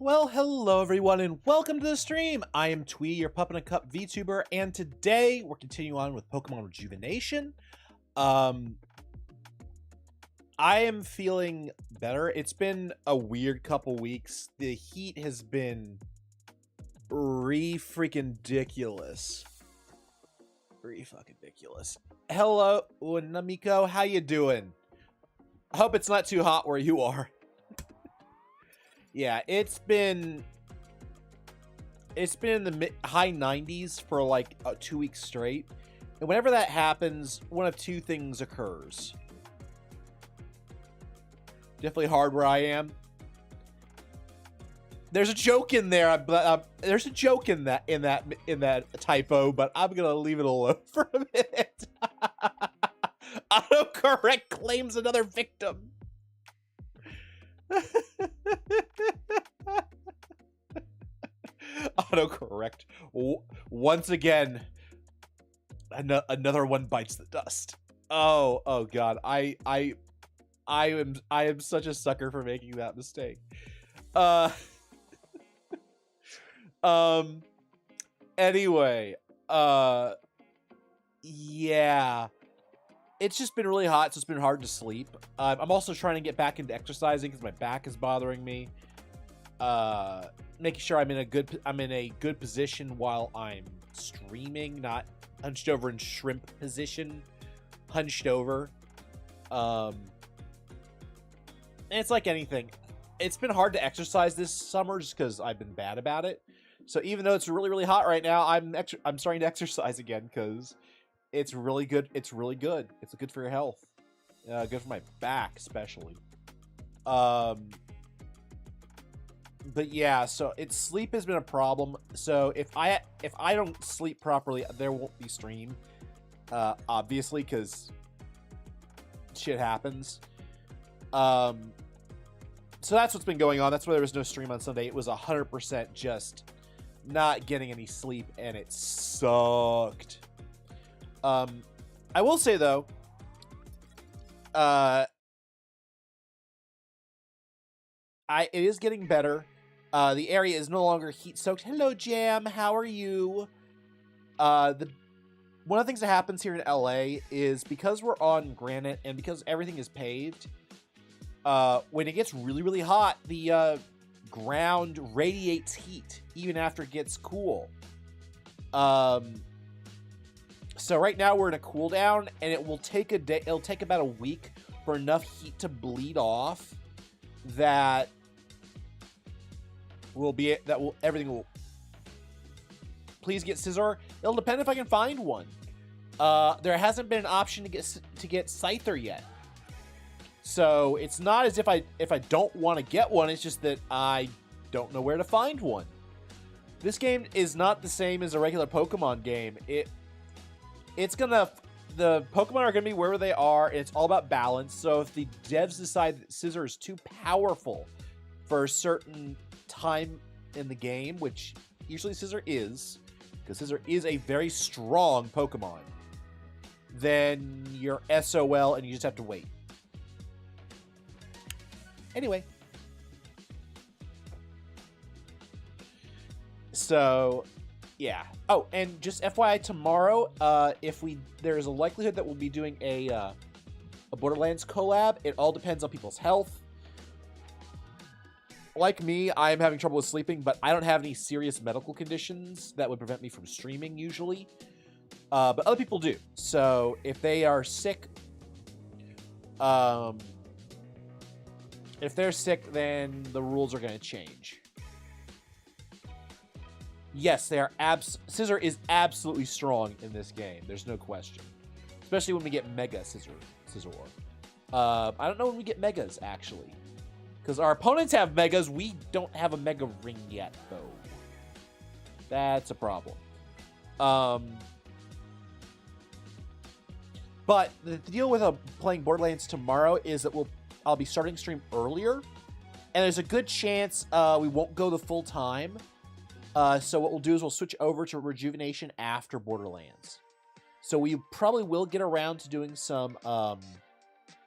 Well, hello everyone, and welcome to the stream. I am Twee, your Pup in a Cup VTuber, and today we're continuing on with Pokémon Rejuvenation. I am feeling better. It's been a weird couple weeks. The heat has been freaking ridiculous. Fucking ridiculous. Hello, Namiko. How you doing? I hope it's not too hot where you are. Yeah, it's been in the high 90s for like 2 weeks straight. And whenever that happens, one of two things occurs. Definitely hard where I am. There's a joke in there. There's a joke in that typo, but I'm gonna leave it alone for a minute. Autocorrect claims another victim. Autocorrect once again. Another one bites the dust. Oh God! I am such a sucker for making that mistake. Anyway, yeah, it's just been really hot, so it's been hard to sleep. I'm also trying to get back into exercising because my back is bothering me. Making sure I'm in a good position while I'm streaming, not hunched over in shrimp position, hunched over. And it's like anything. It's been hard to exercise this summer just because I've been bad about it. So even though it's really, really hot right now, I'm starting to exercise again because it's really good. It's really good. It's good for your health. Good for my back, especially. But yeah, so sleep has been a problem. So if I don't sleep properly, there won't be stream. Obviously, because shit happens. So that's what's been going on. That's why there was no stream on Sunday. It was 100% just not getting any sleep, and it sucked. I will say though, it is getting better. The area is no longer heat soaked. Hello, Jam. How are you? One of the things that happens here in LA is because we're on granite and because everything is paved, when it gets really, really hot, the ground radiates heat even after it gets cool. So right now we're in a cool down, and it will take a day. It'll take about a week for enough heat to bleed off that everything will. Please get Scizor. It'll depend if I can find one. There hasn't been an option to get Scyther yet. So it's not as if I don't want to get one. It's just that I don't know where to find one. This game is not the same as a regular Pokemon game. The Pokemon are gonna be wherever they are, and it's all about balance. So if the devs decide that Scizor is too powerful for a certain time in the game, which usually Scizor is, because Scizor is a very strong Pokemon, then you're SOL and you just have to wait. Anyway. So, yeah. Oh, and just FYI, tomorrow, there's a likelihood that we'll be doing a Borderlands collab. It all depends on people's health. Like me, I'm having trouble with sleeping, but I don't have any serious medical conditions that would prevent me from streaming usually. But other people do. So if they are sick, then the rules are going to change. Yes, they are. Scizor is absolutely strong in this game. There's no question. Especially when we get Mega Scizor. I don't know when we get Megas, actually. Because our opponents have Megas. We don't have a Mega Ring yet, though. That's a problem. But the deal with playing Borderlands tomorrow is that I'll be starting stream earlier. And there's a good chance we won't go the full time. So what we'll do is we'll switch over to Rejuvenation after Borderlands. So we probably will get around to doing some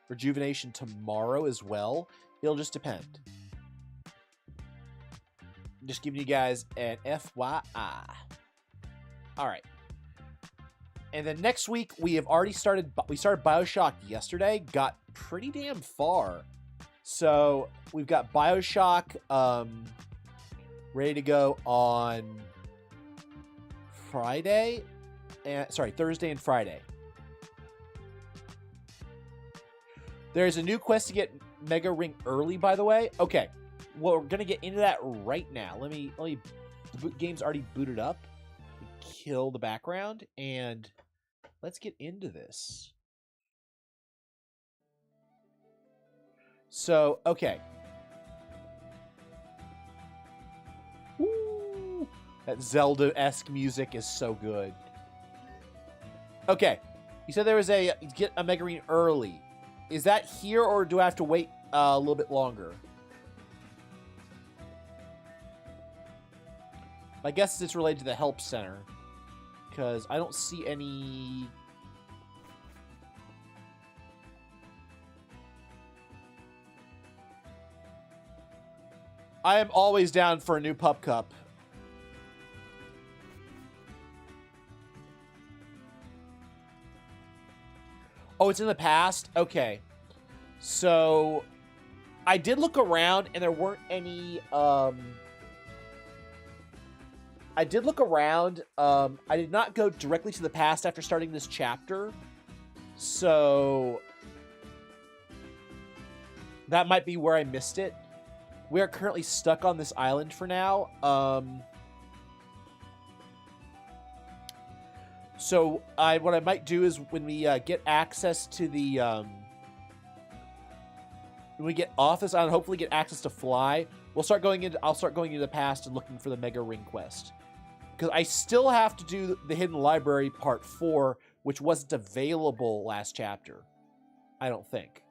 Rejuvenation tomorrow as well. It'll just depend. Just giving you guys an FYI. All right. And then next week, we started Bioshock yesterday, got pretty damn far. So we've got Bioshock ready to go on Thursday and Friday. There's a new quest to get Mega Ring early, by the way. Okay, well, we're gonna get into that right now. The game's already booted up. Kill the background and let's get into this. So, okay. Woo! That Zelda-esque music is so good. Okay. You said there was get a Mega Ring early. Is that here or do I have to wait a little bit longer? My guess is it's related to the help center. Because I don't see any... I am always down for a new Pup Cup. Oh, it's in the past? Okay. So, I did look around and there weren't any... I did look around. I did not go directly to the past after starting this chapter. So, that might be where I missed it. We are currently stuck on this island for now. So what I might do is when we get access to the... when we get off this island, hopefully get access to fly, I'll start going into the past and looking for the Mega Ring quest. Because I still have to do the Hidden Library Part 4, which wasn't available last chapter. I don't think.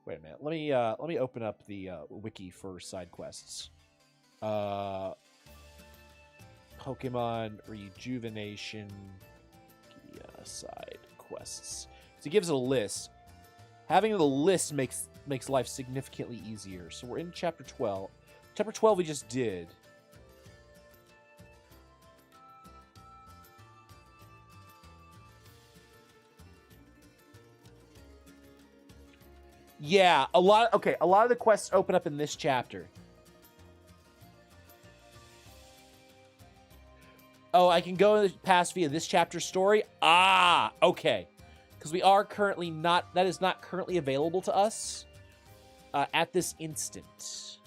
Wait a minute. Let me open up the wiki for side quests. Pokémon Rejuvenation side quests. So it gives it a list. Having the list makes life significantly easier. So we're in chapter 12. Chapter 12 we just did. Yeah, a lot of the quests open up in this chapter. Oh, I can go past via this chapter story? Ah, okay. Because we are currently that is not currently available to us at this instant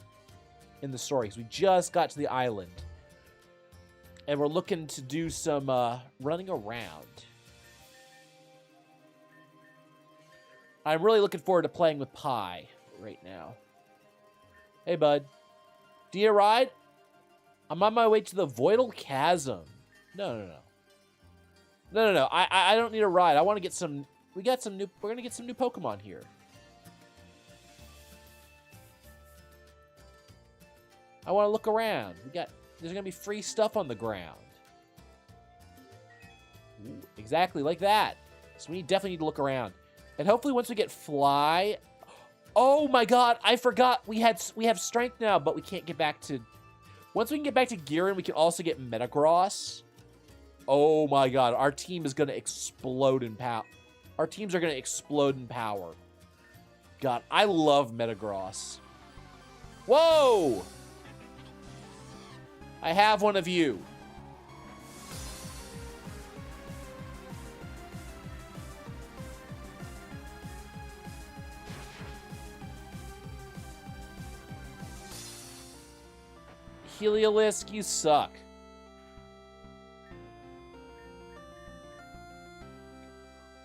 in the story. Because we just got to the island. And we're looking to do some running around. I'm really looking forward to playing with Pi right now. Hey, bud. Do you ride? I'm on my way to the Voidal Chasm. No. I don't need a ride. I want to get some... We're going to get some new Pokemon here. I want to look around. There's going to be free stuff on the ground. Ooh, exactly like that. So we definitely need to look around. And hopefully once we get Fly... Oh my god, I forgot we have Strength now, but we can't get back to... Once we can get back to Gearin, we can also get Metagross. Oh my god, our team is going to explode in power. Our teams are going to explode in power. God, I love Metagross. Whoa! I have one of you. Heliolisk, you suck.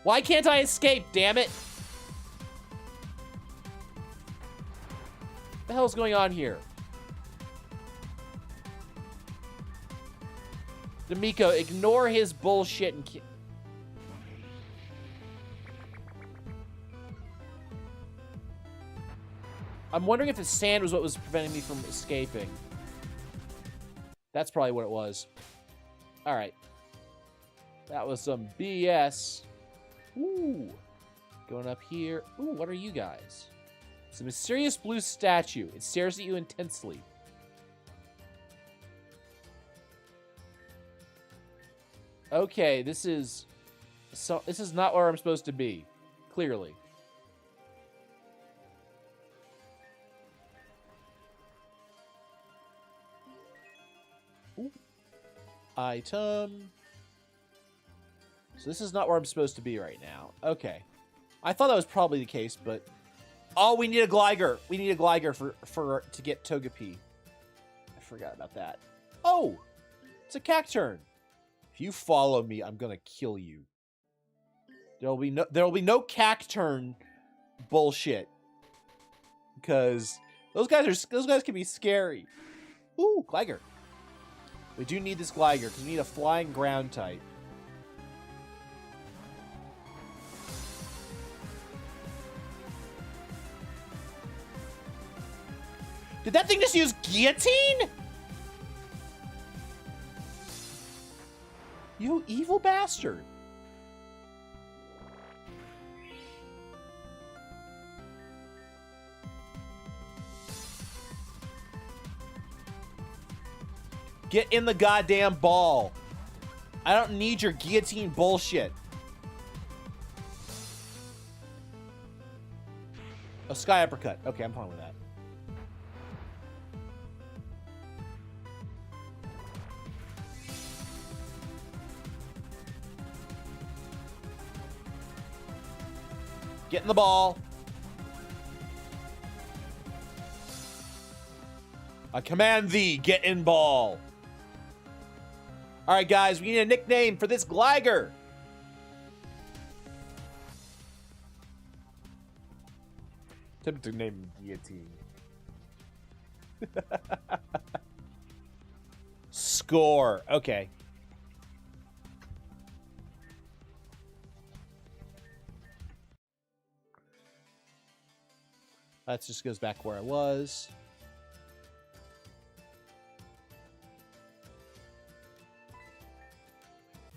Why can't I escape, damn it? What the hell's going on here? D'Amico, ignore his bullshit and... I'm wondering if the sand was what was preventing me from escaping. That's probably what it was. Alright. That was some BS. Ooh. Going up here. Ooh, what are you guys? It's a mysterious blue statue. It stares at you intensely. Okay, this is not where I'm supposed to be. Clearly. Ooh. Item. So this is not where I'm supposed to be right now. Okay. I thought that was probably the case, but... Oh, we need a Gligar. We need a Gligar to get Togepi. I forgot about that. Oh! It's a Cacturn. If you follow me, I'm gonna kill you. There will be no Cacturn bullshit. Because those guys can be scary. Ooh, Gligar. We do need this Gligar because we need a flying ground type. Did that thing just use Guillotine? You evil bastard. Get in the goddamn ball. I don't need your guillotine bullshit. A Sky Uppercut. Okay, I'm fine with that. Get in the ball. I command thee, get in ball. All right, guys, we need a nickname for this Gligar. Attempt to name Guillotine. Score. Okay. That just goes back where I was.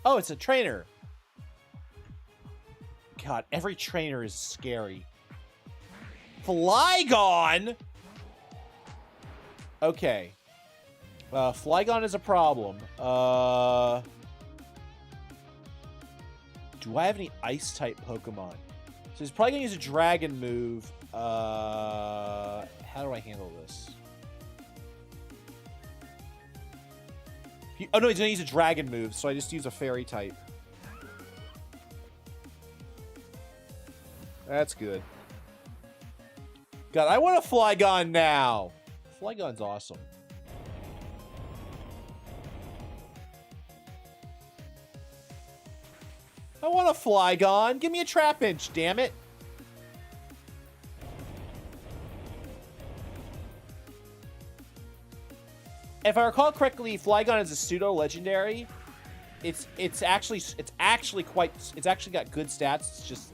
Oh, it's a trainer. God, every trainer is scary. Flygon? Okay. Flygon is a problem. Do I have any Ice-type Pokemon? So he's probably going to use a Dragon move. How do I handle this? Oh, no, he's going to use a Dragon move, so I just use a Fairy type. That's good. God, I want a Flygon now. Flygon's awesome. I want a Flygon. Give me a Trapinch, damn it. If I recall correctly, Flygon is a pseudo legendary. It's actually got good stats. It's just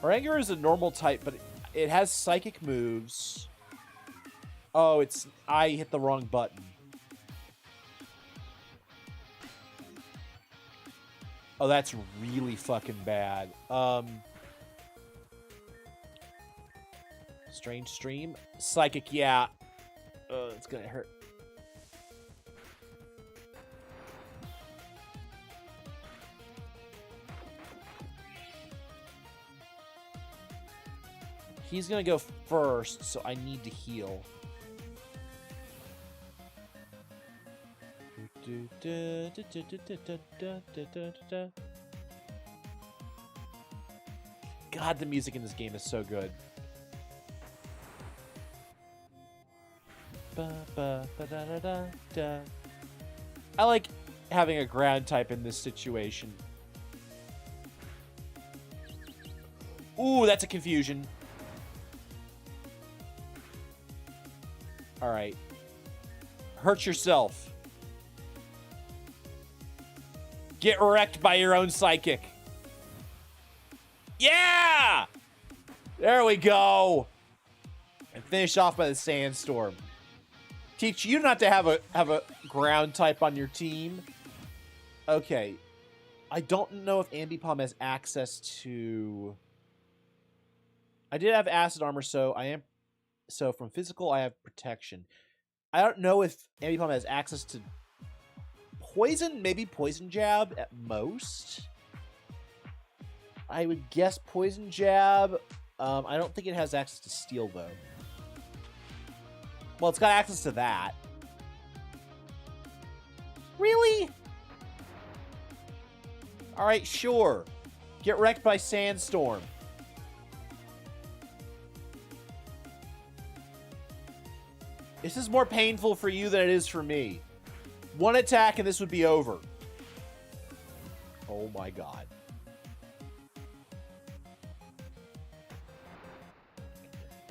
Oranger is a normal type, but it has psychic moves. Oh, I hit the wrong button. Oh, that's really fucking bad. Strange Stream. Psychic, yeah. It's gonna hurt. He's gonna go first, so I need to heal. God, the music in this game is so good. I like having a ground type in this situation. Ooh, that's a confusion. All right. Hurt yourself. Get wrecked by your own psychic. Yeah! There we go. And finish off by the sandstorm. Teach you not to have a ground type on your team. Okay. I don't know if ENVtuber has access to... I did have acid armor, so I am... So from physical, I have protection. I don't know if ENVtuber has access to poison. Maybe poison jab at most. I would guess poison jab. I don't think it has access to steel, though. Well, it's got access to that. Really? Alright, sure. Get wrecked by Sandstorm. This is more painful for you than it is for me. One attack and this would be over. Oh my god.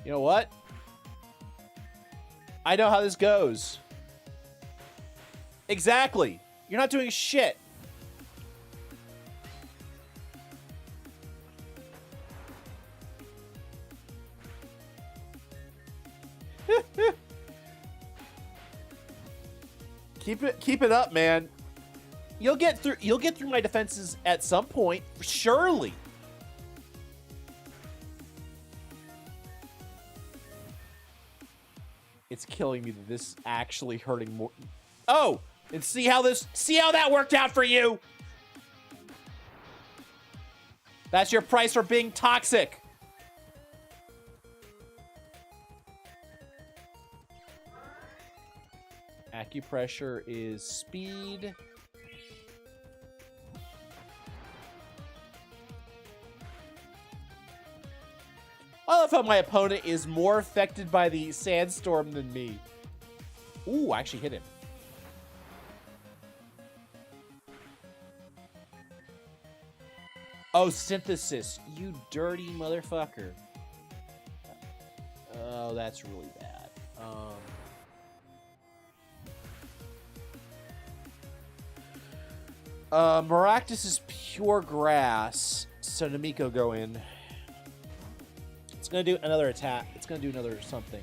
You know what? I know how this goes. Exactly. You're not doing shit. Keep it up, man. You'll get through my defenses at some point, surely. It's killing me that this is actually hurting more. Oh, and see how that worked out for you. That's your price for being toxic. Acupressure is speed. I love how my opponent is more affected by the sandstorm than me. Ooh, I actually hit him. Oh, synthesis, you dirty motherfucker. Oh, that's really bad. Maractus is pure grass, so Namiko go in. It's gonna do another attack. It's gonna do another something.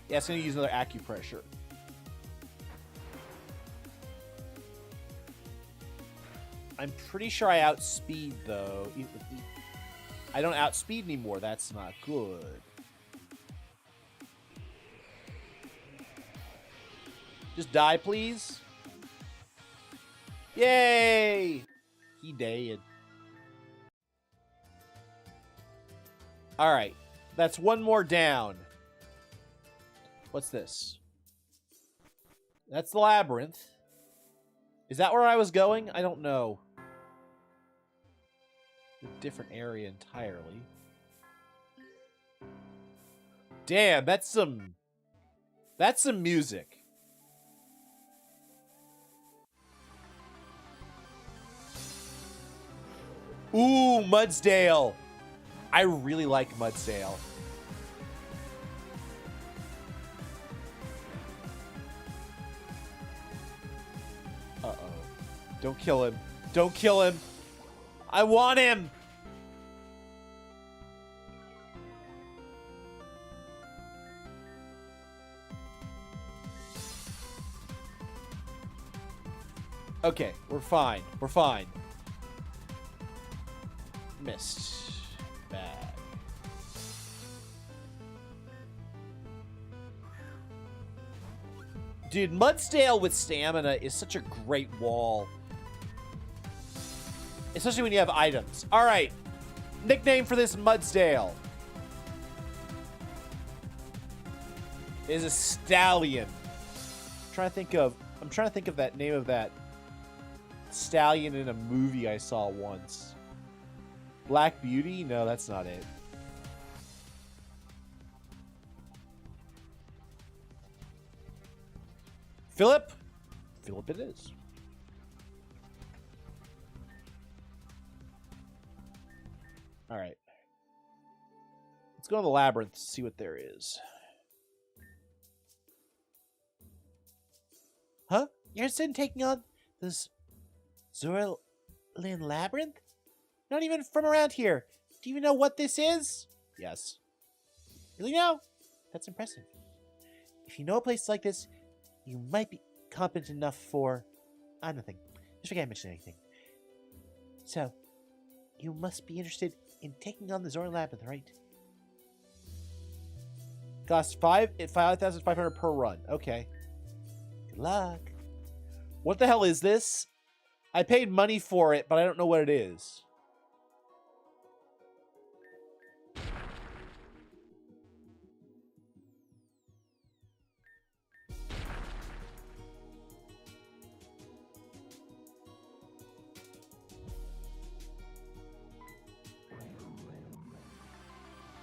Yeah, it's gonna use another acupressure. I'm pretty sure I outspeed, though. I don't outspeed anymore. That's not good. Just die, please. Yay! He dead. Alright. That's one more down. What's this? That's the labyrinth. Is that where I was going? I don't know. A different area entirely. Damn, that's some music. Ooh, Mudsdale. I really like Mudsdale. Uh-oh. Don't kill him. Don't kill him. I want him. Okay, we're fine. We're fine. Missed. Bad. Dude, Mudsdale with stamina is such a great wall. Especially when you have items. Alright. Nickname for this Mudsdale is a stallion. I'm trying to think of that name of that stallion in a movie I saw once. Black Beauty? No, that's not it. Philip? Philip it is. Alright. Let's go to the labyrinth to see what there is. Huh? You're interested in taking on this Zorlin labyrinth? Not even from around here. Do you even know what this is? Yes. Really now? That's impressive. If you know a place like this, you might be competent enough for... nothing. Just forget I mentioned anything. So, you must be interested in taking on the Zoran Labyrinth, right? Costs 5,500 per run. Okay. Good luck. What the hell is this? I paid money for it, but I don't know what it is.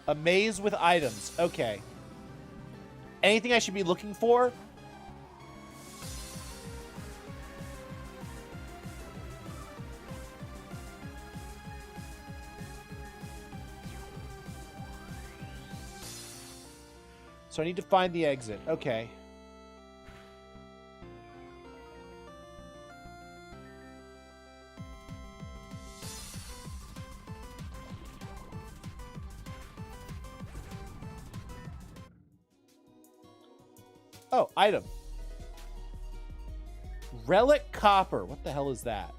A maze with items. Okay. Anything I should be looking for? So I need to find the exit. Okay. Oh, item. Relic copper. What the hell is that?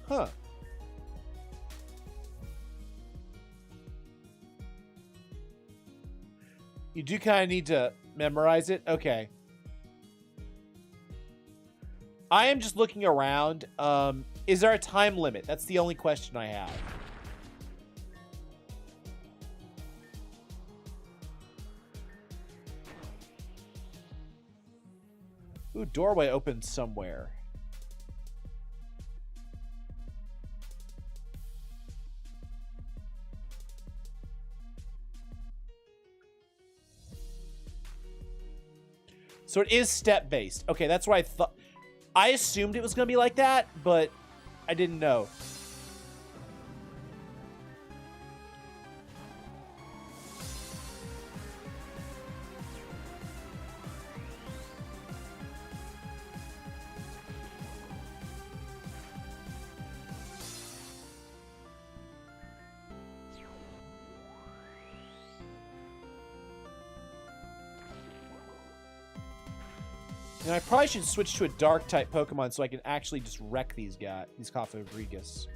Huh. You do kind of need to memorize it? Okay. I am just looking around. Is there a time limit? That's the only question I have. Ooh, doorway opens somewhere. So it is step-based. Okay, that's what I thought. I assumed it was going to be like that, but I didn't know. And I probably should switch to a dark type Pokemon so I can actually just wreck these Cophagrigus.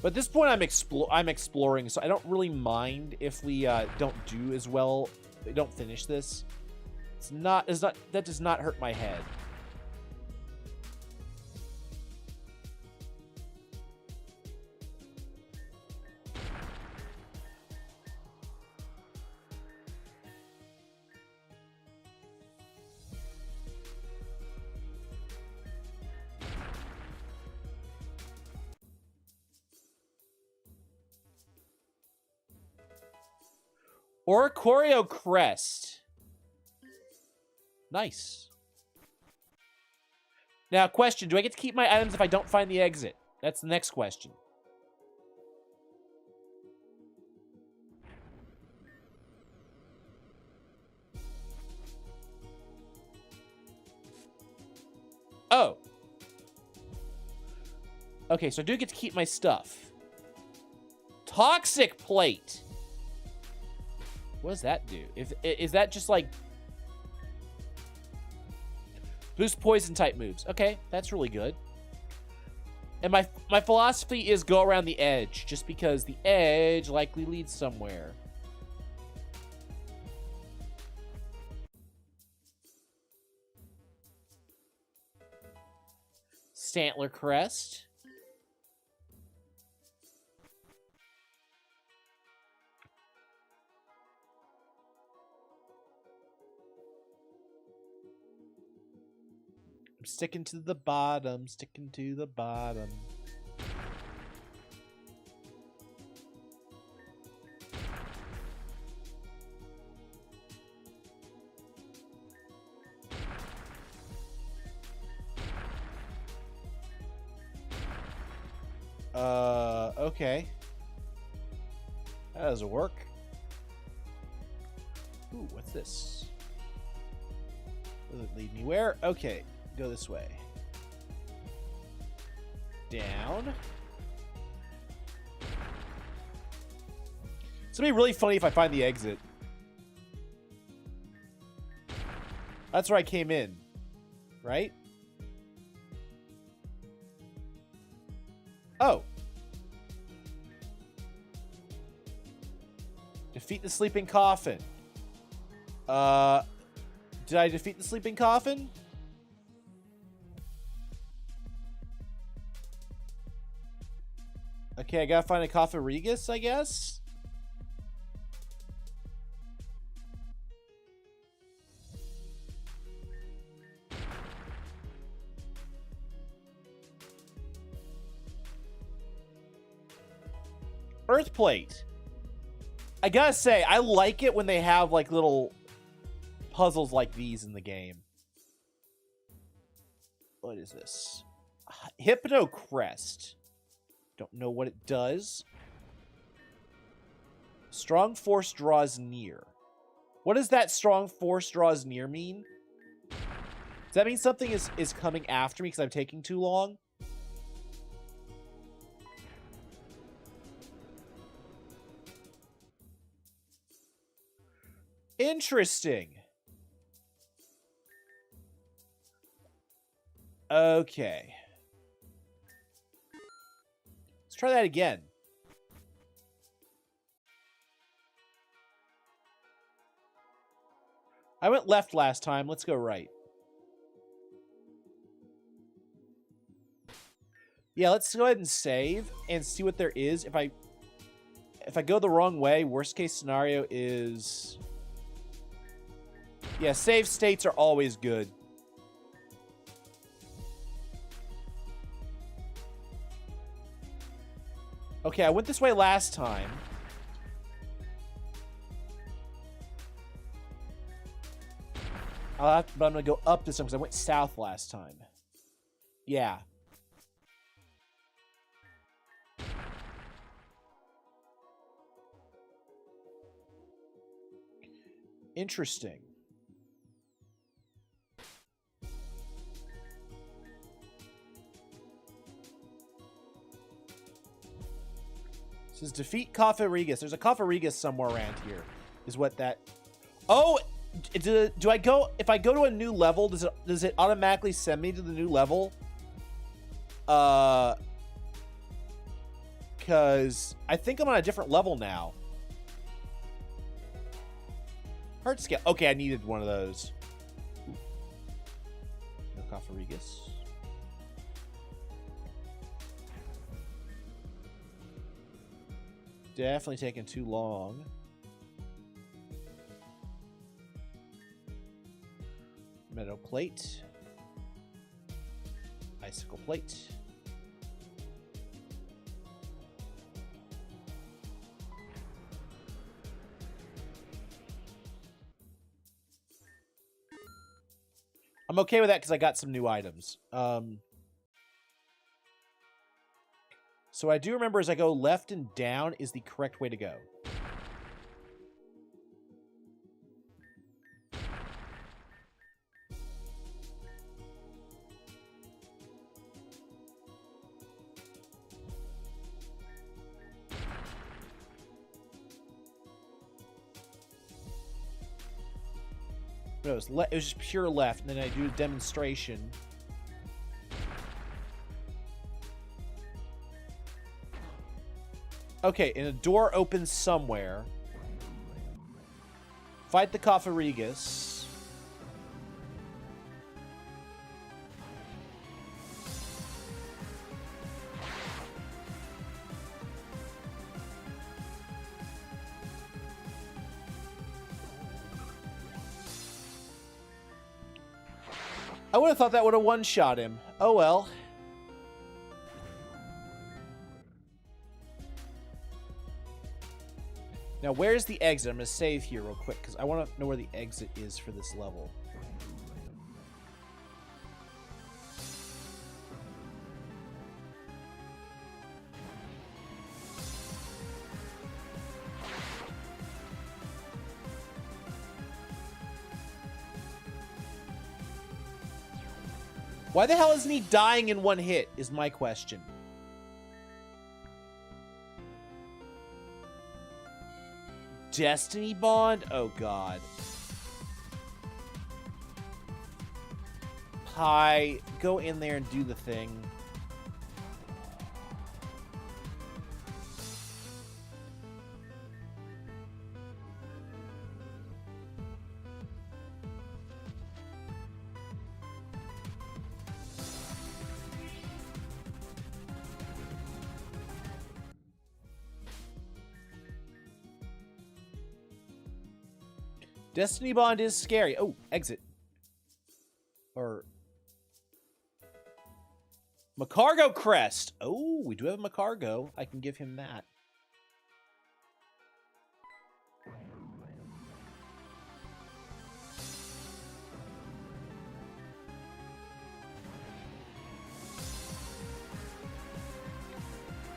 But at this point, I'm exploring, so I don't really mind if we don't do as well. Don't finish this. That does not hurt my head. Oricorio Crest. Nice. Now, question. Do I get to keep my items if I don't find the exit? That's the next question. Oh. Okay, so I do get to keep my stuff. Toxic Plate. What does that do? Is that just like boost poison type moves? Okay, that's really good. And my philosophy is go around the edge, just because the edge likely leads somewhere. Stantler Crest. I'm sticking to the bottom, sticking to the bottom. Okay. That doesn't work. Ooh, what's this? Doesn't lead anywhere. Okay, go this way. down. It's gonna be really funny if I find the exit. That's where I came in, right? Oh. Defeat the sleeping coffin. Did I defeat the sleeping coffin? Okay, I gotta find a Coffin-Regus, I guess? Earthplate. I gotta say, I like it when they have like little puzzles like these in the game. What is this? Hypno Crest. Don't know what it does. Strong force draws near. What does that strong force draws near mean? Does that mean something is coming after me because I'm taking too long? Interesting. Okay. Let's try that again. I went left last time. Let's go right. Yeah, let's go ahead and save and see what there is. If I go the wrong way, worst case scenario is... Yeah, save states are always good. Okay, I went this way last time. But I'm going to go up this time because I went south last time. Yeah. Interesting. It says defeat Coffin-Regus. There's a Coffin-Regus somewhere around here. Is what that... Oh! Do I go... If I go to a new level, does it automatically send me to the new level? Because I think I'm on a different level now. Hard scale. Okay, I needed one of those. No Coffin-Regus. Definitely taking too long. Meadow plate. Icicle plate. I'm okay with that because I got some new items. So I do remember as I go left and down is the correct way to go. But it was just pure left, and then I do a demonstration. Okay, and a door opens somewhere. Fight the Coffin-Regus. I would have thought that would have one-shot him. Oh well. Now, where's the exit? I'm going to save here real quick, because I want to know where the exit is for this level. Why the hell isn't he dying in one hit, is my question. Destiny Bond? Oh, God. Hi. Go in there and do the thing. Destiny Bond is scary. Oh, exit. Or... Macargo Crest. Oh, we do have a Macargo. I can give him that.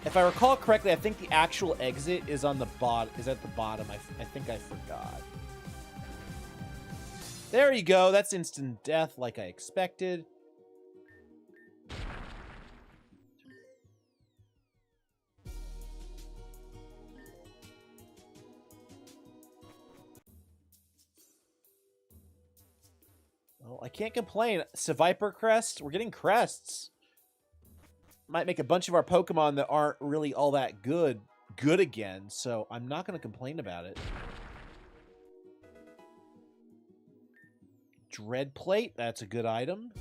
If I recall correctly, I think the actual exit is on the is at the bottom. I think I forgot. There you go. That's instant death like I expected. Well, I can't complain. Viper Crest. We're getting crests. Might make a bunch of our Pokemon that aren't really all that good again, so I'm not going to complain about it. Dread Plate, that's a good item.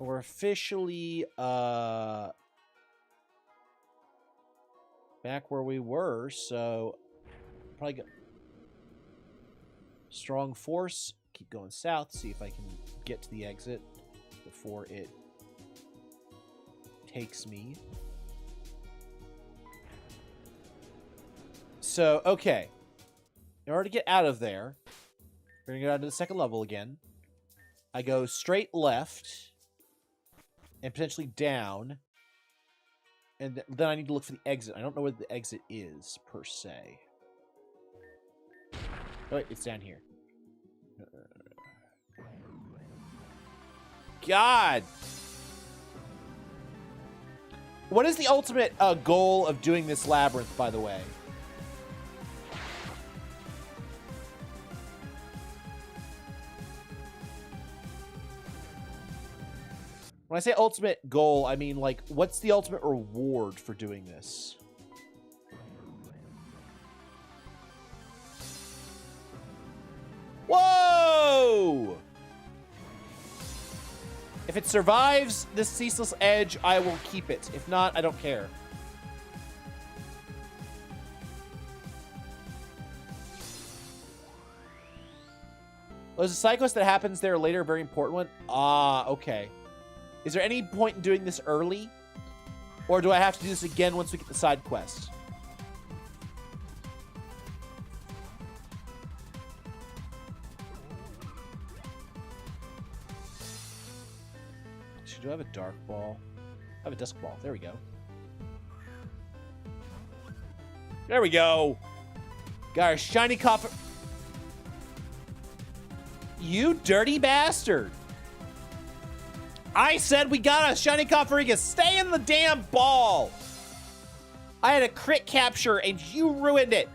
We're officially back where we were, so probably go Strong Force, keep going south, see if I can get to the exit before it takes me. So, okay. In order to get out of there, we're going to go down to the second level again. I go straight left and potentially down. And then I need to look for the exit. I don't know where the exit is, per se. Oh, wait, it's down here. God! What is the ultimate goal of doing this labyrinth, by the way? When I say ultimate goal, I mean, like, what's the ultimate reward for doing this? Whoa! If it survives this ceaseless edge, I will keep it. If not, I don't care. There's a side quest that happens there later, a very important one. Ah, okay. Is there any point in doing this early? Or do I have to do this again once we get the side quest? Do I have a dark ball? I have a dusk ball. There we go. There we go. Got our shiny copper. You dirty bastard. I said we got a shiny Cofferegus. Stay in the damn ball. I had a crit capture and you ruined it.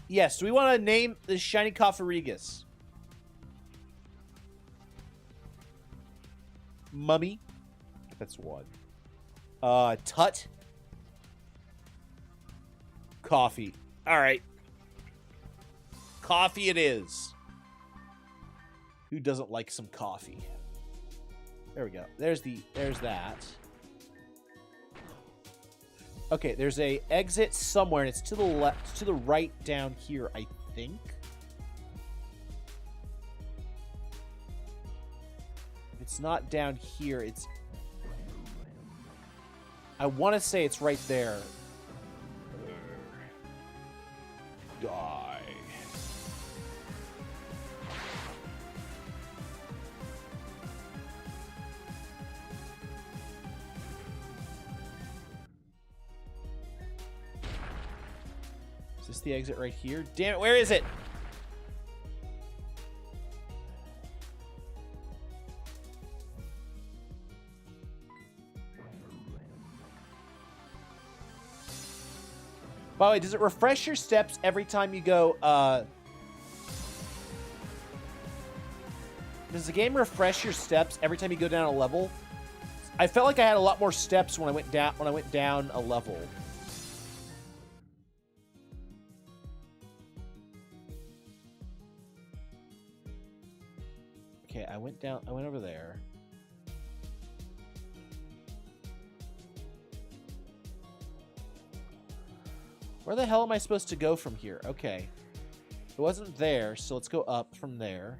Yes, do we want to name the shiny Cofferegus? Mummy. That's one. Tut. Coffee. All right. Coffee it is. Who doesn't like some coffee? There we go. There's that. Okay, there's a exit somewhere, and it's to the left, to the right down here, I think. If it's not down here, it's... I want to say it's right there. Die. Is this the exit right here? Damn it, where is it? By the way, does it refresh your steps every time you go, does the game refresh your steps every time you go down a level? I felt like I had a lot more steps when I went down a level. Okay, I went over there. Where the hell am I supposed to go from here? Okay. It wasn't there, so let's go up from there.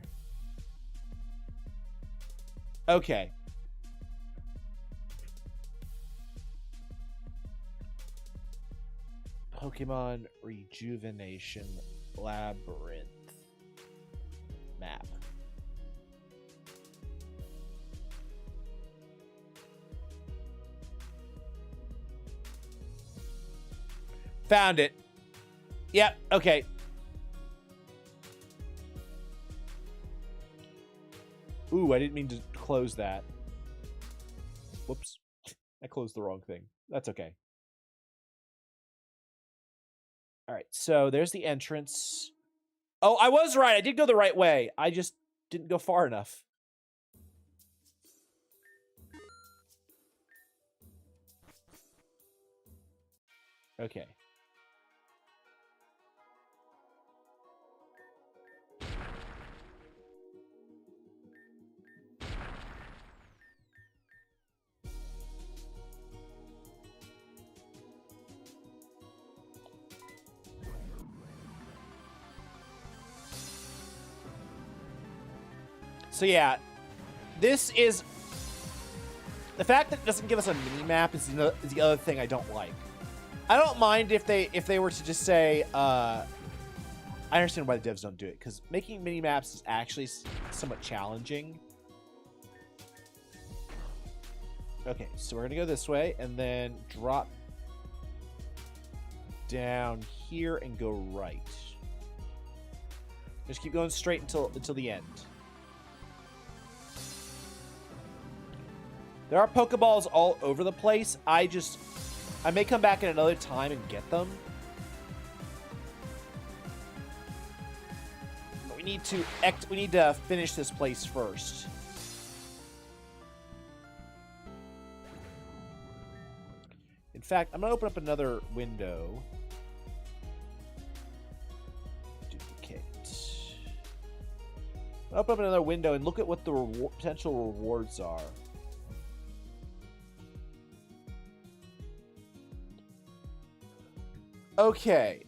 Okay. Pokémon Rejuvenation Labyrinth map. Found it. Yep, okay. Ooh, I didn't mean to close that. Whoops. I closed the wrong thing. That's okay. All right, so there's the entrance. Oh, I was right. I did go the right way. I just didn't go far enough. Okay. So yeah, this is... The fact that it doesn't give us a mini-map is the other thing I don't like. I don't mind if they were to just say, I understand why the devs don't do it, because making mini-maps is actually somewhat challenging. Okay, so we're going to go this way, and then drop down here and go right. Just keep going straight until the end. There are Pokeballs all over the place. I may come back at another time and get them. But we need to finish this place first. In fact, I'm gonna open up another window. Duplicate. I'll open up another window and look at what the potential rewards are. Okay.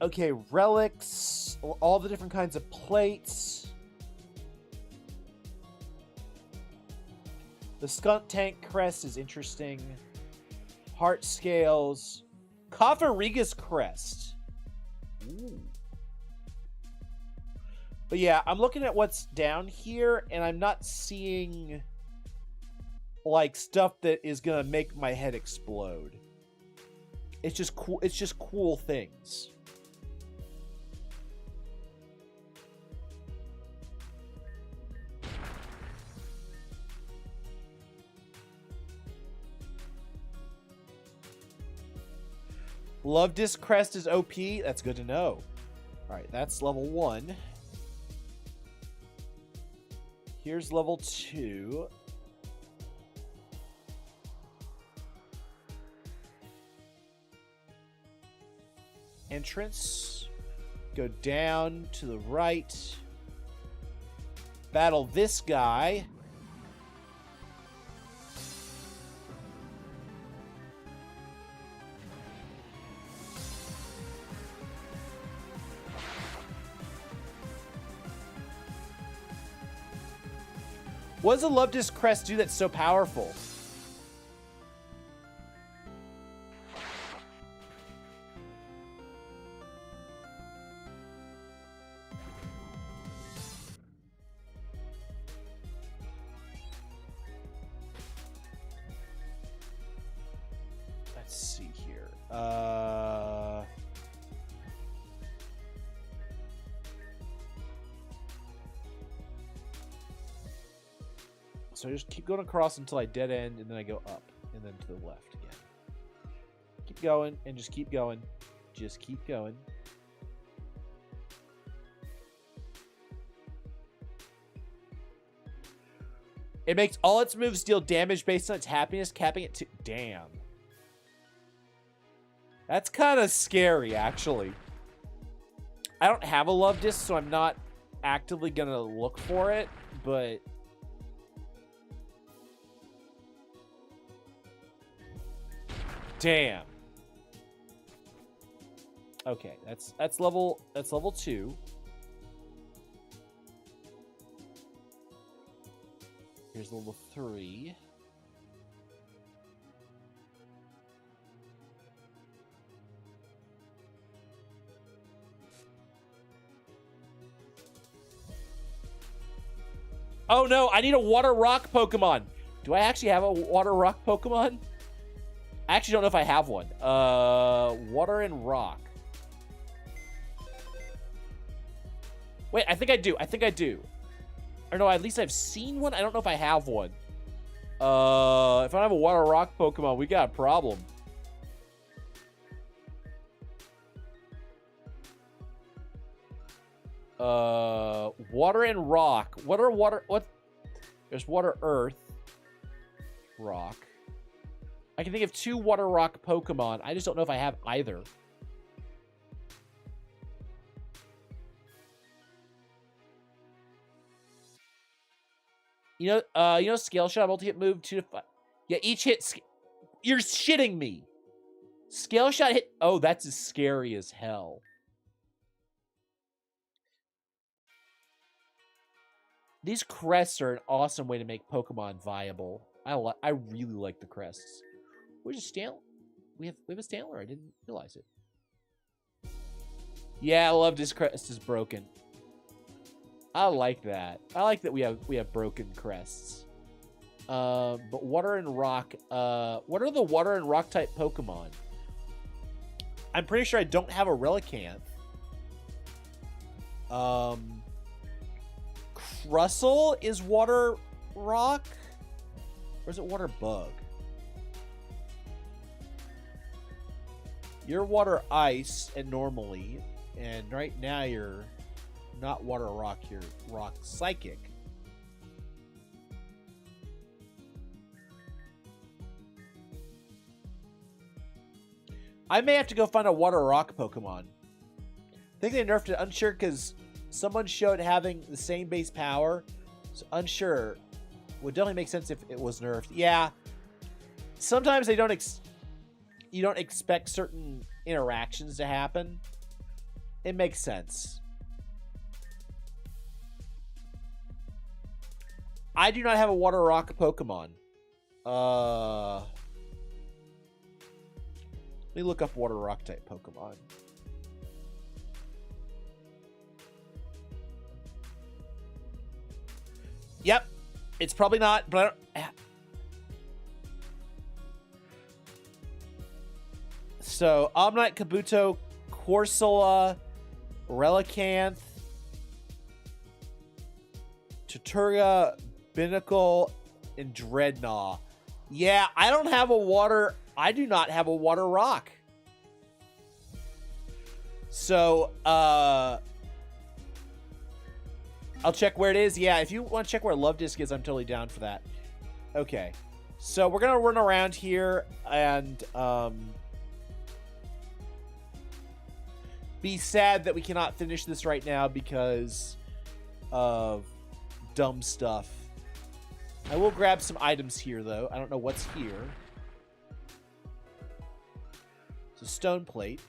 Okay, relics, all the different kinds of plates. The skunk tank crest is interesting. Heart scales. Kafariga's crest. Ooh. But yeah, I'm looking at what's down here, and I'm not seeing... like stuff that is gonna make my head explode. It's just cool. It's just cool things. Love Disc Crest is OP. That's good to know. All right, that's level 1. Here's level 2. Entrance. Go down to the right. Battle this guy. What does the Love Disc Crest do that's so powerful? Let's see here. So I just keep going across until I dead end, and then I go up, and then to the left again. keep going, and just keep going. Just keep going. It makes all its moves deal damage based on its happiness, capping it to... Damn. That's kind of scary, actually. I don't have a love disc, so I'm not actively going to look for it, but... Damn. Okay, that's level 2. Here's level 3. Oh no, I need a water rock Pokemon. Do I actually have a water rock Pokemon? I actually don't know if I have one. Water and rock. Wait, I think I do. I think I do. Or no, at least I've seen one. I don't know if I have one. If I don't have a water rock Pokemon, we got a problem. Water and rock. What? There's water, earth, rock. I can think of 2 water rock Pokemon. I just don't know if I have either. You know, Scale Shot multi-hit move 2 to 5. Yeah, each hit. You're shitting me. Scale Shot hit. Oh, that's as scary as hell. These crests are an awesome way to make Pokemon viable. I really like the crests. Where's a Stantler? We have a Stantler. I didn't realize it. Yeah, I love this crest is broken. I like that. I like that we have broken crests. But water and rock. What are the water and rock type Pokemon? I'm pretty sure I don't have a Relicanth. Crustle is water rock? Or is it water bug? You're water ice and normally, and right now you're not water rock, you're rock psychic. I may have to go find a water rock Pokemon. I think they nerfed it, unsure, because someone showed having the same base power. So unsure would definitely make sense if it was nerfed. Yeah. Sometimes they don't you don't expect certain interactions to happen. It makes sense. I do not have a water rock Pokemon. Let me look up water rock type Pokemon. Yep. It's probably not, but I don't... So, Omnite, Kabuto, Corsola, Relicanth, Turturga, Binnacle, and Dreadnought. Yeah, I don't have a water... I do not have a water rock. So, I'll check where it is. Yeah, if you want to check where Love Disc is, I'm totally down for that. Okay. So, we're going to run around here and, be sad that we cannot finish this right now because of dumb stuff. I will grab some items here, though. I don't know what's here. It's a stone plate.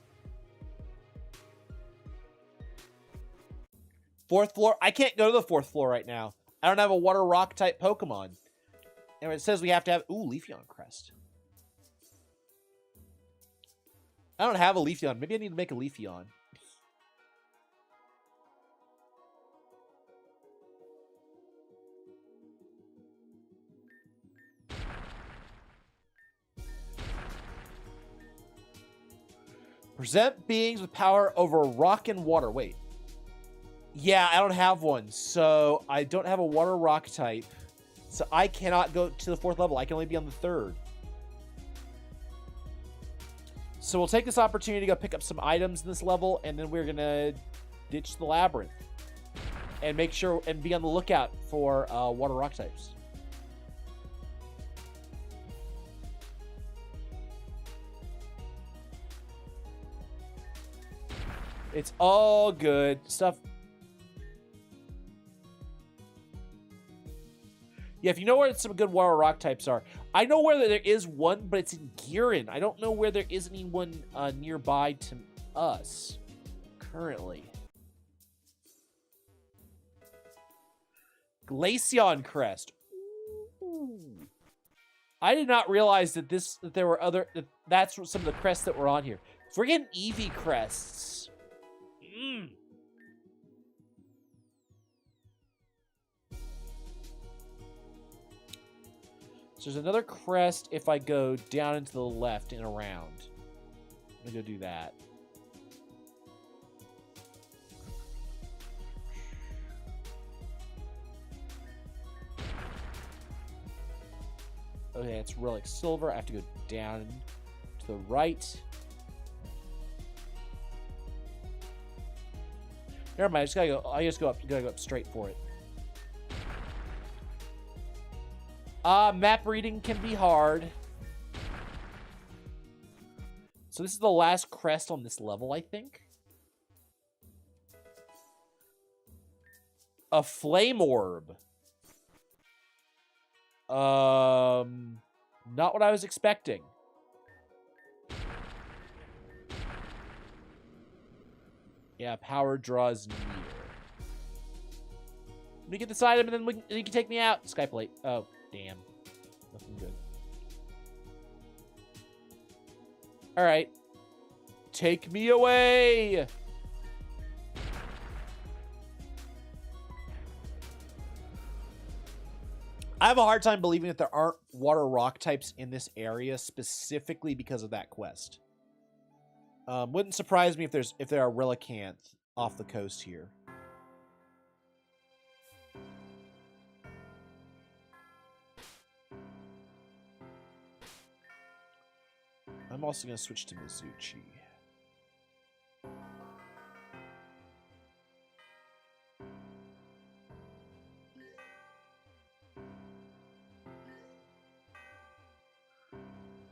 4th floor. I can't go to the 4th floor right now. I don't have a water rock type Pokemon. And it says we have to have... Ooh, Leafeon crest. I don't have a Leafeon. Maybe I need to make a Leafeon. Present beings with power over rock and water. Wait. Yeah, I don't have one. So I don't have a water rock type. So I cannot go to the 4th level. I can only be on the 3rd. So we'll take this opportunity to go pick up some items in this level, and then we're going to ditch the labyrinth. And make sure and be on the lookout for water rock types. It's all good stuff. Yeah, if you know where some good water rock types are. I know where there is one, but it's in Girin. I don't know where there is anyone nearby to us currently. Glaceon Crest. Ooh. I did not realize that there were other. That's some of the crests that were on here. Friggin' Eevee crests. So there's another crest if I go down and to the left and around. I'm gonna go do that. Okay, it's Relic Silver. I have to go down to the right. Never mind. I just gotta go up straight for it. Map reading can be hard. So this is the last crest on this level, I think. A Flame Orb. Not what I was expecting. Yeah, power draws near. Let me get this item and then you can take me out. Skyplate. Oh, damn. Nothing good. Alright. Take me away! I have a hard time believing that there aren't water rock types in this area specifically because of that quest. Wouldn't surprise me if there are Relicanth off the coast here. I'm also going to switch to Mizuchi.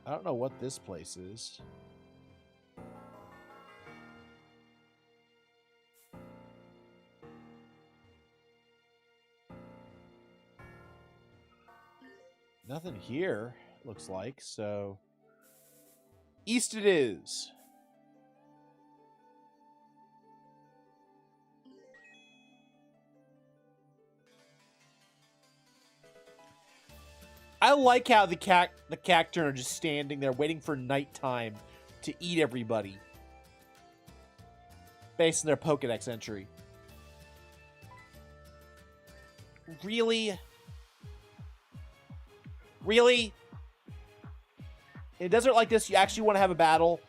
I don't know what this place is. Nothing here, looks like, so... East it is. I like how the cacturn are just standing there waiting for nighttime to eat everybody. Based on their Pokedex entry. Really? Really? In a desert like this, you actually want to have a battle?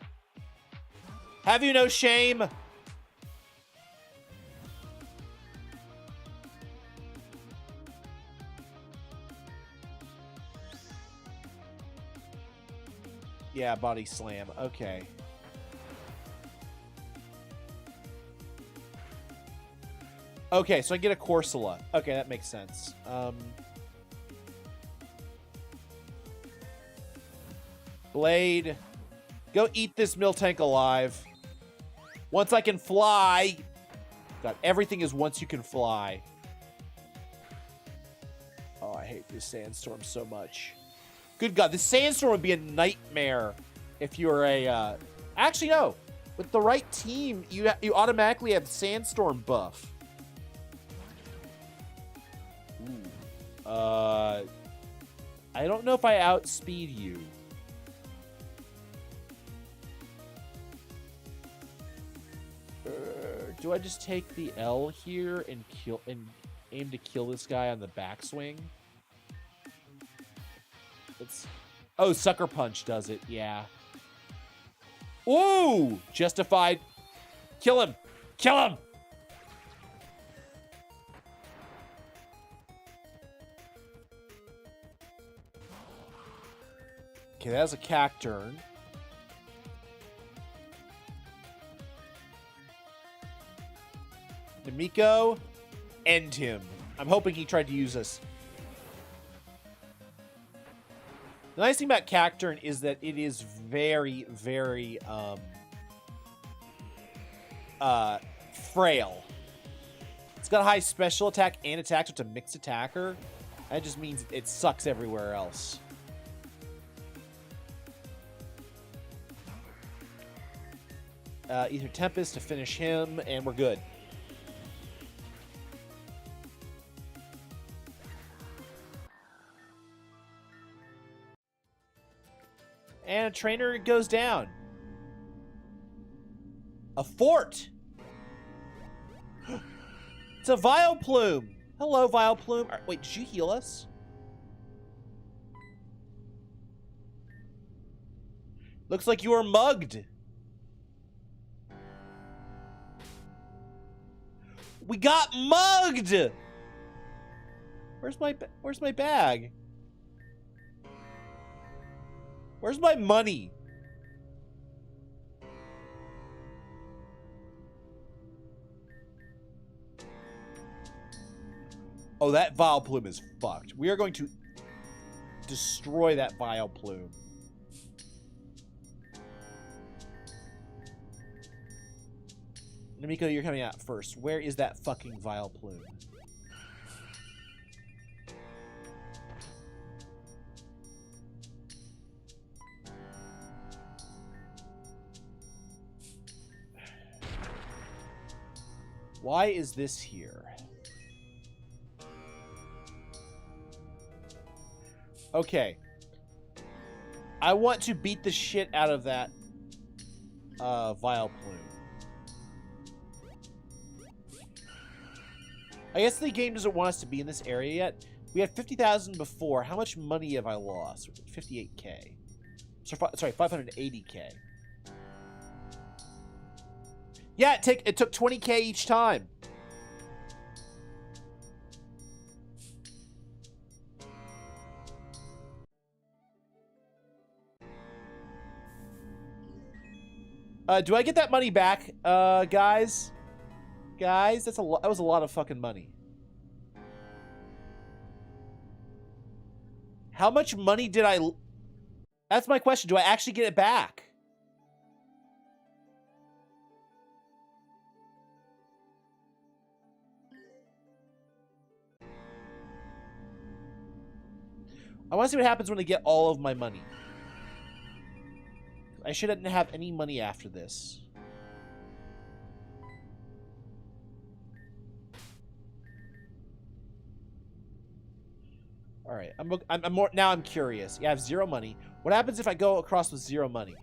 Have you no shame? Yeah, body slam. Okay. Okay, so I get a Corsola. Okay, that makes sense. Blade. Go eat this Miltank alive. Once I can fly. God, everything is once you can fly. Oh, I hate this sandstorm so much. Good God, this sandstorm would be a nightmare if you were a... Actually, no. With the right team, you automatically have sandstorm buff. Ooh. I don't know if I outspeed you. Do I just take the L here and aim to kill this guy on the backswing? Oh, Sucker Punch does it. Yeah. Ooh! Justified. Kill him. Kill him! Okay, that was a Cacturn. Namiko, end him. I'm hoping he tried to use us. The nice thing about Cacturn is that it is very, very frail. It's got a high special attack and attack, so it's a mixed attacker. That just means it sucks everywhere else. Ether Tempest to finish him, and we're good. And a trainer goes down. A fort! It's a Vileplume! Hello, Vileplume. Wait, did you heal us? Looks like you were mugged. We got mugged! Where's my bag? Where's my money? Oh, that Vileplume is fucked. We are going to destroy that Vileplume. Namiko, you're coming out first. Where is that fucking Vileplume? Why is this here? Okay. I want to beat the shit out of that Vileplume. I guess the game doesn't want us to be in this area yet. We had 50,000 before. How much money have I lost? 58K. Sorry, 580K. Yeah, it took 20K each time. Do I get that money back, guys? Guys, that was a lot of fucking money. How much money did I... That's my question. Do I actually get it back? I want to see what happens when I get all of my money. I shouldn't have any money after this. All right, I'm curious. Yeah, I have 0 money. What happens if I go across with 0 money?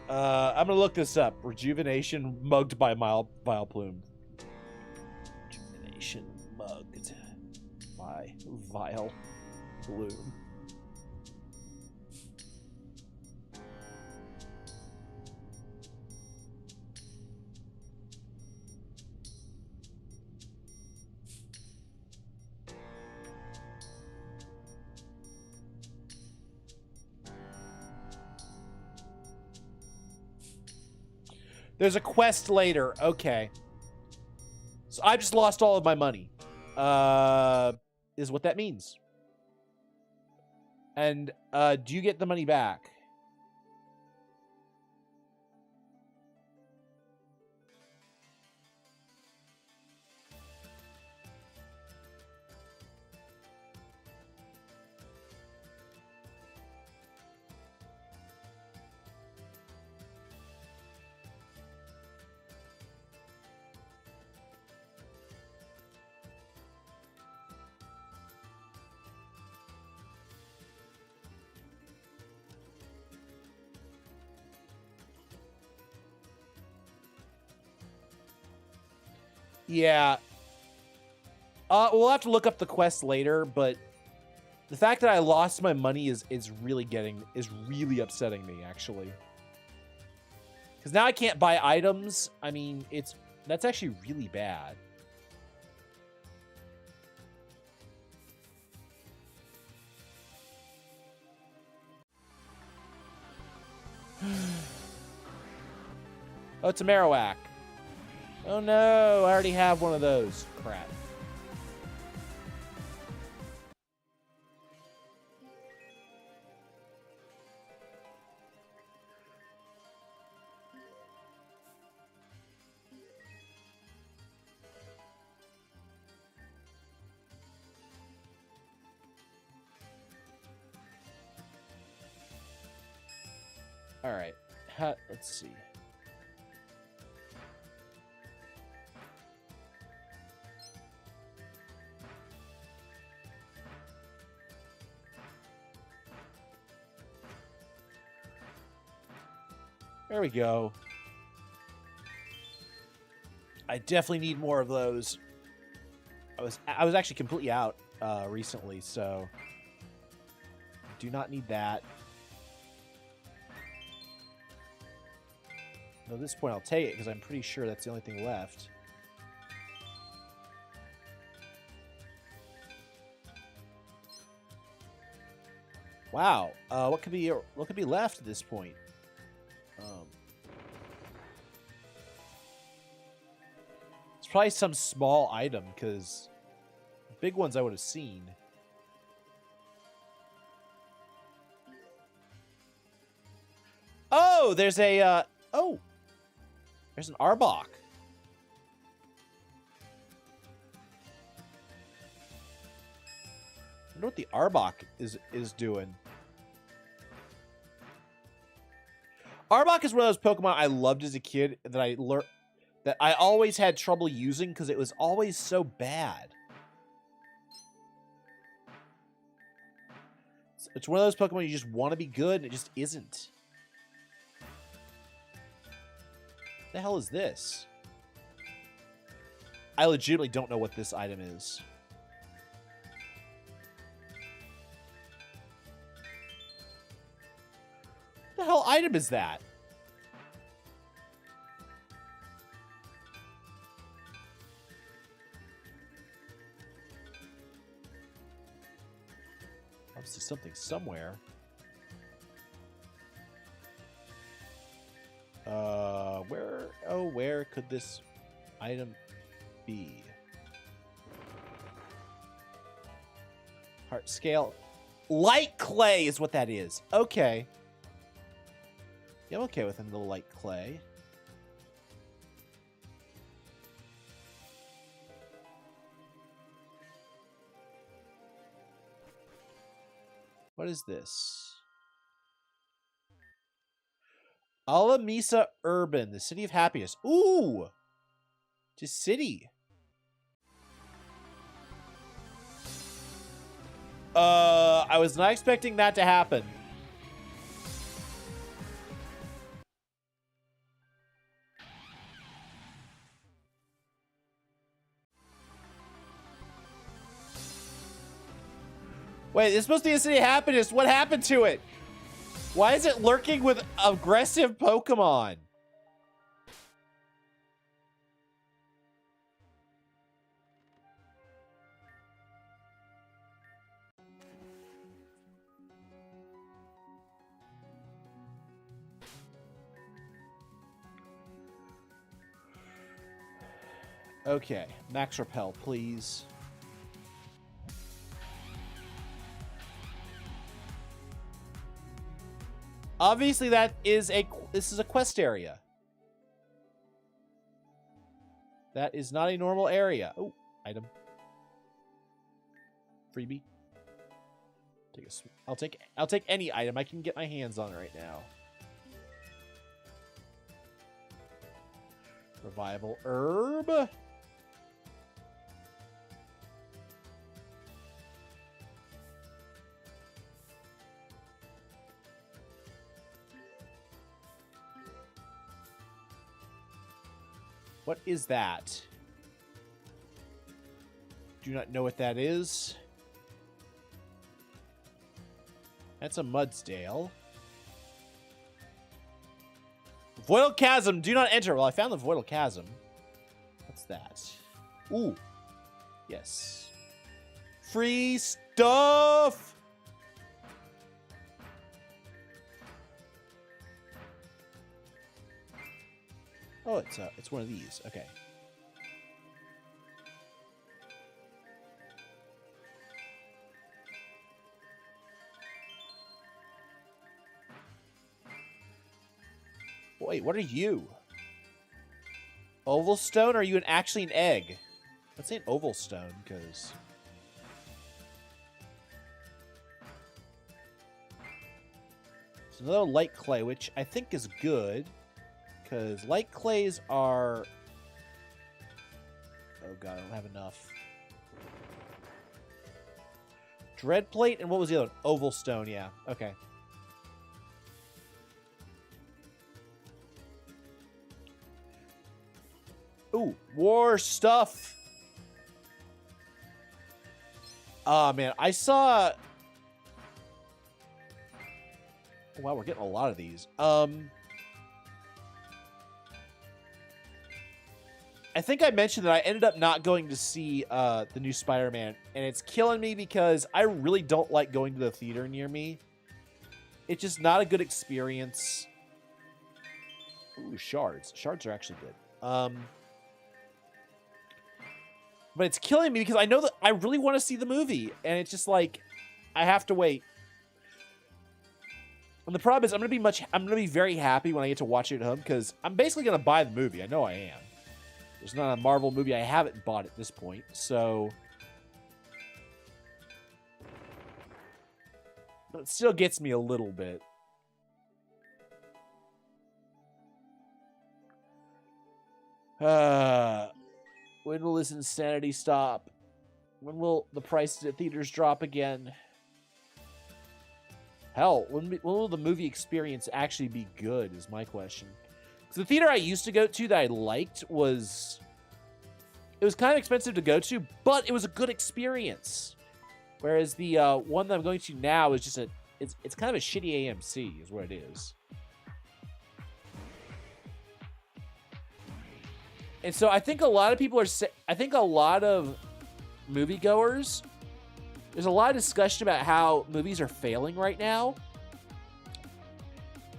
I'm gonna look this up. Rejuvenation mugged by Vileplume. Rejuvenation mugged by Vileplume. There's a quest later. Okay. So I just lost all of my money. Is what that means. And do you get the money back? Yeah. We'll have to look up the quest later, but the fact that I lost my money is really upsetting me, actually. Because now I can't buy items. I mean, that's actually really bad. Oh, it's a Marowak. Oh no, I already have one of those. Crap. All right, let's see. There we go. I definitely need more of those. I was actually completely out recently, so do not need that. At this point, I'll take it because I'm pretty sure that's the only thing left. Wow, what could be left at this point? It's probably some small item because big ones I would have seen. Oh, there's a there's an Arbok. I wonder what the Arbok is doing. Arbok is one of those Pokemon I loved as a kid that I always had trouble using because it was always so bad. It's one of those Pokemon you just want to be good and it just isn't. What the hell is this? I legitimately don't know what this item is. What the hell item is that? Obviously something somewhere. Where could this item be? Heart scale. Light clay is what that is. Okay. Yeah, I'm okay with a little light clay. What is this? Alamisa Urban, the city of happiness. Ooh! Just city. I was not expecting that to happen. Wait, it's supposed to be a city of happiness. What happened to it? Why is it lurking with aggressive Pokemon? Okay, Max Repel, please. Obviously, this is a quest area. That is not a normal area. Oh, item. Freebie. I'll take any item I can get my hands on right now. Revival herb. What is that? Do not know what that is. That's a Mudsdale. Voidal Chasm, do not enter. Well, I found the Voidal Chasm. What's that? Ooh. Yes. Free stuff! Oh, it's one of these. Okay. Wait, what are you? Oval stone? Or are you actually an egg? Let's say an oval stone, because... It's another light clay, which I think is good. Because light clays are... Oh god, I don't have enough. Dread plate, and what was the other one? Oval stone, yeah. Okay. Ooh, war stuff. Oh, man. I saw... Wow, we're getting a lot of these. I think I mentioned that I ended up not going to see the new Spider-Man, and it's killing me because I really don't like going to the theater near me. It's just not a good experience. Ooh, shards. Shards are actually good. But it's killing me because I know that I really want to see the movie, and it's just like I have to wait. And the problem is I'm gonna be very happy when I get to watch it at home because I'm basically gonna buy the movie. I know I am. There's not a Marvel movie I haven't bought at this point, so. But it still gets me a little bit. When will this insanity stop? When will the prices at theaters drop again? Hell, when will the movie experience actually be good is my question. Because the theater I used to go to that I liked was... It was kind of expensive to go to, but it was a good experience. Whereas the one that I'm going to now is just it's kind of a shitty AMC is what it is. And so I think a lot of people I think a lot of moviegoers, there's a lot of discussion about how movies are failing right now.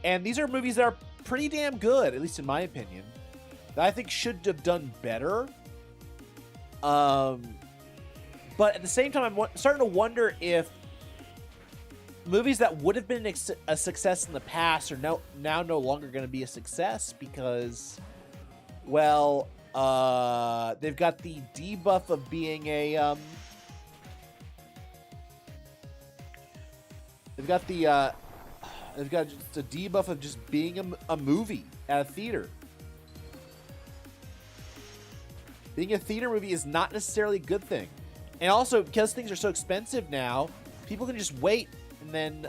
And these are movies that are pretty damn good, at least in my opinion, that I think should have done better. But at the same time, I'm starting to wonder if movies that would have been a success in the past are now no longer going to be a success because, well, they've got the debuff of being a, they've got just a debuff of just being a movie at a theater. Being a theater movie is not necessarily a good thing. And also, because things are so expensive now, people can just wait and then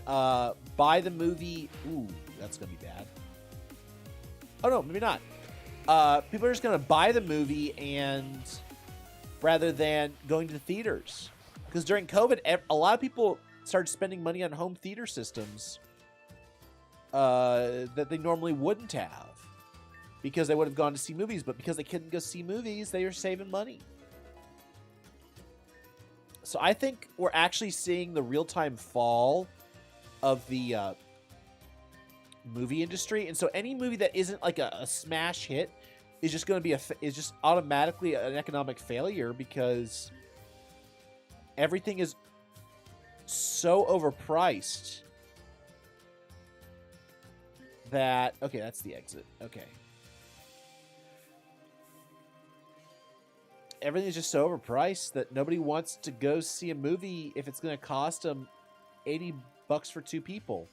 buy the movie. Ooh, that's going to be bad. Oh, no, maybe not. People are just going to buy the movie and rather than going to the theaters. Because during COVID, a lot of people started spending money on home theater systems that they normally wouldn't have. Because they would have gone to see movies, but because they couldn't go see movies, they are saving money. So I think we're actually seeing the real-time fall of the movie industry. And so any movie that isn't like a smash hit is just going to be is just automatically an economic failure because everything is so overpriced that... Okay, that's the exit. Okay. Everything's just so overpriced that nobody wants to go see a movie if it's going to cost them $80 for two people.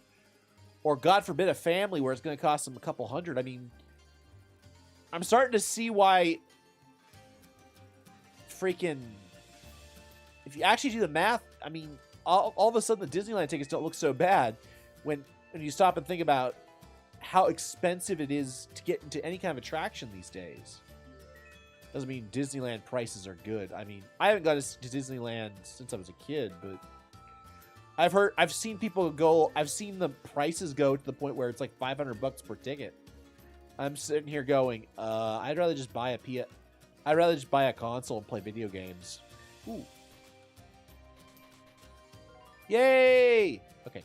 Or, God forbid, a family where it's going to cost them a couple hundred. I mean, I'm starting to see why freaking... If you actually do the math, I mean, all of a sudden the Disneyland tickets don't look so bad when you stop and think about how expensive it is to get into any kind of attraction these days. Doesn't mean Disneyland prices are good. I mean, I haven't gone to Disneyland since I was a kid, but I've seen people go, I've seen the prices go to the point where it's like $500 per ticket. I'm sitting here going, I'd rather just buy a console and play video games. Ooh. Yay! Okay.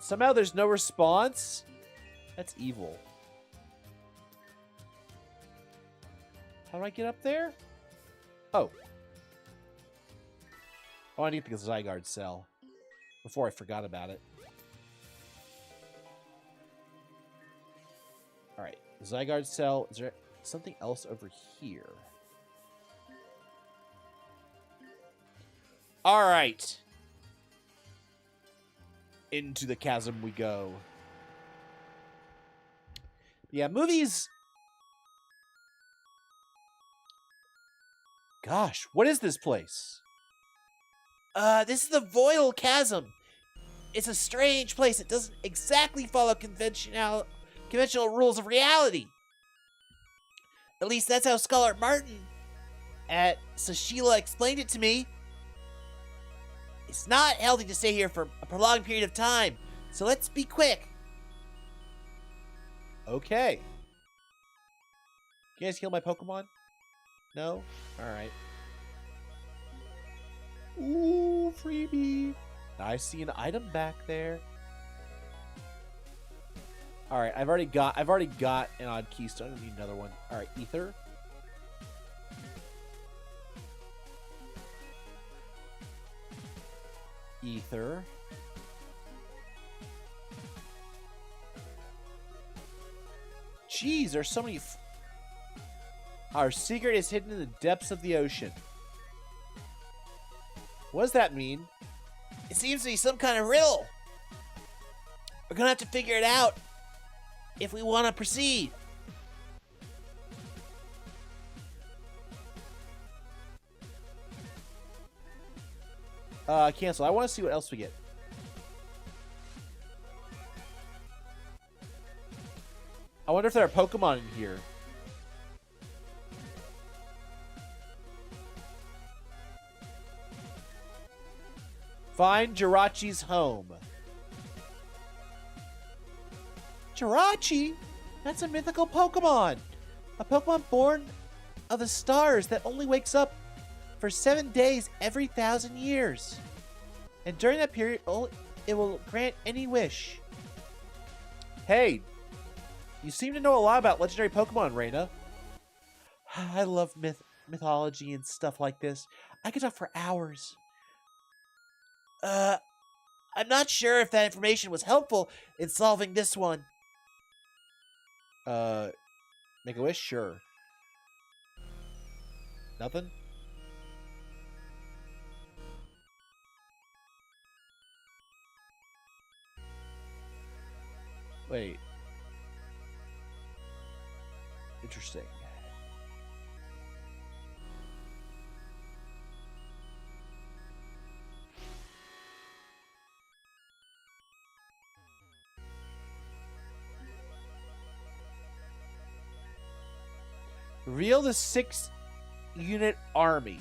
Somehow there's no response? That's evil. How do I get up there? Oh. Oh, I need to get the Zygarde cell before I forgot about it. Alright, Zygarde cell. Is there something else over here? Alright. Into the chasm we go. Yeah, movies... Gosh, what is this place? This is the Voidal Chasm. It's a strange place. It doesn't exactly follow conventional rules of reality. At least that's how Scholar Martin at Sashila explained it to me. It's not healthy to stay here for a prolonged period of time, so let's be quick. Okay. Can you guys heal my Pokemon? No? Alright. Ooh, freebie. I see an item back there. Alright, I've already got an odd keystone. I don't need another one. Alright, Ether. Ether. Jeez, there's so many... Our secret is hidden in the depths of the ocean. What does that mean? It seems to be some kind of riddle. We're gonna have to figure it out if we want to proceed. Cancel. I want to see what else we get. I wonder if there are Pokemon in here. Find Jirachi's home. Jirachi? That's a mythical Pokemon. A Pokemon born of the stars that only wakes up for 7 days every 1,000 years. And during that period, it will grant any wish. Hey, you seem to know a lot about legendary Pokemon, Reina. I love mythology and stuff like this. I could talk for hours. I'm not sure if that information was helpful in solving this one. Make a wish? Sure. Nothing? Wait. Interesting. Reveal the 6-unit army.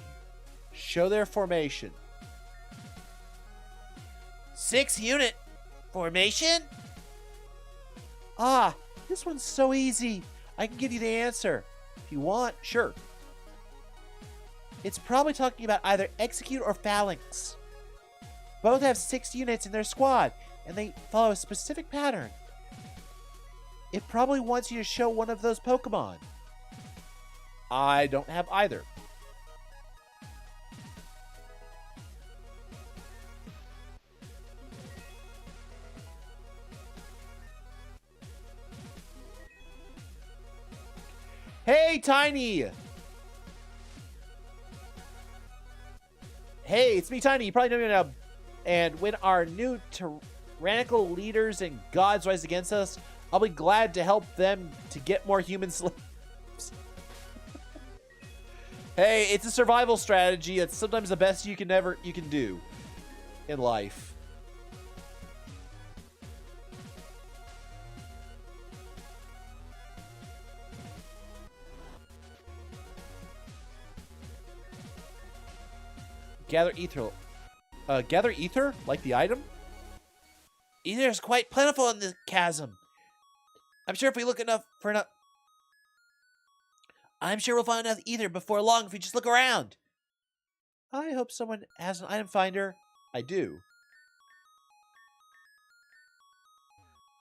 Show their formation. 6-unit formation? Ah, this one's so easy. I can give you the answer. If you want, sure. It's probably talking about either Execute or Phalanx. Both have 6 units in their squad, and they follow a specific pattern. It probably wants you to show one of those Pokemon. I don't have either. Hey, Tiny! Hey, it's me, Tiny. You probably know me now. And when our new tyrannical leaders and gods rise against us, I'll be glad to help them to get more human slaves. Hey, it's a survival strategy. It's sometimes the best you can do in life. Gather ether. Gather ether? Like the item? Ether is quite plentiful in the chasm. I'm sure if we look enough for enough... I'm sure we'll find enough ether before long if we just look around. I hope someone has an item finder. I do.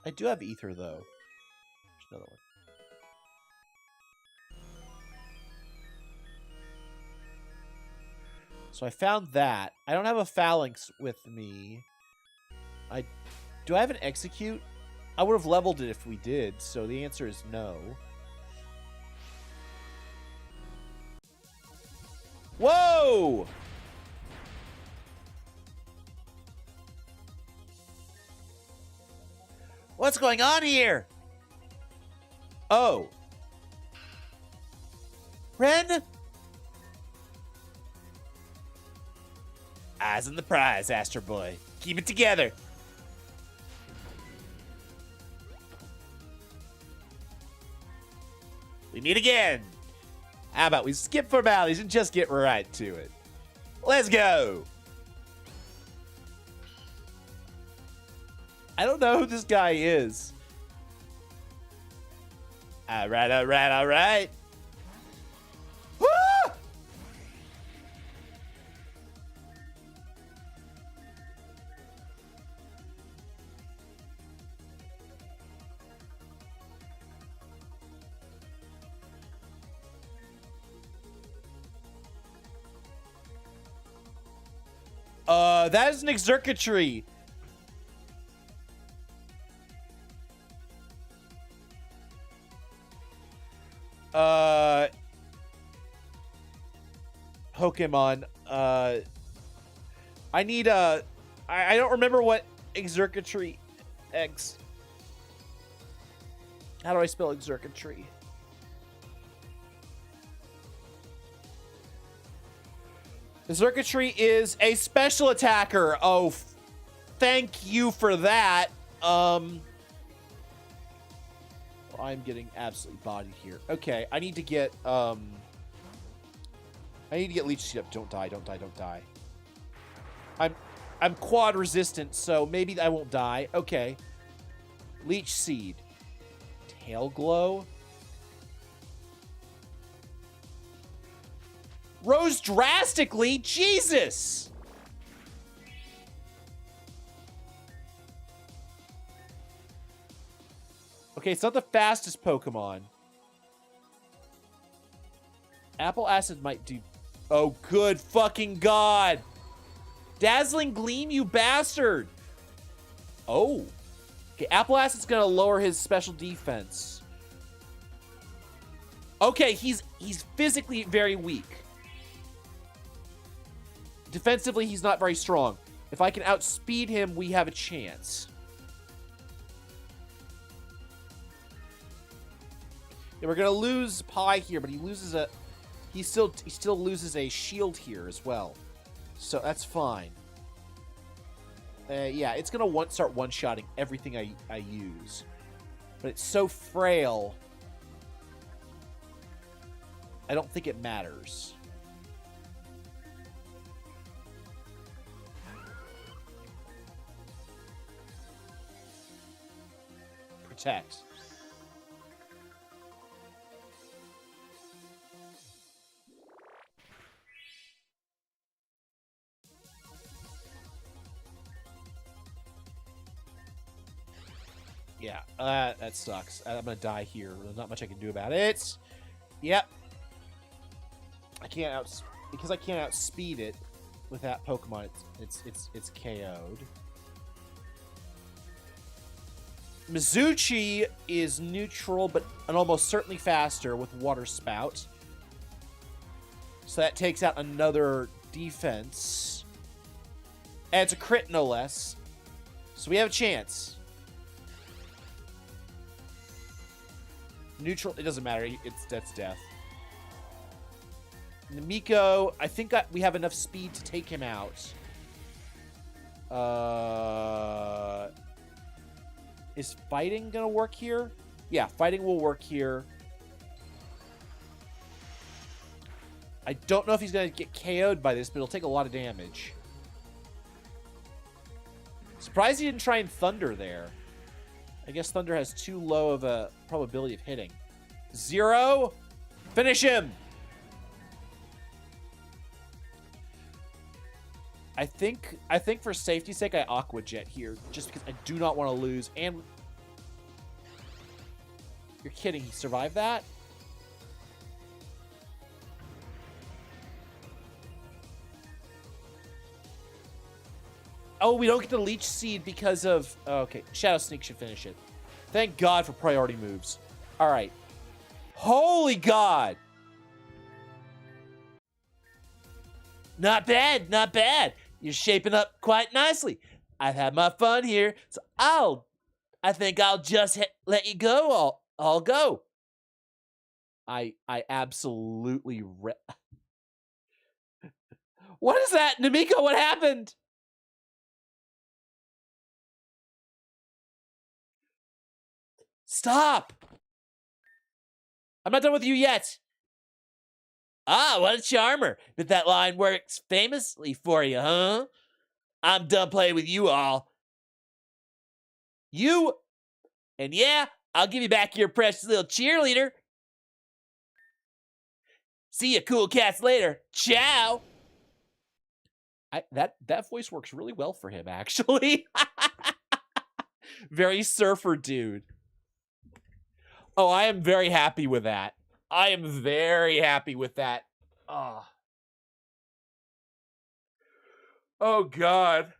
I do have ether, though. There's another one. So I found that. I don't have a phalanx with me. Do I have an execute? I would have leveled it if we did, so the answer is no. Whoa! What's going on here? Oh. Ren? Eyes on the prize, Astro Boy. Keep it together. We meet again. How about we skip formalities and just get right to it? Let's go. I don't know who this guy is. All right, all right, all right. Woo! That is an exurkatry. Pokemon. I need I don't remember what exurkatry X. How do I spell exurkatry? Exurkatry is a special attacker. Oh, thank you for that. I'm getting absolutely bodied here. Okay, I need to get Leech Seed up. Don't die, don't die, don't die. I'm quad resistant, so maybe I won't die. Okay. Leech Seed. Tail Glow. Rose drastically? Jesus! Okay, it's not the fastest Pokemon. Apple Acid might do... Oh, good fucking God! Dazzling Gleam, you bastard! Oh. Okay, Apple Acid's gonna lower his special defense. Okay, he's physically very weak. Defensively, he's not very strong. If I can outspeed him, we have a chance. Yeah, we're gonna lose Pi here, but he loses a... He still loses a shield here as well. So that's fine. Yeah, it's gonna start one-shotting everything I use. But it's so frail. I don't think it matters. Protect. Yeah, that sucks. I'm gonna die here. There's not much I can do about it. Yep. Because I can't outspeed it with that Pokemon. It's KO'd. Mizuchi is neutral, but almost certainly faster with Water Spout. So that takes out another defense. And it's a crit, no less. So we have a chance. Neutral, it doesn't matter. That's death. Namiko, I think we have enough speed to take him out. Is fighting gonna work here? Yeah, fighting will work here. I don't know if he's gonna get KO'd by this, but it'll take a lot of damage. Surprised he didn't try and Thunder there. I guess Thunder has too low of a probability of hitting. 0. Finish him! I think for safety's sake, I Aqua Jet here, just because I do not want to lose. And you're kidding, he survived that? Oh, we don't get the Leech Seed because of... Okay, Shadow Sneak should finish it. Thank God for priority moves. All right. Holy God! Not bad, not bad. You're shaping up quite nicely. I've had my fun here, so I think I'll just let you go. I'll go. I absolutely... What is that, Namiko? What happened? Stop! I'm not done with you yet. Ah, what a charmer. But that line works famously for you, huh? I'm done playing with you all. You... And yeah, I'll give you back your precious little cheerleader. See ya, cool cats, later. Ciao! That voice works really well for him, actually. Very surfer dude. Oh, I am very happy with that. I am very happy with that. Oh, oh God.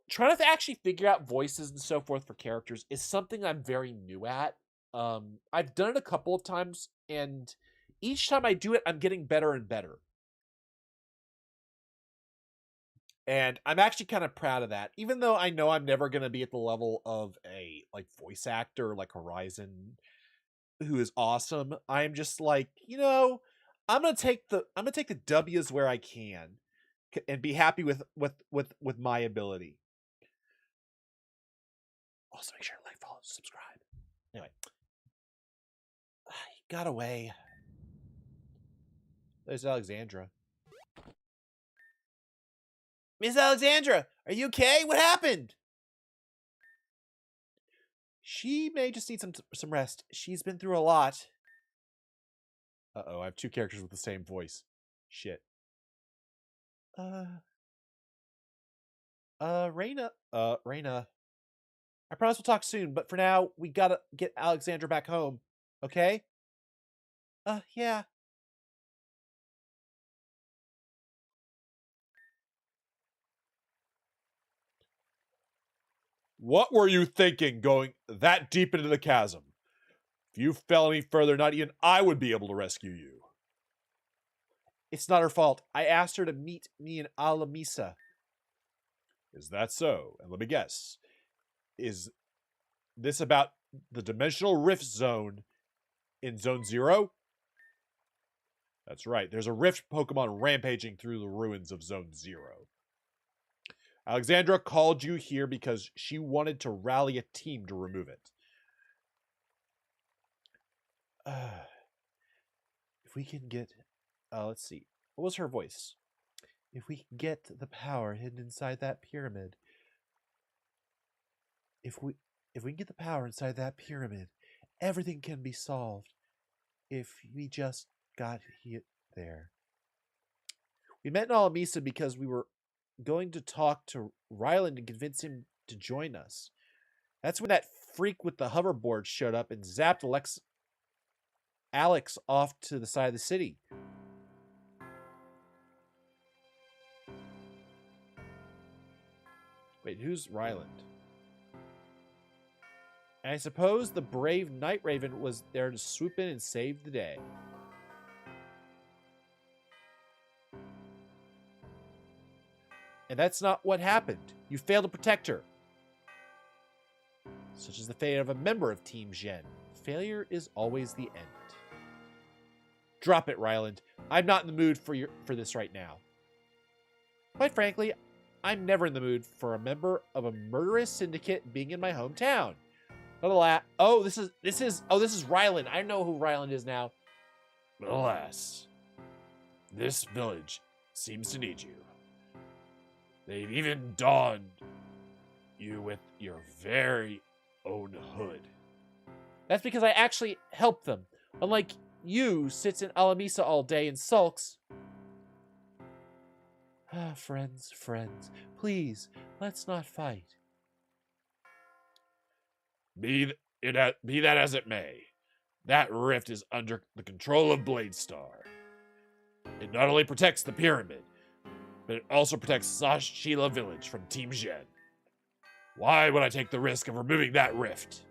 Trying to actually figure out voices and so forth for characters is something I'm very new at. I've done it a couple of times, and each time I do it, I'm getting better and better. And I'm actually kind of proud of that, even though I know I'm never going to be at the level of a voice actor like Horizon, who is awesome. I'm just like, I'm gonna take the W's where I can, and be happy with my ability. Also, make sure to like, follow, subscribe. Anyway, he got away. There's Alexandra. Miss Alexandra, are you okay? What happened? She may just need some rest. She's been through a lot. Uh-oh, I have two characters with the same voice. Shit. Reina. Reina. I promise we'll talk soon, but for now, we gotta get Alexandra back home. Okay? Yeah. What were you thinking going that deep into the chasm? If you fell any further, not even I would be able to rescue you. It's not her fault. I asked her to meet me in Alamisa. Is that so? And let me guess. Is this about the dimensional rift zone in Zone 0? That's right. There's a rift Pokemon rampaging through the ruins of Zone 0. Alexandra called you here because she wanted to rally a team to remove it. If we can get... let's see. What was her voice? If we can get the power hidden inside that pyramid... If we can get the power inside that pyramid, everything can be solved. If we just got there. We met in Alamisa because we were going to talk to Ryland and convince him to join us. That's when that freak with the hoverboard showed up and zapped Alex off to the side of the city. Wait, who's Ryland? And I suppose the brave Night Raven was there to swoop in and save the day. And that's not what happened. You failed to protect her. Such is the fate of a member of Team Gen. Failure is always the end. Drop it, Ryland. I'm not in the mood for this right now. Quite frankly, I'm never in the mood for a member of a murderous syndicate being in my hometown. But alas, this is Ryland. I know who Ryland is now. But alas, this village seems to need you. They've even donned you with your very own hood. That's because I actually helped them. Unlike you, sits in Alamisa all day and sulks. Friends, please, let's not fight. Be that as it may, that rift is under the control of Bladestar. It not only protects the pyramid, but it also protects Sashila Village from Team Gen. Why would I take the risk of removing that rift?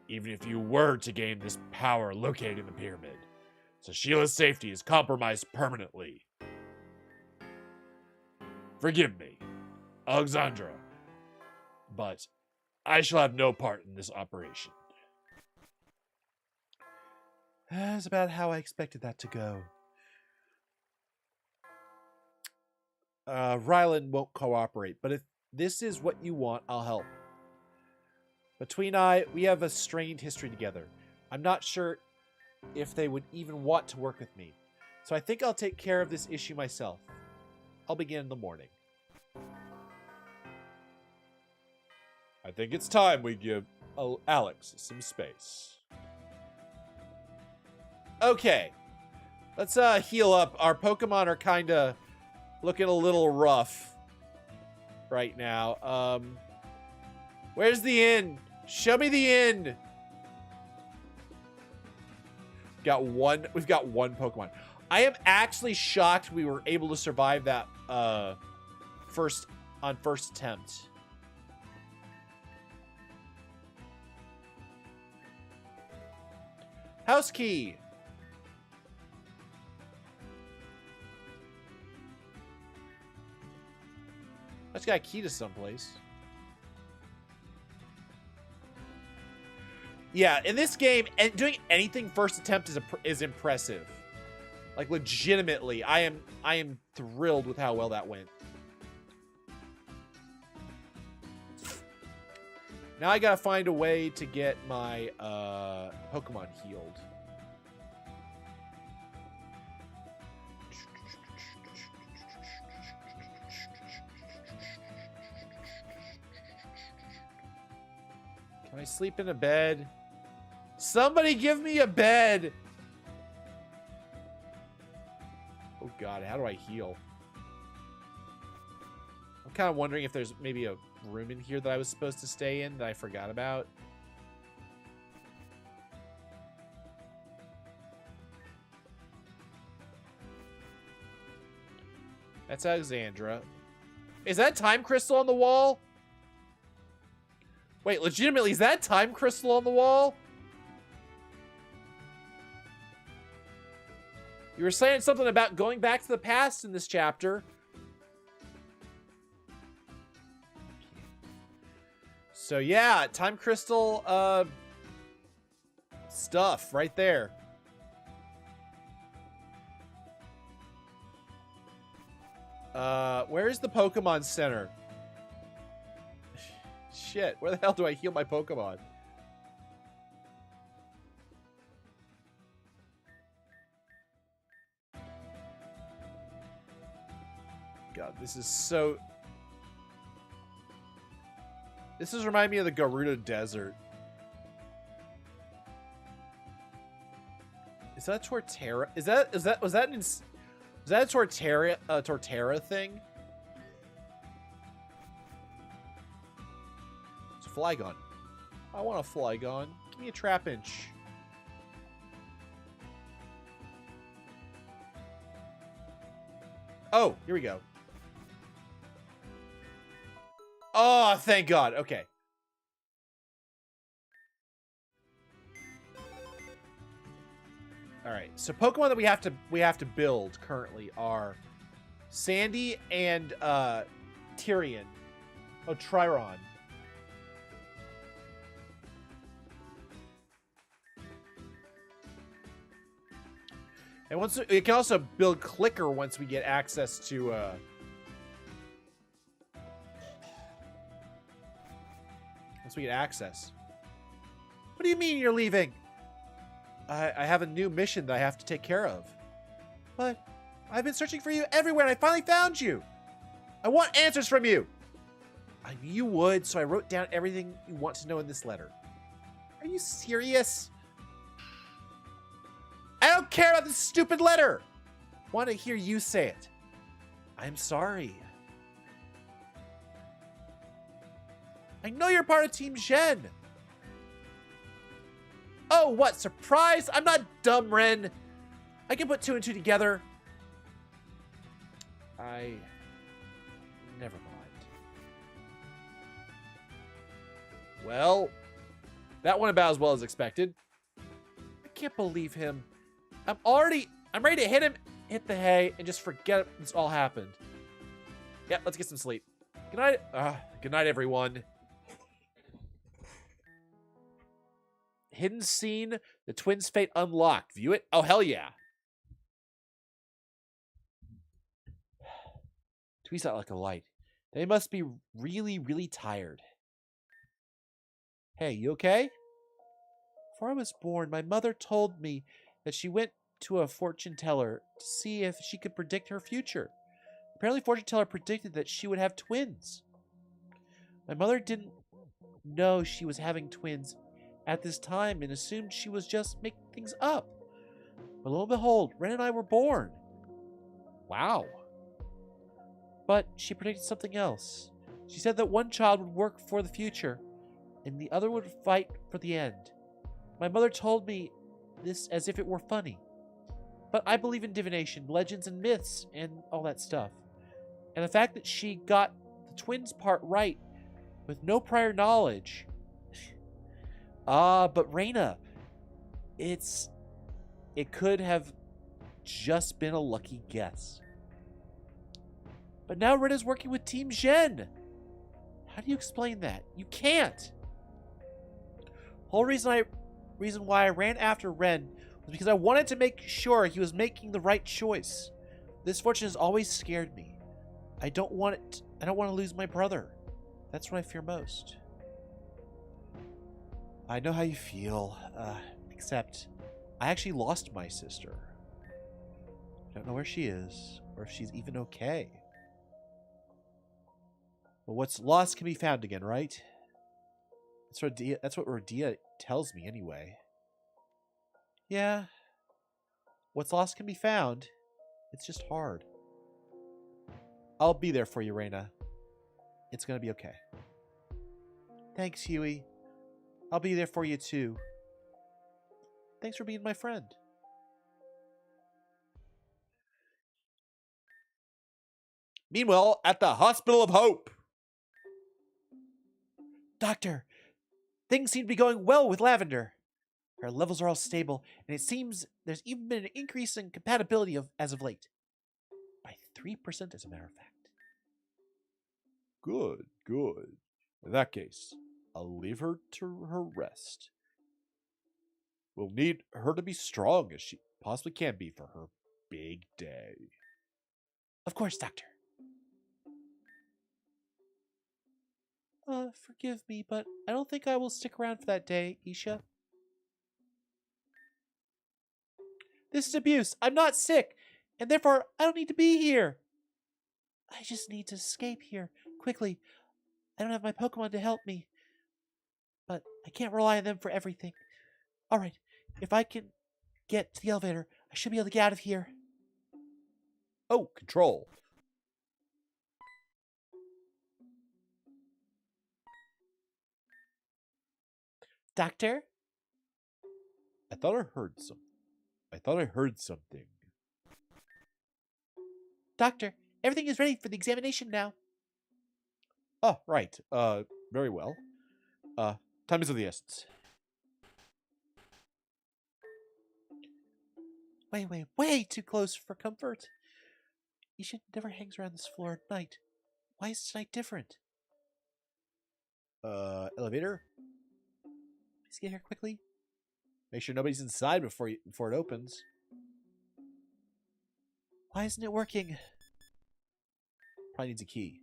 Even if you were to gain this power located in the pyramid, Sashila's safety is compromised permanently. Forgive me, Alexandra, but I shall have no part in this operation. That's about how I expected that to go. Rylan won't cooperate, but if this is what you want, I'll help. Between we have a strained history together. I'm not sure if they would even want to work with me, so I think I'll take care of this issue myself. I'll begin in the morning. I think it's time we give Alex some space. Okay. Let's heal up. Our Pokemon are kind of looking a little rough right now. Where's the inn? Show me the inn. We've got one Pokemon. I am actually shocked we were able to survive that first attempt. House key. That's got a key to someplace. Yeah, in this game, and doing anything first attempt is impressive. Like legitimately, I am thrilled with how well that went. Now I gotta find a way to get my Pokemon healed. Can I sleep in a bed? Somebody give me a bed! Oh god, how do I heal? I'm kind of wondering if there's maybe a room in here that I was supposed to stay in that I forgot about. That's Alexandra. Is that time crystal on the wall? Wait, legitimately, is that time crystal on the wall? You were saying something about going back to the past in this chapter. So yeah, time crystal stuff right there. Where's the Pokemon Center? Shit, where the hell do I heal my Pokemon? God, this is so... This is reminding me of the Gerudo Desert. Is that Torterra? Was that a Torterra thing? It's a Flygon. I want a Flygon. Give me a Trapinch. Oh, here we go. Oh, thank God. Okay. All right. So Pokemon that we have to build currently are Sandy and Tyrion. Oh, Triron. And once we can also build Clicker once we get access to once we get access. What do you mean you're leaving? I have a new mission that I have to take care of. But I've been searching for you everywhere and I finally found you. I want answers from you. I knew you would, so I wrote down everything you want to know in this letter. Are you serious? I don't care about this stupid letter. I want to hear you say it. I'm sorry. I know you're part of Team Gen. Oh, what? Surprise? I'm not dumb, Ren. I can put two and two together. Never mind. Well, that went about as well as expected. I can't believe him. I'm ready to hit the hay, and just forget this all happened. Yeah, let's get some sleep. Good night. Good night, everyone. Hidden scene, the twins' fate unlocked. View it? Oh, hell yeah. Tweets out like a light. They must be really, really tired. Hey, you okay? Before I was born, my mother told me that she went to a fortune teller to see if she could predict her future. Apparently, fortune teller predicted that she would have twins. My mother didn't know she was having twins at this time and assumed she was just making things up. But lo and behold, Ren and I were born. Wow. But she predicted something else. She said that one child would work for the future, and the other would fight for the end. My mother told me this as if it were funny. But I believe in divination, legends, and myths, and all that stuff. And the fact that she got the twins part right with no prior knowledge. But Reina, it could have just been a lucky guess. But now Rena's working with Team Gen. How do you explain that? You can't. Whole reason why I ran after Ren was because I wanted to make sure he was making the right choice. This fortune has always scared me. I don't want to lose my brother. That's what I fear most. I know how you feel, except I actually lost my sister. I don't know where she is, or if she's even okay. But what's lost can be found again, right? That's what Radia tells me anyway. Yeah. What's lost can be found. It's just hard. I'll be there for you, Reina. It's gonna be okay. Thanks, Huey. I'll be there for you too. Thanks for being my friend. Meanwhile, at the Hospital of Hope. Doctor, things seem to be going well with Lavender. Her levels are all stable, and it seems there's even been an increase in compatibility as of late. By 3%, as a matter of fact. Good, good. In that case, I'll leave her to her rest. We'll need her to be strong as she possibly can be for her big day. Of course, Doctor. Forgive me, but I don't think I will stick around for that day, Isha. This is abuse. I'm not sick, and therefore I don't need to be here. I just need to escape here, quickly. I don't have my Pokemon to help me, but I can't rely on them for everything. Alright, if I can get to the elevator, I should be able to get out of here. Oh, control. Doctor? I thought I heard something. Doctor, everything is ready for the examination now. Oh, right. Very well. Time is of the essence. Way too close for comfort. Isha never hangs around this floor at night. Why is tonight different? Elevator? Please get here quickly. Make sure nobody's inside before it opens. Why isn't it working? Probably needs a key.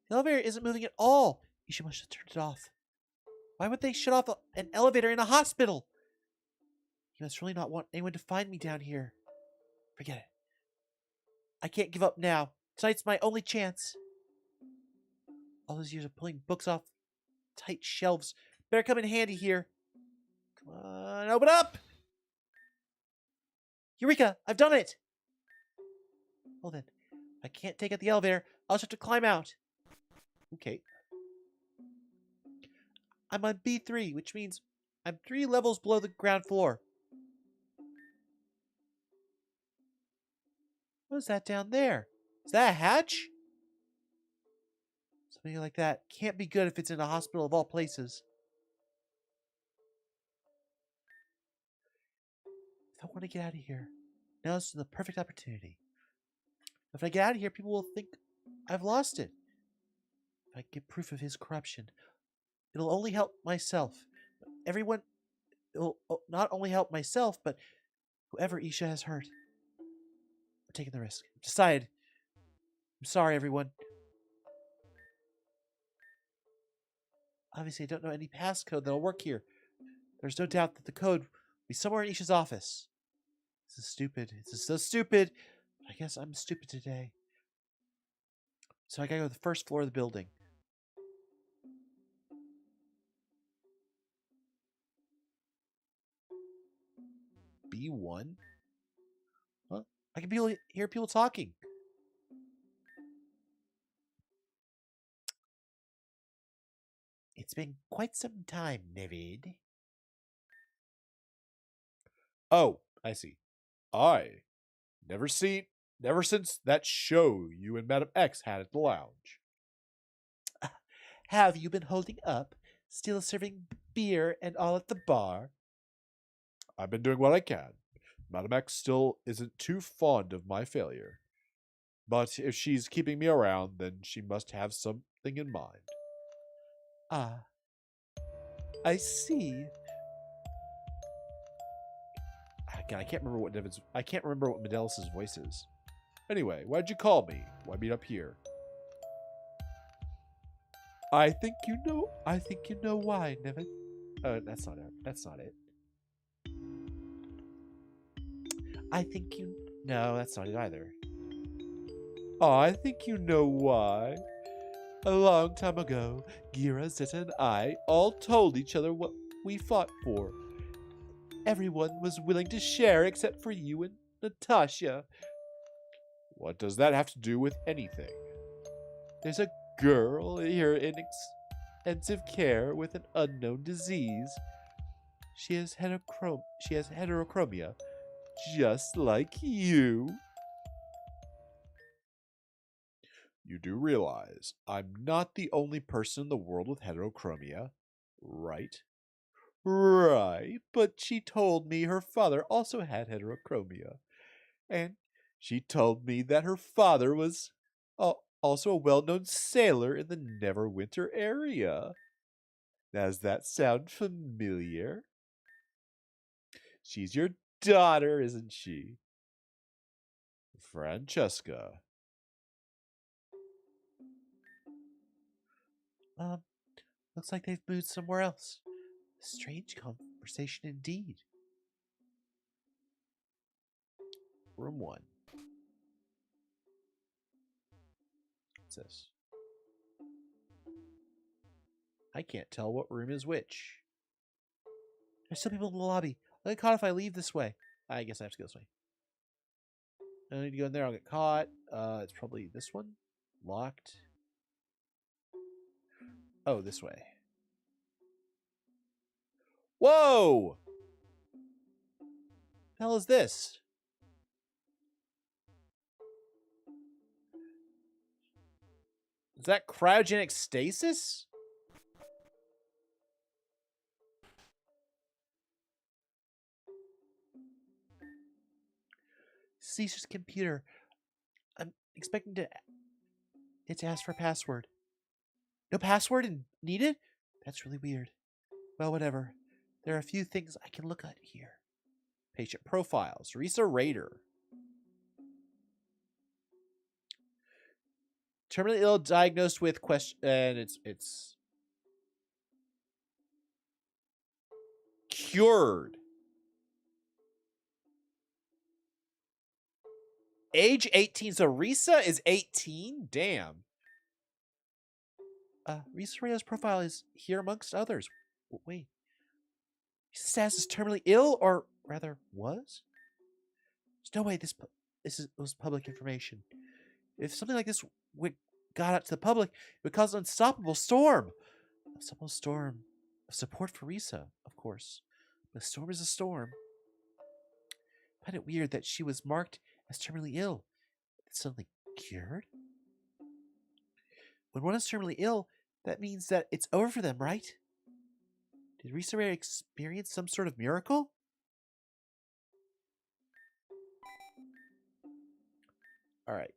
The elevator isn't moving at all. Isha must have turned it off. Why would they shut off an elevator in a hospital? He must really not want anyone to find me down here. Forget it. I can't give up now. Tonight's my only chance. All those years of pulling books off tight shelves better come in handy here. Come on, open up! Eureka! I've done it! Well then, if I can't take out the elevator, I'll just have to climb out. Okay. I'm on B3, which means I'm 3 levels below the ground floor. What is that down there? Is that a hatch? Something like that can't be good if it's in a hospital of all places. If I want to get out of here, now's the perfect opportunity. If I get out of here, people will think I've lost it. If I get proof of his corruption, it'll only help myself. Everyone, it'll not only help myself, but whoever Isha has hurt. I'm taking the risk. Decided. I'm sorry, everyone. Obviously, I don't know any passcode that'll work here. There's no doubt that the code will be somewhere in Isha's office. This is stupid. This is so stupid. I guess I'm stupid today. So I gotta go to the first floor of the building. B1? Huh? I can hear people talking. It's been quite some time, Nevid. Oh, I see. Never since that show you and Madam X had at the lounge. Have you been holding up? Still serving beer and all at the bar? I've been doing what I can. Madam X still isn't too fond of my failure. But if she's keeping me around, then she must have something in mind. Ah, I see. God, I can't remember what Medelis's voice is. Anyway, why'd you call me? Why meet up here? I think you know why, Nevin. That's not it. No, that's not it either. Oh, I think you know why. A long time ago, Gira, Zeta, and I all told each other what we fought for. Everyone was willing to share except for you and Natasha. What does that have to do with anything? There's a girl here in intensive care with an unknown disease. She has heterochromia, just like you. You do realize I'm not the only person in the world with heterochromia, right? Right, but she told me her father also had heterochromia. And she told me that her father was also a well-known sailor in the Neverwinter area. Does that sound familiar? She's your daughter, isn't she? Francesca. Looks like they've moved somewhere else. Strange conversation indeed. Room 1. What's this? I can't tell what room is which. There's still people in the lobby. I'll get caught if I leave this way. I guess I have to go this way. I need to go in there. I'll get caught. It's probably this one. Locked. Oh, this way. Whoa! The hell is this? Is that cryogenic stasis? Caesar's computer. I'm expecting it to ask for a password. No password needed? That's really weird. Well, whatever. There are a few things I can look at here. Patient profiles. Risa Raider. Terminally ill, diagnosed with and it's cured. Age 18. So Risa is 18? Damn. Risa Raider's profile is here amongst others. Wait. Risa's status is terminally ill, or rather was? There's no way this was public information. If something like this got out to the public, it would cause an unstoppable storm. Unstoppable storm of support for Risa, of course. But a storm is a storm. I find it weird that she was marked as terminally ill. It's suddenly Cured? When one is terminally ill, that means that it's over for them, right? Did Risa Ray experience some sort of miracle? All right.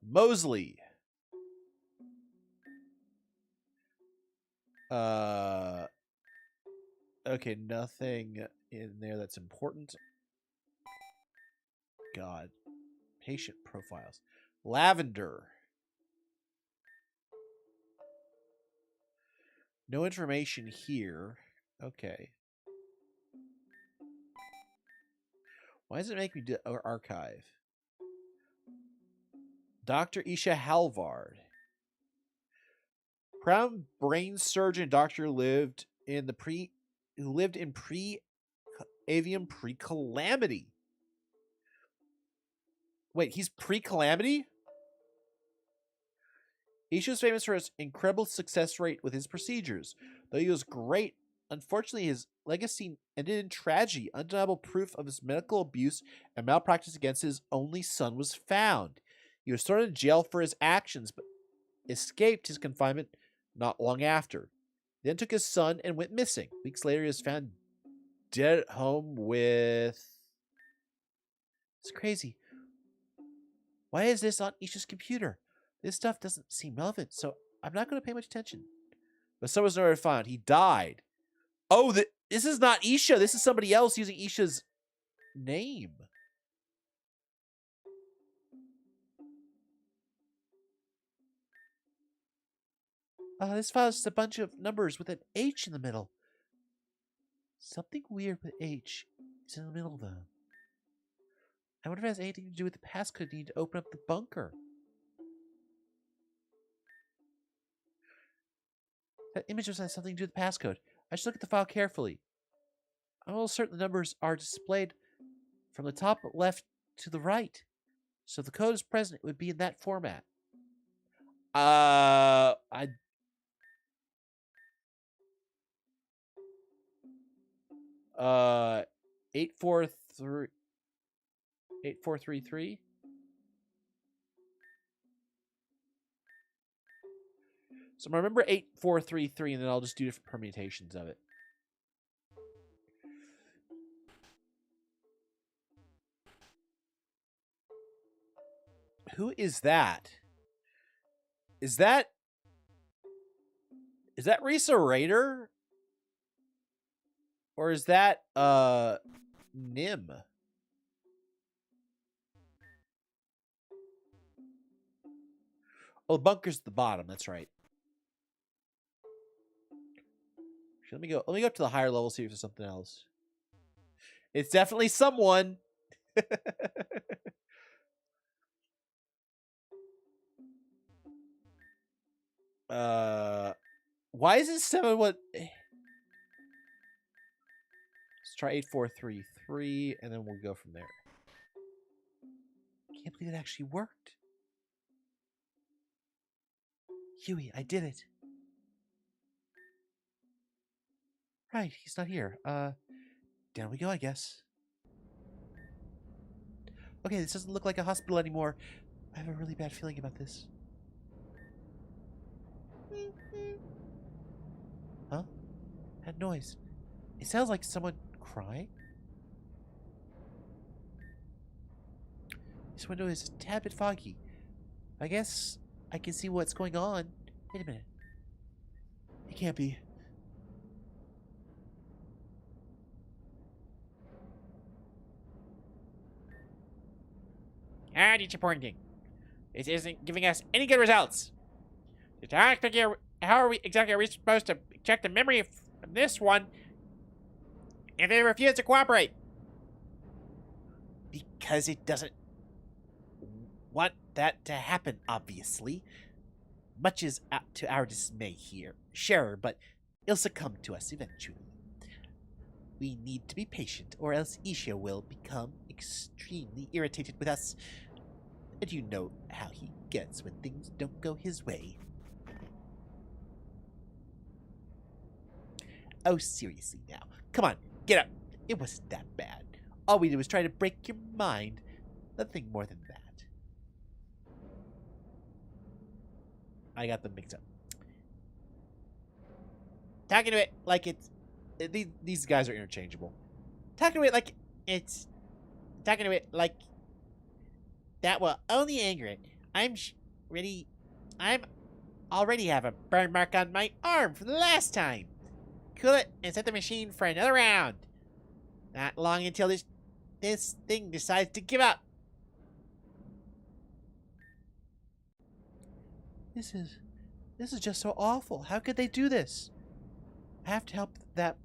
Mosley. Okay, nothing in there that's important. God. Patient profiles. Lavender. No information here. Okay. Why does it make me do archive? Dr. Isha Halvard. Crown brain surgeon doctor lived in pre-avian pre-calamity. Wait, he's pre-calamity? Isha was famous for his incredible success rate with his procedures. Though he was great, unfortunately his legacy ended in tragedy. Undeniable proof of his medical abuse and malpractice against his only son was found. He was thrown in jail for his actions, but escaped his confinement not long after. He then took his son and went missing. Weeks later, he was found dead at home with... It's crazy. Why is this on Isha's computer? This stuff doesn't seem relevant, so I'm not going to pay much attention. But someone was nowhere found. He died. Oh, this is not Isha. This is somebody else using Isha's name. This file is just a bunch of numbers with an H in the middle. Something weird with H is in the middle, though. I wonder if it has anything to do with the passcode needed to open up the bunker. That image has something to do with the passcode. I should look at the file carefully. I'm almost certain the numbers are displayed from the top left to the right. So if the code is present, it would be in that format. 8433. So remember 8433, and then I'll just do different permutations of it. Who is that? Is that Risa Raider? Or is that Nim? Oh, the bunker's at the bottom, that's right. Let me go up to the higher level, see if there's something else. It's definitely someone. Why is it 7 what? Let's try 8433 and then we'll go from there. Can't believe it actually worked. Huey, I did it. Right, he's not here. Down we go, I guess. Okay, this doesn't look like a hospital anymore. I have a really bad feeling about this. Huh? That noise. It sounds like someone crying. This window is a tad bit foggy. I guess I can see what's going on. Wait a minute. It can't be. Disappointing. This isn't giving us any good results. How are we supposed to check the memory of this one if they refuse to cooperate? Because it doesn't want that to happen, obviously. Much is to our dismay here. Sure, but it'll succumb to us eventually. We need to be patient, or else Isha will become extremely irritated with us. And you know how he gets when things don't go his way. Oh, seriously now. Come on, get up. It wasn't that bad. All we did was try to break your mind. Nothing more than that. I got them mixed up. Talking to it like it's... These guys are interchangeable. Talking to it like it's... Talking to it like... That will only anger it. I'm already have a burn mark on my arm from the last time. Cool it and set the machine for another round. Not long until this thing decides to give up. This is just so awful. How could they do this? I have to help that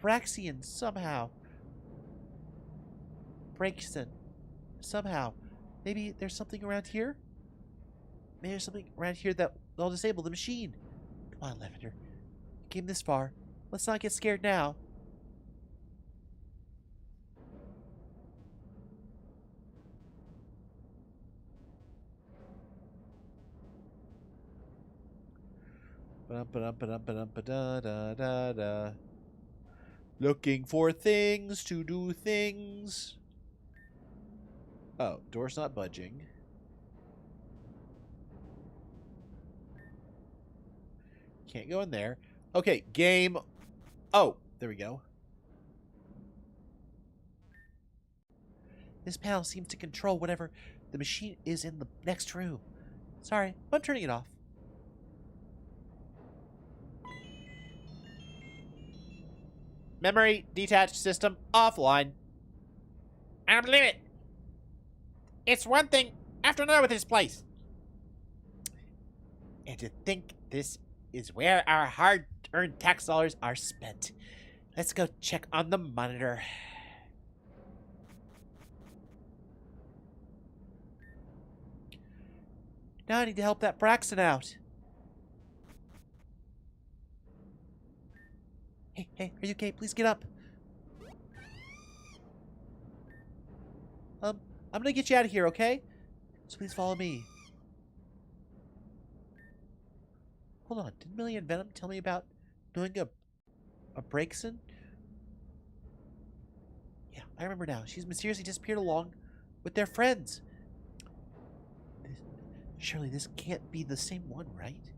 Braxian somehow. Braxton. Somehow. Maybe there's something around here? Maybe there's something around here that will disable the machine. Come on, Lavender. You came this far. Let's not get scared now. Looking for things to do things. Oh, door's not budging. Can't go in there. Okay, game. Oh, there we go. This panel seems to control whatever the machine is in the next room. Sorry, I'm turning it off. Memory detached system offline. I don't believe it. It's one thing after another with this place. And to think this is where our hard-earned tax dollars are spent. Let's go check on the monitor. Now I need to help that Braxton out. Hey, are you okay? Please get up. I'm gonna get you out of here, okay? So please follow me. Hold on, didn't Millie and Venom tell me about doing a Braxton? Yeah, I remember now. She's mysteriously disappeared along with their friends. Surely this can't be the same one, right?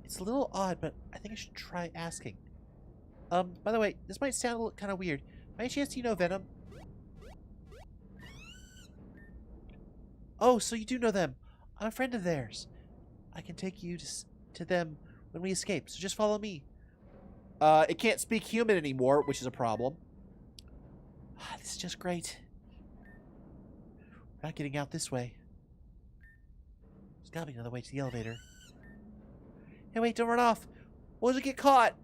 It's a little odd, but I think I should try asking. By the way, this might sound kind of weird. By any chance do you know Venom? Oh, so you do know them. I'm a friend of theirs. I can take you to them when we escape, so just follow me. It can't speak human anymore, which is a problem. This is just great. We're not getting out this way. There's gotta be another way to the elevator. Hey, wait, don't run off. What did it get caught?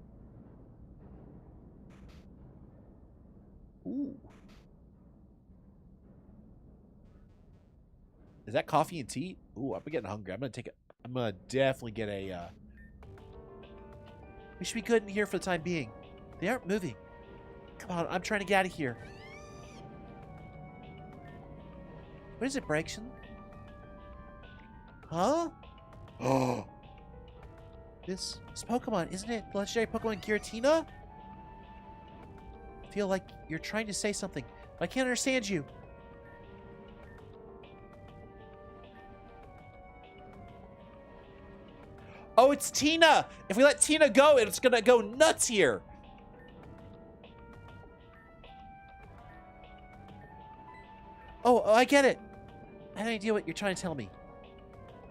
Ooh. Is that coffee and tea? Ooh, I'm getting hungry. I'm gonna definitely get a, We should be good in here for the time being. They aren't moving. Come on, I'm trying to get out of here. What is it, Braxton? Huh? Oh. This Pokemon, isn't it? The legendary Pokemon Giratina? I feel like you're trying to say something, but I can't understand you. Oh, it's Tina! If we let Tina go, it's gonna go nuts here. Oh, I get it. I have no idea what you're trying to tell me.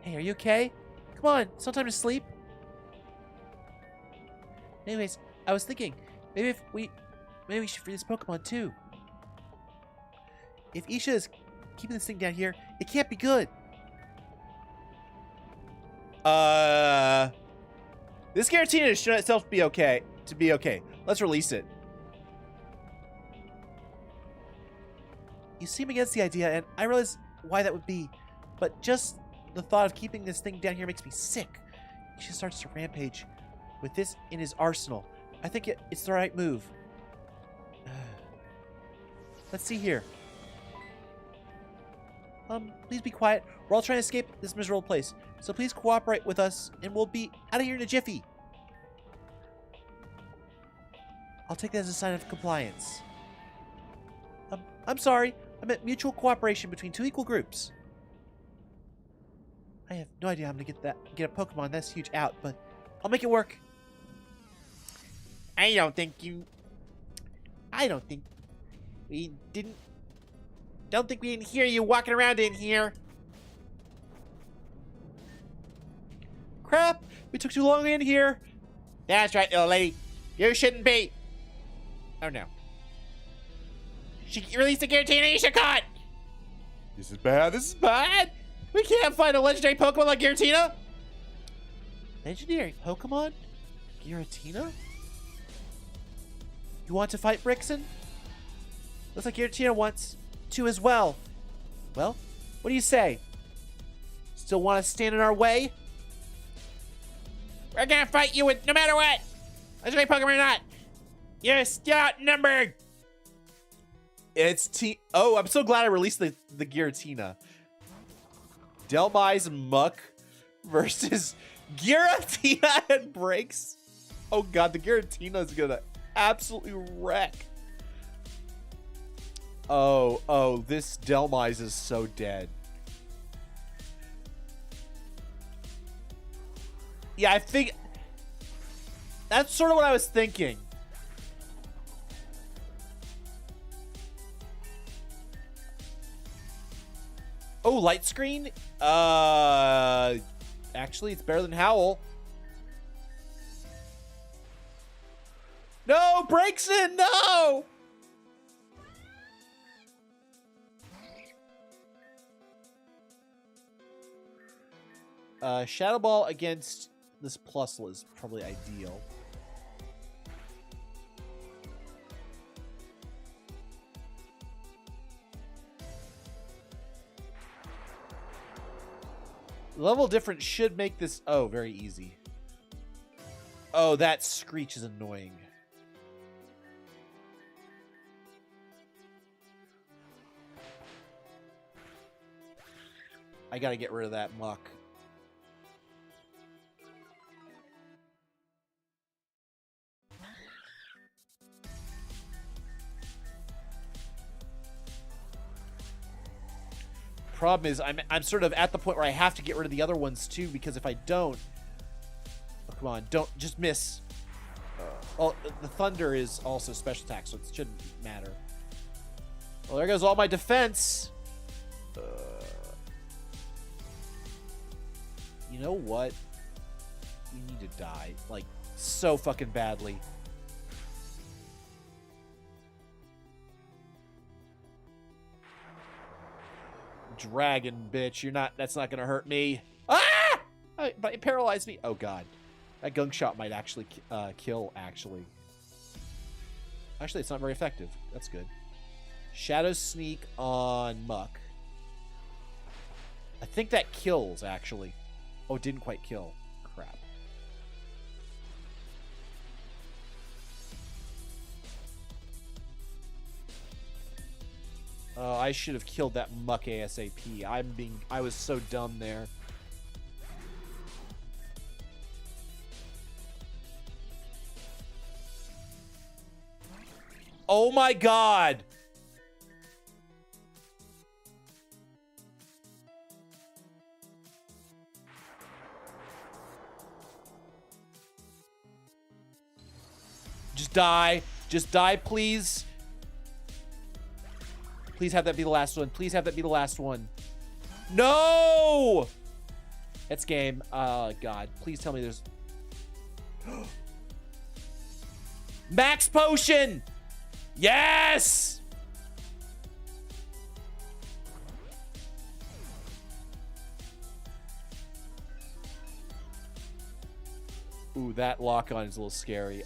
Hey, are you okay? Come on, it's not time to sleep. Anyways, I was thinking, maybe we should free this Pokemon too. If Isha is keeping this thing down here, it can't be good. This Giratina has shown itself to be okay. Let's release it. You seem against the idea, and I realize why that would be, but just the thought of keeping this thing down here makes me sick. Isha starts to rampage with this in his arsenal. I think it's the right move. Let's see here. Please be quiet. We're all trying to escape this miserable place. So please cooperate with us, and we'll be out of here in a jiffy. I'll take that as a sign of compliance. I'm sorry. I meant mutual cooperation between two equal groups. I have no idea how I'm gonna get a Pokemon that's huge out, but I'll make it work. I don't think we didn't hear you walking around in here. Crap! We took too long in here. That's right, little lady. You shouldn't be. Oh no. She released a Giratina, you should caught! This is bad, this is bad! We can't find a legendary Pokemon like Giratina! Legendary Pokemon? Giratina? You want to fight Brixen? Looks like Giratina wants to as well. Well, what do you say? Still want to stand in our way? We're gonna fight you with no matter what! Legendary Pokemon or not! You're still outnumbered! It's Oh, I'm so glad I released the Giratina. Delmise Muck versus Giratina and Breaks. Oh god, the Giratina is gonna absolutely wreck. Oh, this Delmise is so dead. Yeah, I think that's sort of what I was thinking. Oh, light screen? Actually, it's better than Howl. No, Breakson, no! Shadow Ball against this Plusle is probably ideal. Level difference should make this, oh, very easy. Oh, that Screech is annoying. I gotta get rid of that Muck. Problem is, I'm sort of at the point where I have to get rid of the other ones too, because if I don't, oh, come on, don't just miss. Well, the Thunder is also special attack, so it shouldn't matter. Well, there goes all my defense. You know what? You need to die, like so fucking badly. Dragon, bitch. You're not, that's not gonna hurt me. Ah! But it paralyzed me. Oh god. That gunk shot might actually kill, actually. Actually, it's not very effective. That's good. Shadow Sneak on Muck. I think that kills, actually. Oh, it didn't quite kill. Crap. Oh, I should have killed that Muck ASAP. I was so dumb there. Oh my god! Just die. Just die, please. Please have that be the last one. Please have that be the last one. No! That's game. Oh, God. Please tell me there's... Max Potion! Yes! Ooh, that lock-on is a little scary.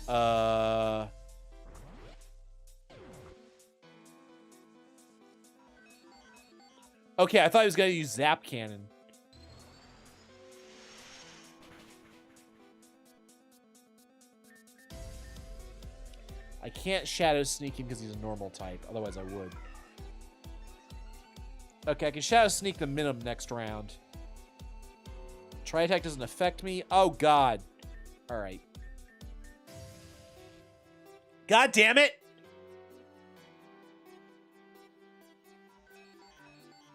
Okay, I thought he was going to use Zap Cannon. I can't Shadow Sneak him because he's a normal type. Otherwise, I would. Okay, I can Shadow Sneak the Minimum next round. Tri-Attack doesn't affect me. Oh, God. All right. God damn it!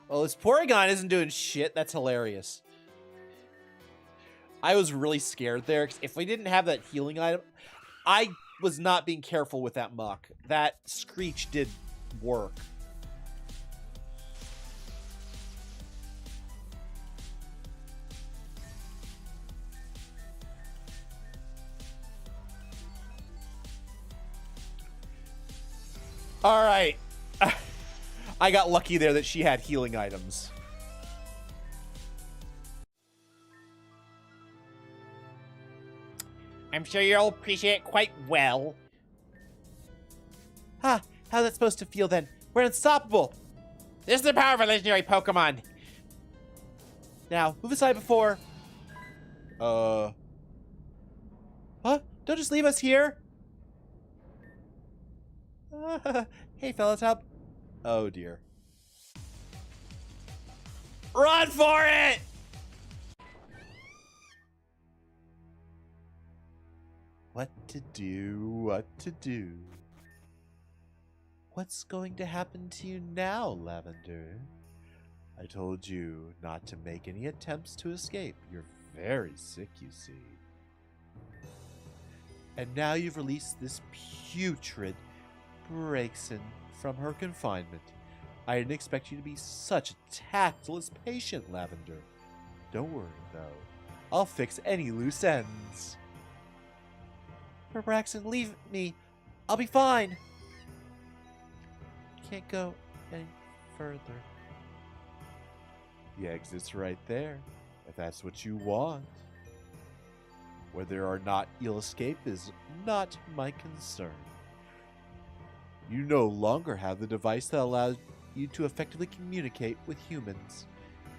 Well, this Porygon isn't doing shit. That's hilarious. I was really scared there, 'cause if we didn't have that healing item, I was not being careful with that muck. That screech did work. All right. I got lucky there that she had healing items. I'm sure you'll appreciate it quite well. Huh, how's that supposed to feel then? We're unstoppable. This is the power of a legendary Pokemon. Now, move aside before... Huh? Don't just leave us here. Hey, fellas, help. Oh, dear. Run for it! What to do, what to do. What's going to happen to you now, Lavender? I told you not to make any attempts to escape. You're very sick, you see. And now you've released this putrid Braixen from her confinement. I didn't expect you to be such a tactless patient, Lavender. Don't worry, though. I'll fix any loose ends. Braixen, leave me. I'll be fine. Can't go any further. The exit's right there, if that's what you want. Whether or not you'll escape is not my concern. You no longer have the device that allows you to effectively communicate with humans.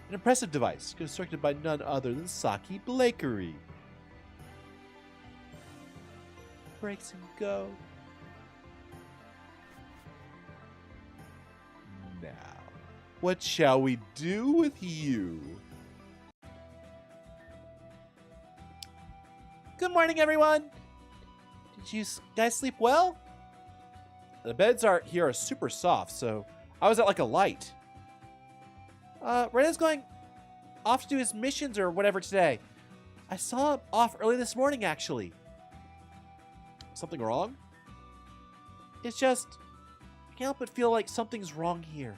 An impressive device constructed by none other than Saki Blakery. Breaks and go. Now, what shall we do with you? Good morning, everyone. Did you guys sleep well? The beds here are super soft, so I was at like a light. Rena's going off to do his missions or whatever today. I saw him off early this morning, actually. Something wrong? It's just, I can't help but feel like something's wrong here.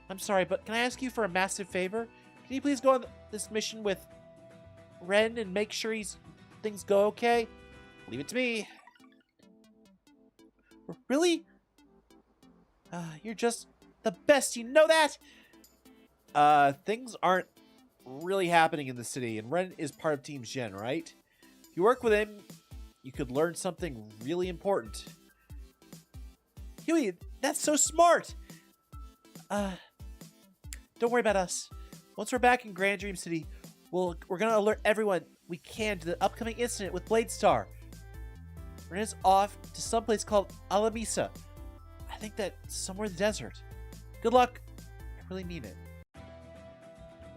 I'm sorry, but can I ask you for a massive favor? Can you please go on this mission with Ren and make sure things go okay? Leave it to me. Really? You're just the best, you know that? Things aren't really happening in the city, and Ren is part of Team Gen, right? If you work with him, you could learn something really important. Huey, that's so smart! Don't worry about us. Once we're back in Grand Dream City, we're gonna alert everyone we can to the upcoming incident with Bladestar. Ren is off to someplace called Alamisa. I think that's somewhere in the desert. Good luck. I really mean it.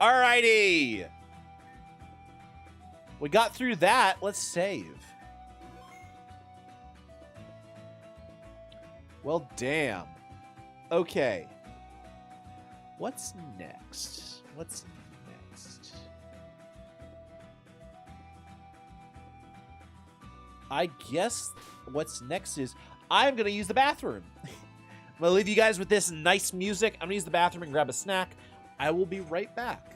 Alrighty. We got through that. Let's save. Well, damn. Okay. What's next? What's next? I guess what's next is I'm going to use the bathroom. I'm going to leave you guys with this nice music. I'm going to use the bathroom and grab a snack. I will be right back.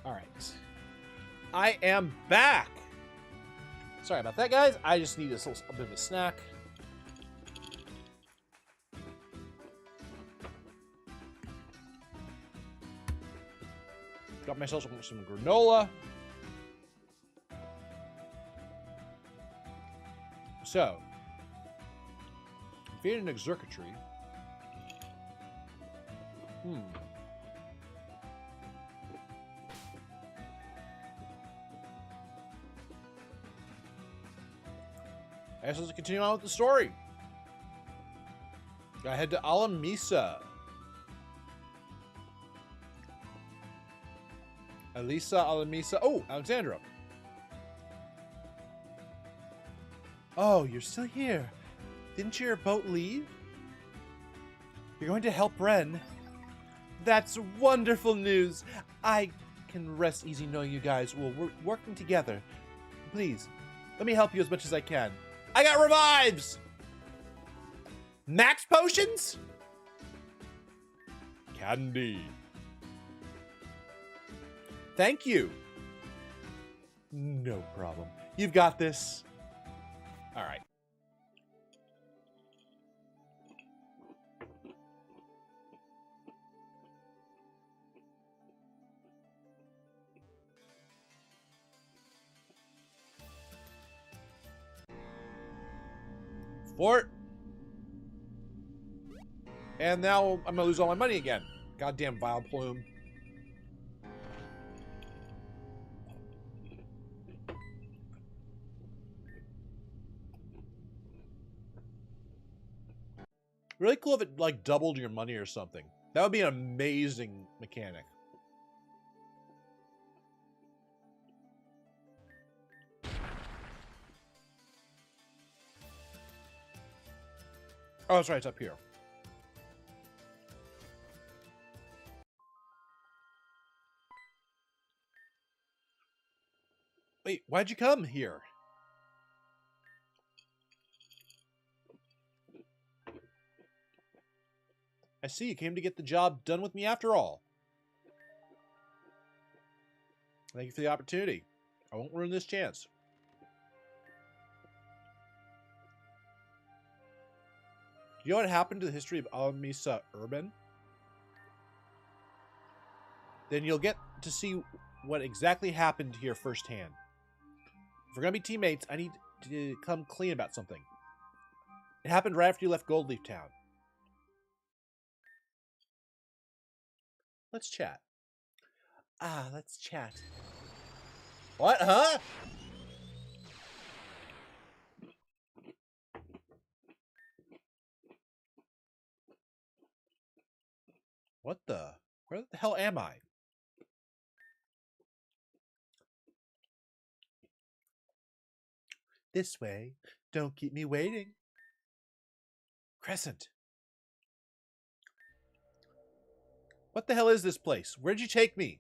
All right. I am back. Sorry about that, guys. I just need a bit of a snack. Got myself some granola. So, defeated an exurgatory. I guess let's continue on with the story. Gotta head to Alamisa. Alamisa. Oh, Alexandra. Oh, you're still here. Didn't your boat leave? You're going to help Ren. That's wonderful news. I can rest easy knowing you guys will working together. Please, let me help you as much as I can. I got revives! Max potions? Candy. Thank you. No problem. You've got this. All right. Fort. And now I'm gonna lose all my money again. Goddamn vile plume. Really cool if it like doubled your money or something. That would be an amazing mechanic. Oh, that's right, it's up here. Wait, why'd you come here? I see you came to get the job done with me after all. Thank you for the opportunity. I won't ruin this chance. Do you know what happened to the history of Alamisa Urban? Then you'll get to see what exactly happened here firsthand. If we're gonna be teammates, I need to come clean about something. It happened right after you left Goldleaf Town. Let's chat. Ah, let's chat. What, huh? What the? Where the hell am I? This way. Don't keep me waiting. Crescent. What the hell is this place? Where'd you take me?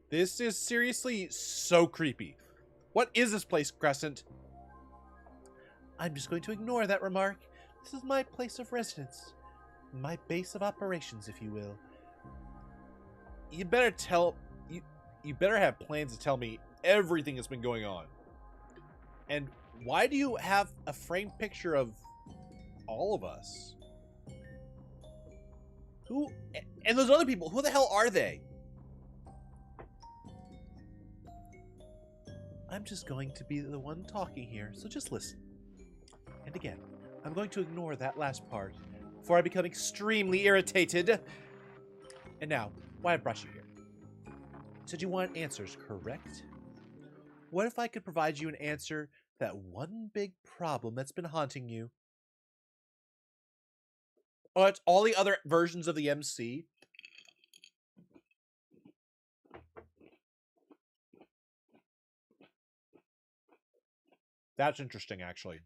This is seriously so creepy. What is this place, Crescent? I'm just going to ignore that remark. This is my place of residence. My base of operations, if you will. You better tell... You better have plans to tell me everything that's been going on. And why do you have a framed picture of all of us? Who... And those other people, who the hell are they? I'm just going to be the one talking here, so just listen. And again, I'm going to ignore that last part before I become extremely irritated. And now, why I brought you here? You said you want answers, correct? What if I could provide you an answer to that one big problem that's been haunting you? Oh, it's all the other versions of the MC? That's interesting, actually.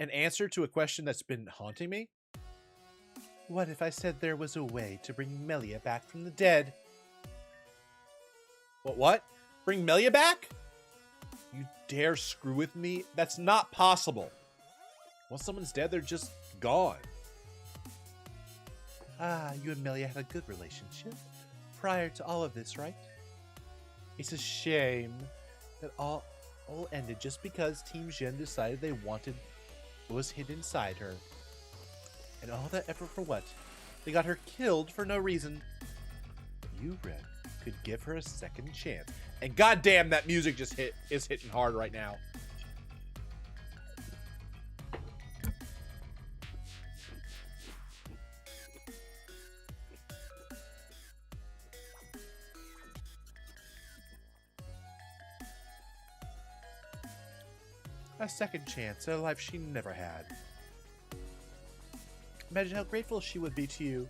An answer to a question that's been haunting me? What if I said there was a way to bring Melia back from the dead? What? Bring Melia back? You dare screw with me? That's not possible. Once someone's dead, they're just gone. Ah, you and Melia had a good relationship prior to all of this, right? It's a shame that all ended just because Team Gen decided they wanted what was hidden inside her. And all that effort for what? They got her killed for no reason. You, Red, could give her a second chance. And goddamn, that music just is hitting hard right now. A second chance at a life she never had. Imagine how grateful she would be to you.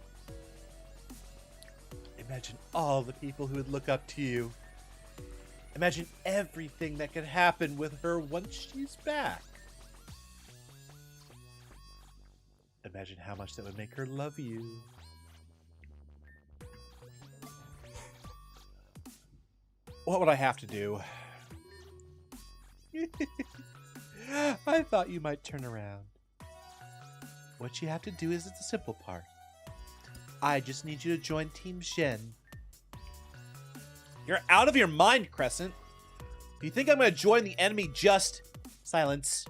Imagine all the people who would look up to you. Imagine everything that could happen with her once she's back. Imagine how much that would make her love you. What would I have to do? I thought you might turn around. What you have to do is the simple part. I just need you to join Team Gen. You're out of your mind, Crescent. You think I'm going to join the enemy just... Silence.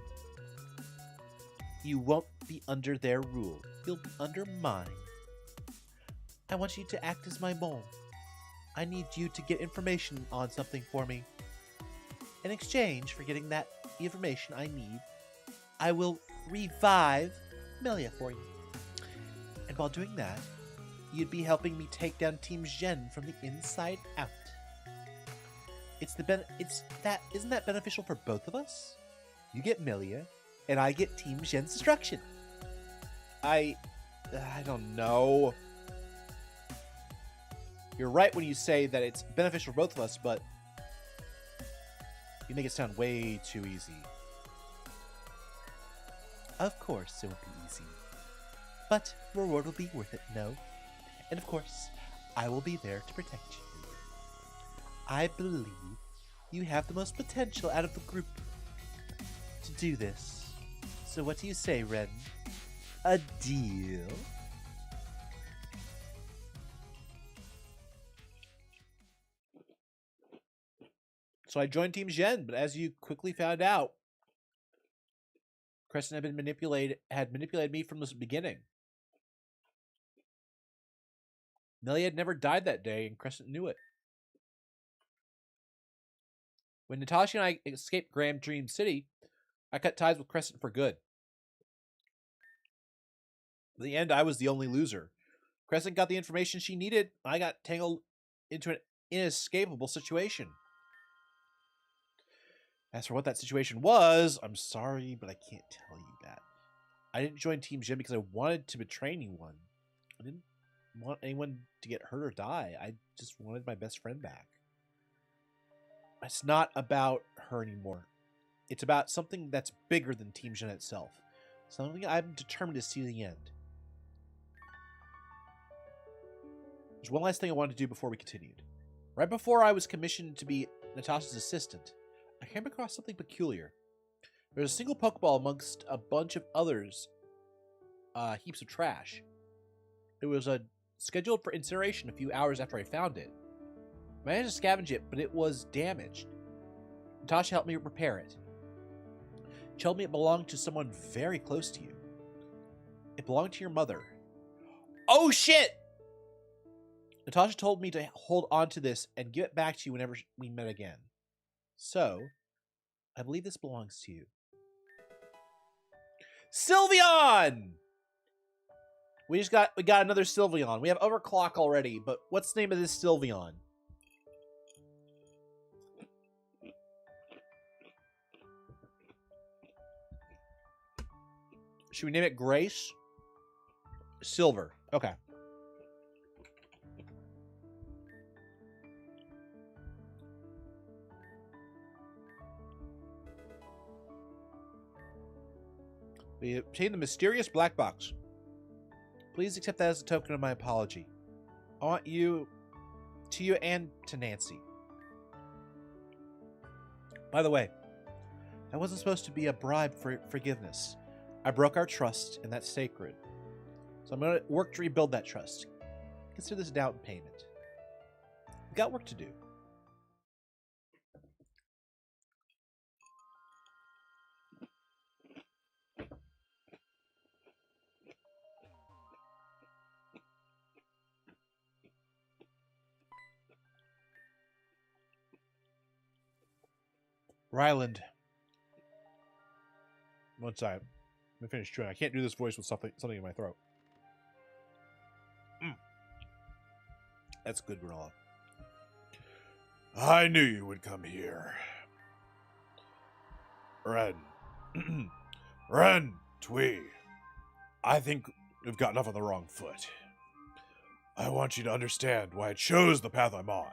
You won't be under their rule. You'll be under mine. I want you to act as my mole. I need you to get information on something for me. In exchange for getting that information I need, I will revive Melia for you. And while doing that, you'd be helping me take down Team Gen from the inside out. Isn't that beneficial for both of us? You get Melia, and I get Team Gen's destruction. I don't know. You're right when you say that it's beneficial for both of us, but you make it sound way too easy. Of course it won't be easy. But the reward will be worth it, no? And of course, I will be there to protect you. I believe you have the most potential out of the group to do this. So what do you say, Ren? A deal? So I joined Team Gen, but as you quickly found out, Crescent had manipulated me from the beginning. Melia had never died that day, and Crescent knew it. When Natasha and I escaped Grand Dream City, I cut ties with Crescent for good. In the end, I was the only loser. Crescent got the information she needed, and I got tangled into an inescapable situation. As for what that situation was, I'm sorry, but I can't tell you that. I didn't join Team Gen because I wanted to betray anyone. I didn't want anyone to get hurt or die. I just wanted my best friend back. It's not about her anymore. It's about something that's bigger than Team Gen itself. Something I'm determined to see to the end. There's one last thing I wanted to do before we continued. Right before I was commissioned to be Natasha's assistant, I came across something peculiar. There was a single Pokeball amongst a bunch of others, heaps of trash. It was scheduled for incineration a few hours after I found it. I managed to scavenge it, but it was damaged. Natasha helped me repair it. She told me it belonged to someone very close to you. It belonged to your mother. Oh shit! Natasha told me to hold on to this and give it back to you whenever we met again. So, I believe this belongs to you. Sylveon! We got another Sylveon. We have Overclock already, but what's the name of this Sylveon? Should we name it Grace? Silver. Okay. We obtained the mysterious black box. Please accept that as a token of my apology. I want you, to you and to Nancy. By the way, that wasn't supposed to be a bribe for forgiveness. I broke our trust, and that's sacred. So I'm going to work to rebuild that trust. Consider this a down payment. We've got work to do. Ryland. One second. Let me finish chewing. I can't do this voice with something in my throat. That's good granola. I knew you would come here. Ren. Ren, Twee. I think we've gotten off on the wrong foot. I want you to understand why I chose the path I'm on.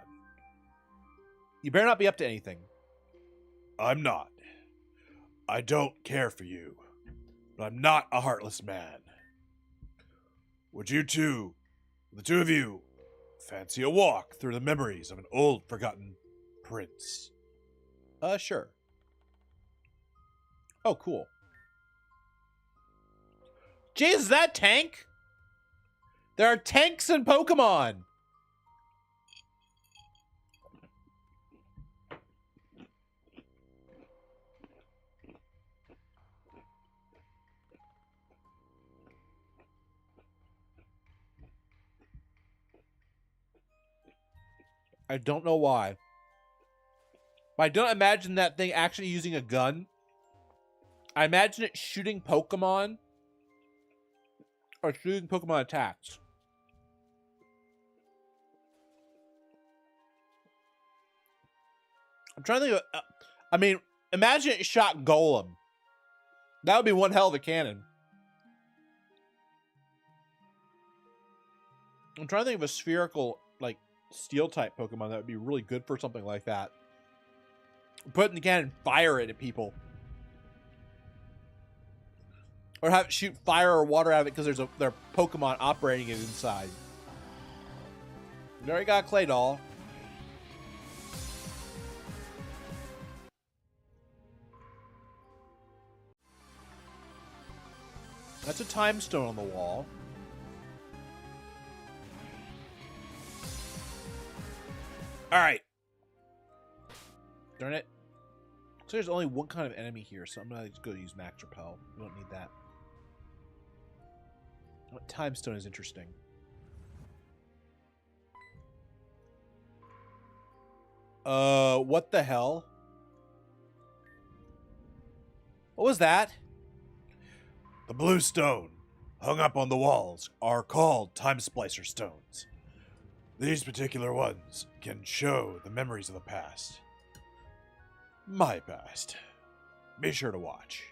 You better not be up to anything. I'm not. I don't care for you, but I'm not a heartless man. Would you two, the two of you, fancy a walk through the memories of an old, forgotten prince? Sure. Oh, cool. Jeez, is that tank? There are tanks in Pokemon! I don't know why. But I don't imagine that thing actually using a gun. I imagine it shooting Pokemon. Or shooting Pokemon attacks. I'm trying to think of... I mean, imagine it shot Golem. That would be one hell of a cannon. I'm trying to think of a spherical, like, Steel-type Pokemon that would be really good for something like that. Put it in the cannon, fire it at people. Or have it shoot fire or water out of it because their Pokemon operating it inside. We already got a Clay Doll. That's a time stone on the wall. Alright. Darn it. So there's only one kind of enemy here, so I'm going to go use Max Repel. We don't need that. What time stone is interesting. What the hell? What was that? The blue stone, hung up on the walls, are called Time Splicer stones. These particular ones can show the memories of the past. My past. Be sure to watch.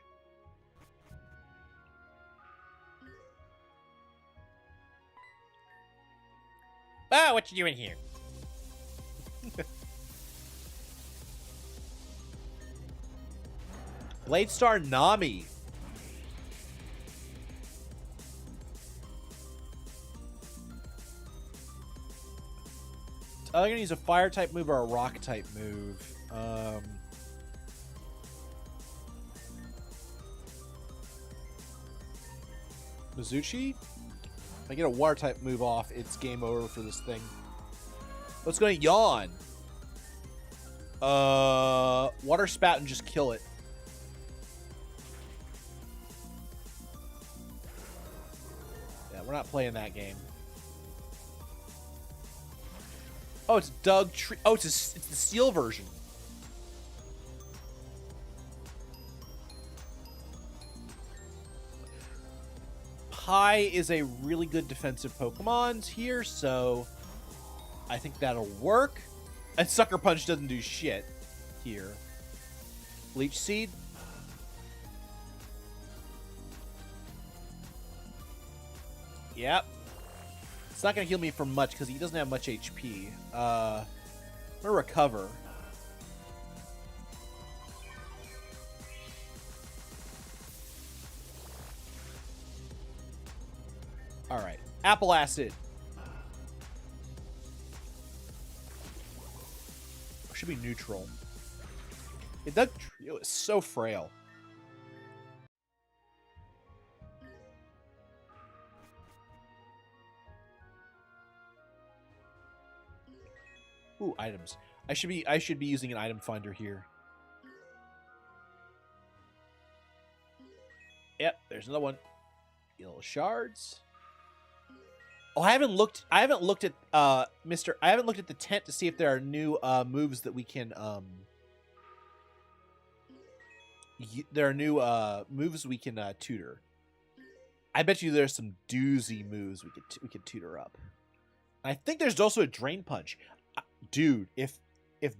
Oh, what you doing here? Blade Star Nami. I'm going to use a fire type move or a rock type move. Mizuchi? If I get a water type move off, it's game over for this thing. Let's go to Yawn. Water Spout and just kill it. Yeah, we're not playing that game. Oh, it's Doug Tree. Oh, it's the Steel version. Pi is a really good defensive Pokemon here, so I think that'll work. And Sucker Punch doesn't do shit here. Leech Seed. Yep. It's not going to heal me for much because he doesn't have much HP. I'm going to recover. All right. Apple acid. Should be neutral. It was so frail. Ooh, items. I should be using an item finder here. Yep, there's another one. Yellow shards. Oh, I haven't looked at the tent to see if there are new moves that we can tutor. I bet you there's some doozy moves we could tutor up. I think there's also a drain punch. Dude, if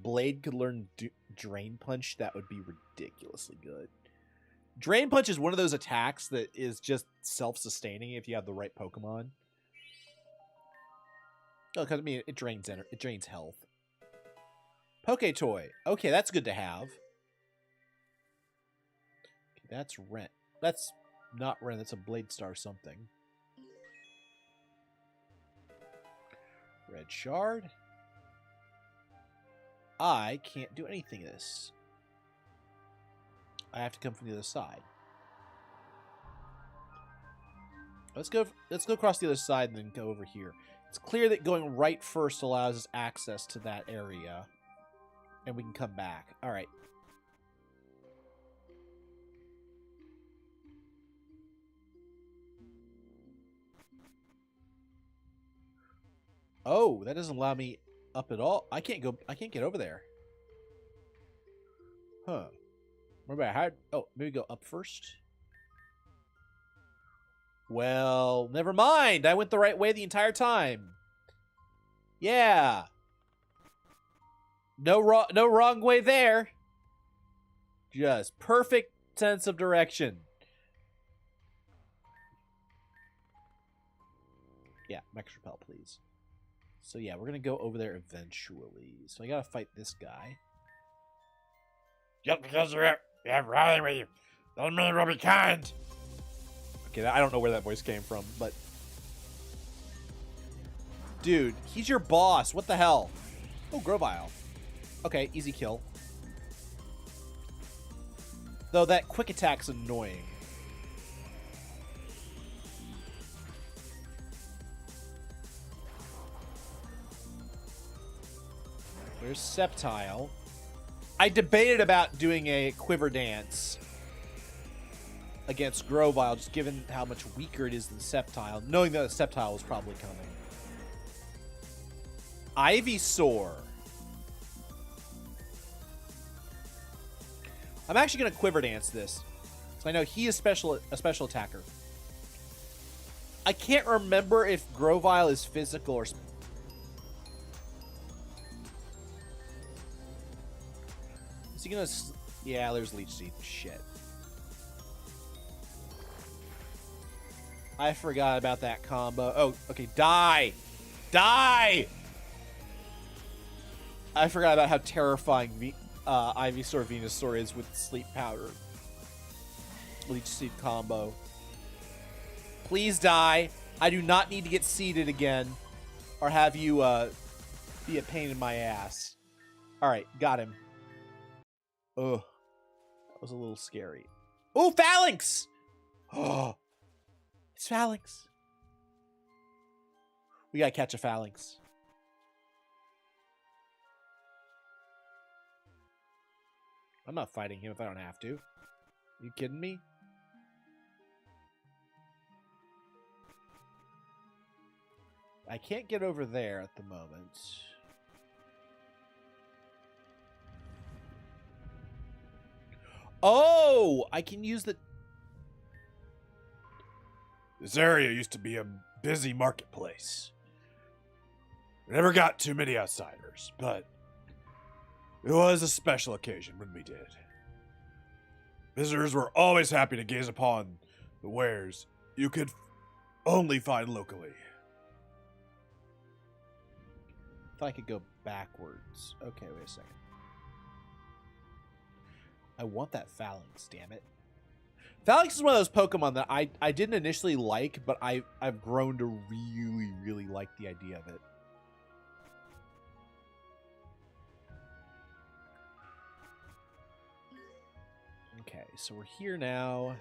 Blade could learn drain punch, that would be ridiculously good. Drain punch is one of those attacks that is just self-sustaining if you have the right Pokemon. Oh, because I mean, it drains health. Poke Toy. Okay, that's good to have. Okay, that's Rent. That's not Rent. That's a Blade Star something. Red Shard. I can't do anything of this. I have to come from the other side. Let's go across the other side and then go over here. It's clear that going right first allows us access to that area. And we can come back. Alright. Oh, that doesn't allow me up at all. I can't get over there. Huh. What about how? Oh, maybe go up first. Well, never mind. I went the right way the entire time. Yeah. No wrong way there. Just perfect sense of direction. Yeah, Mecha Repel, please. So yeah, we're gonna go over there eventually. So I gotta fight this guy. Just because you're riding with you, doesn't mean we'll be kind. Okay, I don't know where that voice came from, but... Dude, he's your boss. What the hell? Oh, Grovyle. Okay, easy kill. Though that quick attack's annoying. There's Sceptile. I debated about doing a quiver dance against Grovyle, just given how much weaker it is than Sceptile, knowing that a Sceptile was probably coming. Ivysaur. I'm actually going to quiver dance this, so I know he is a special attacker. I can't remember if Grovyle is physical or... Is he going to... Yeah, there's Leech Seed. Shit. I forgot about that combo. Oh, okay. Die! Die! I forgot about how terrifying Ivysaur Venusaur is with Sleep Powder. Leech Seed combo. Please die. I do not need to get seeded again. Or have you be a pain in my ass. Alright, got him. Ugh. That was a little scary. Oh, Phalanx! Oh, it's Phalanx. We gotta catch a Phalanx. I'm not fighting him if I don't have to. Are you kidding me? I can't get over there at the moment. Oh! I can use the... This area used to be a busy marketplace. We never got too many outsiders, but it was a special occasion when we did. Visitors were always happy to gaze upon the wares you could only find locally. If I could go backwards. Okay, wait a second. I want that Phalanx, damn it. Phalanx is one of those Pokemon that I didn't initially like, but I've grown to really, really like the idea of it. Okay, so we're here now.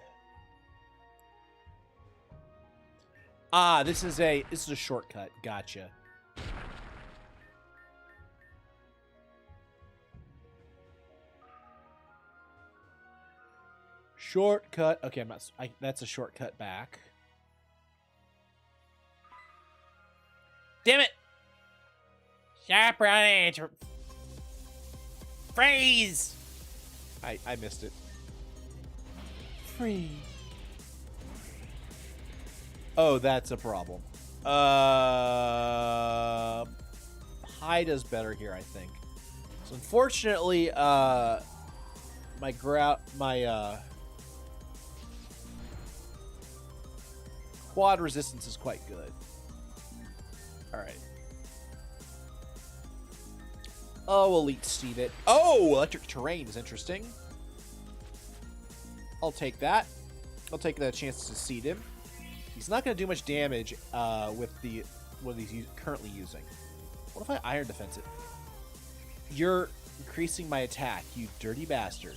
Ah, this is a shortcut. Gotcha. Shortcut. Okay, I'm not. That's a shortcut back. Damn it! Sharp on edge. Freeze! I missed it. Freeze. Oh, that's a problem. High does better here, I think. So unfortunately, my quad resistance is quite good. All right. Oh, Elite Seed it. Oh, Electric Terrain is interesting. I'll take that. I'll take that chance to seed him. He's not going to do much damage with what he's currently using. What if I Iron Defense it? You're increasing my attack, you dirty bastard.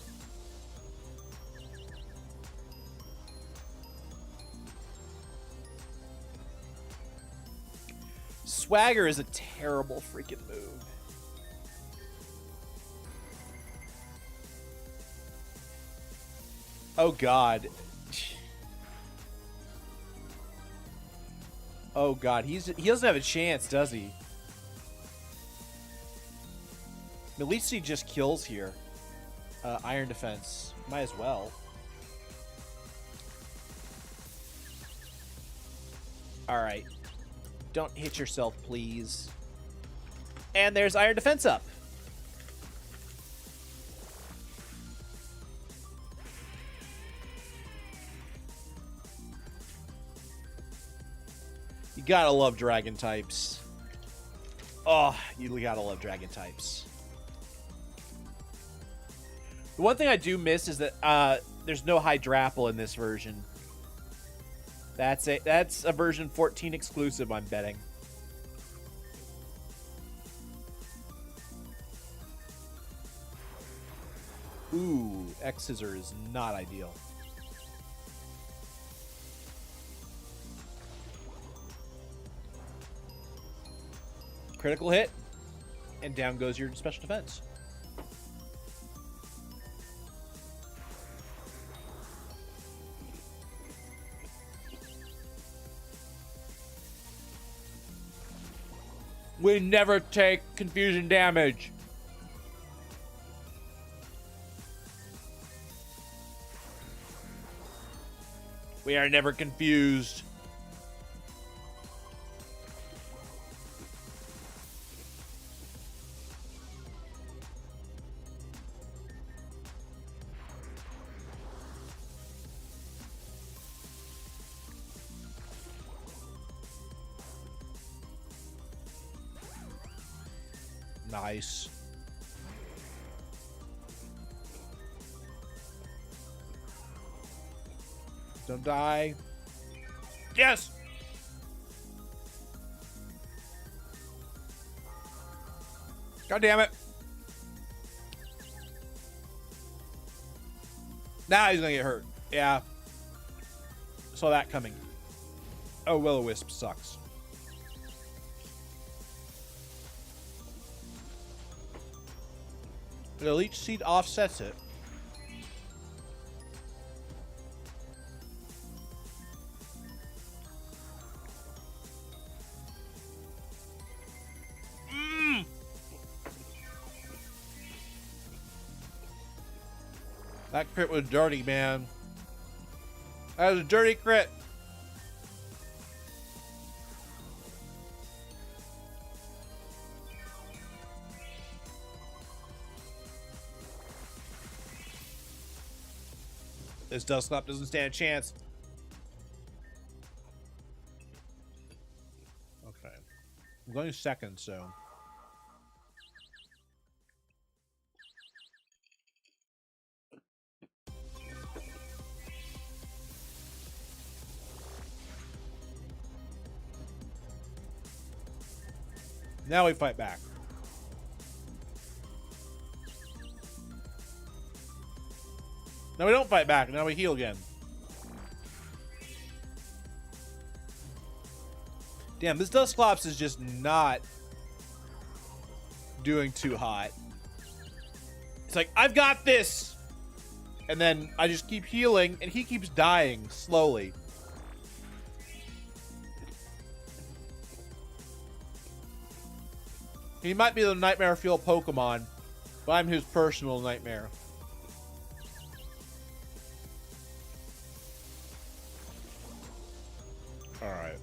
Swagger is a terrible freaking move. Oh, God. Oh, God. He doesn't have a chance, does he? At least he just kills here. Iron Defense. Might as well. Alright. Don't hit yourself, please. And there's Iron Defense up. You gotta love dragon types. Oh, you gotta love dragon types. The one thing I do miss is that there's no Hydrapple in this version. That's a version 14 exclusive, I'm betting. Ooh, X-Scissor is not ideal. Critical hit, and down goes your special defense. We never take confusion damage. We are never confused. Nice. Don't die. Yes! God damn it. Now he's gonna get hurt. Yeah. Saw that coming. Oh, Will-O-Wisp sucks. The Leech Seed offsets it. That crit was dirty, man. That was a dirty crit. This Dusclops doesn't stand a chance. Okay. I'm going second, so... Now we fight back. Now we don't fight back. Now we heal again. Damn, this Dusclops is just not doing too hot. It's like, I've got this! And then I just keep healing, and he keeps dying slowly. He might be the nightmare fuel Pokemon, but I'm his personal nightmare. Alright.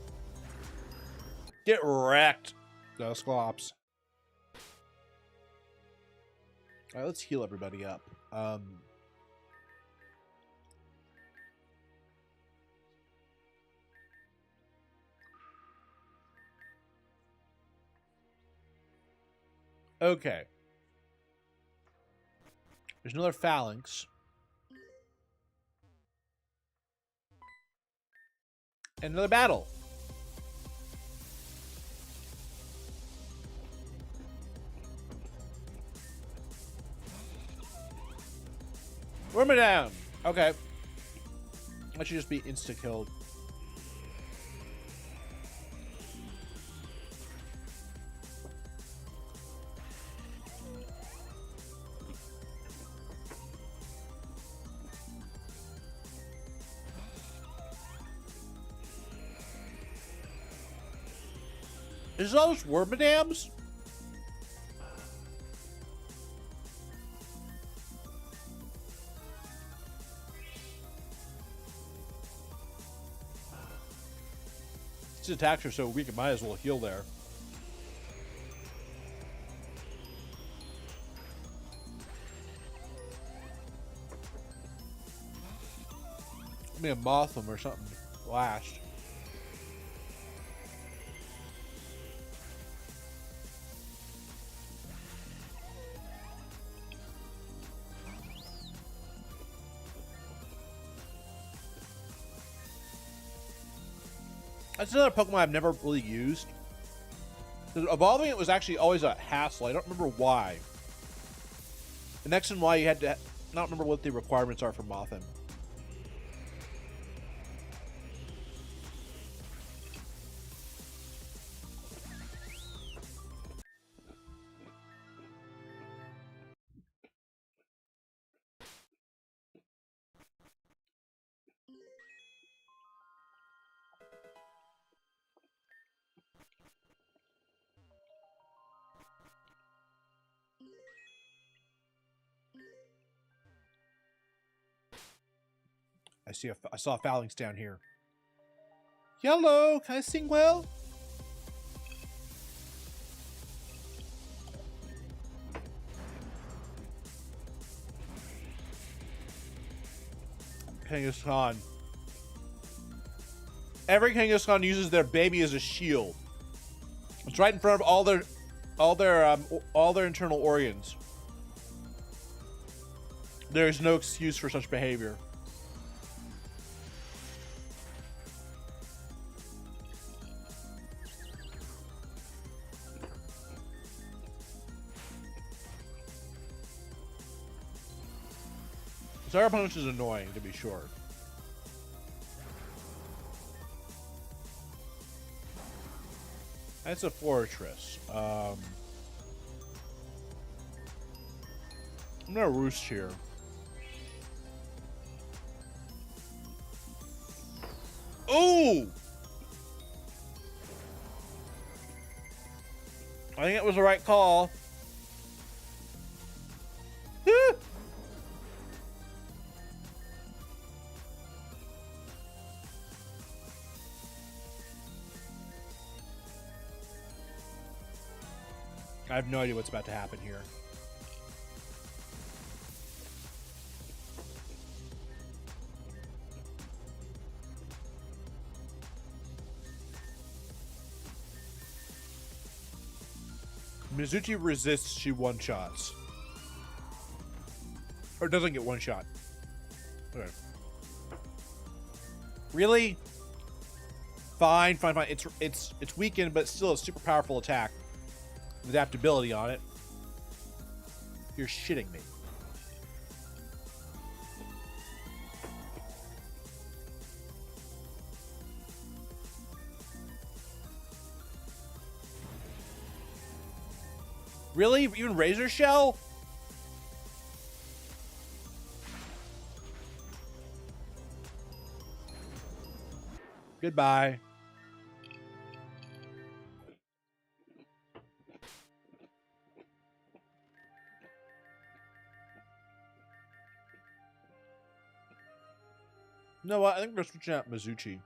Get wrecked, Dusclops. Alright, let's heal everybody up. Okay. There's another phalanx. And another battle. Worm down. Okay. That should just be insta-killed. Is those Wormadams? These attacks are so weak, it might as well heal there. Let me a Mothim or something. Lashed. That's another Pokemon I've never really used. Evolving it was actually always a hassle. I don't remember why. The next one, why you had to... I don't remember what the requirements are for Mothim. I saw a phalanx down here. Hello, can I sing well? Kangaskhan. Every Kangaskhan uses their baby as a shield. It's right in front of all their internal organs. There is no excuse for such behavior. Zara Punch is annoying, to be sure. That's a fortress. I'm gonna roost here. Ooh! I think it was the right call. I have no idea what's about to happen here. Mizuchi resists, she one-shots. Or doesn't get one shot. Okay. Really? Fine, fine, fine. It's weakened, but it's still a super powerful attack. adaptability on it. You're shitting me. Really? Even Razor Shell? Goodbye. You know what? I think we're switching out Mizuchi.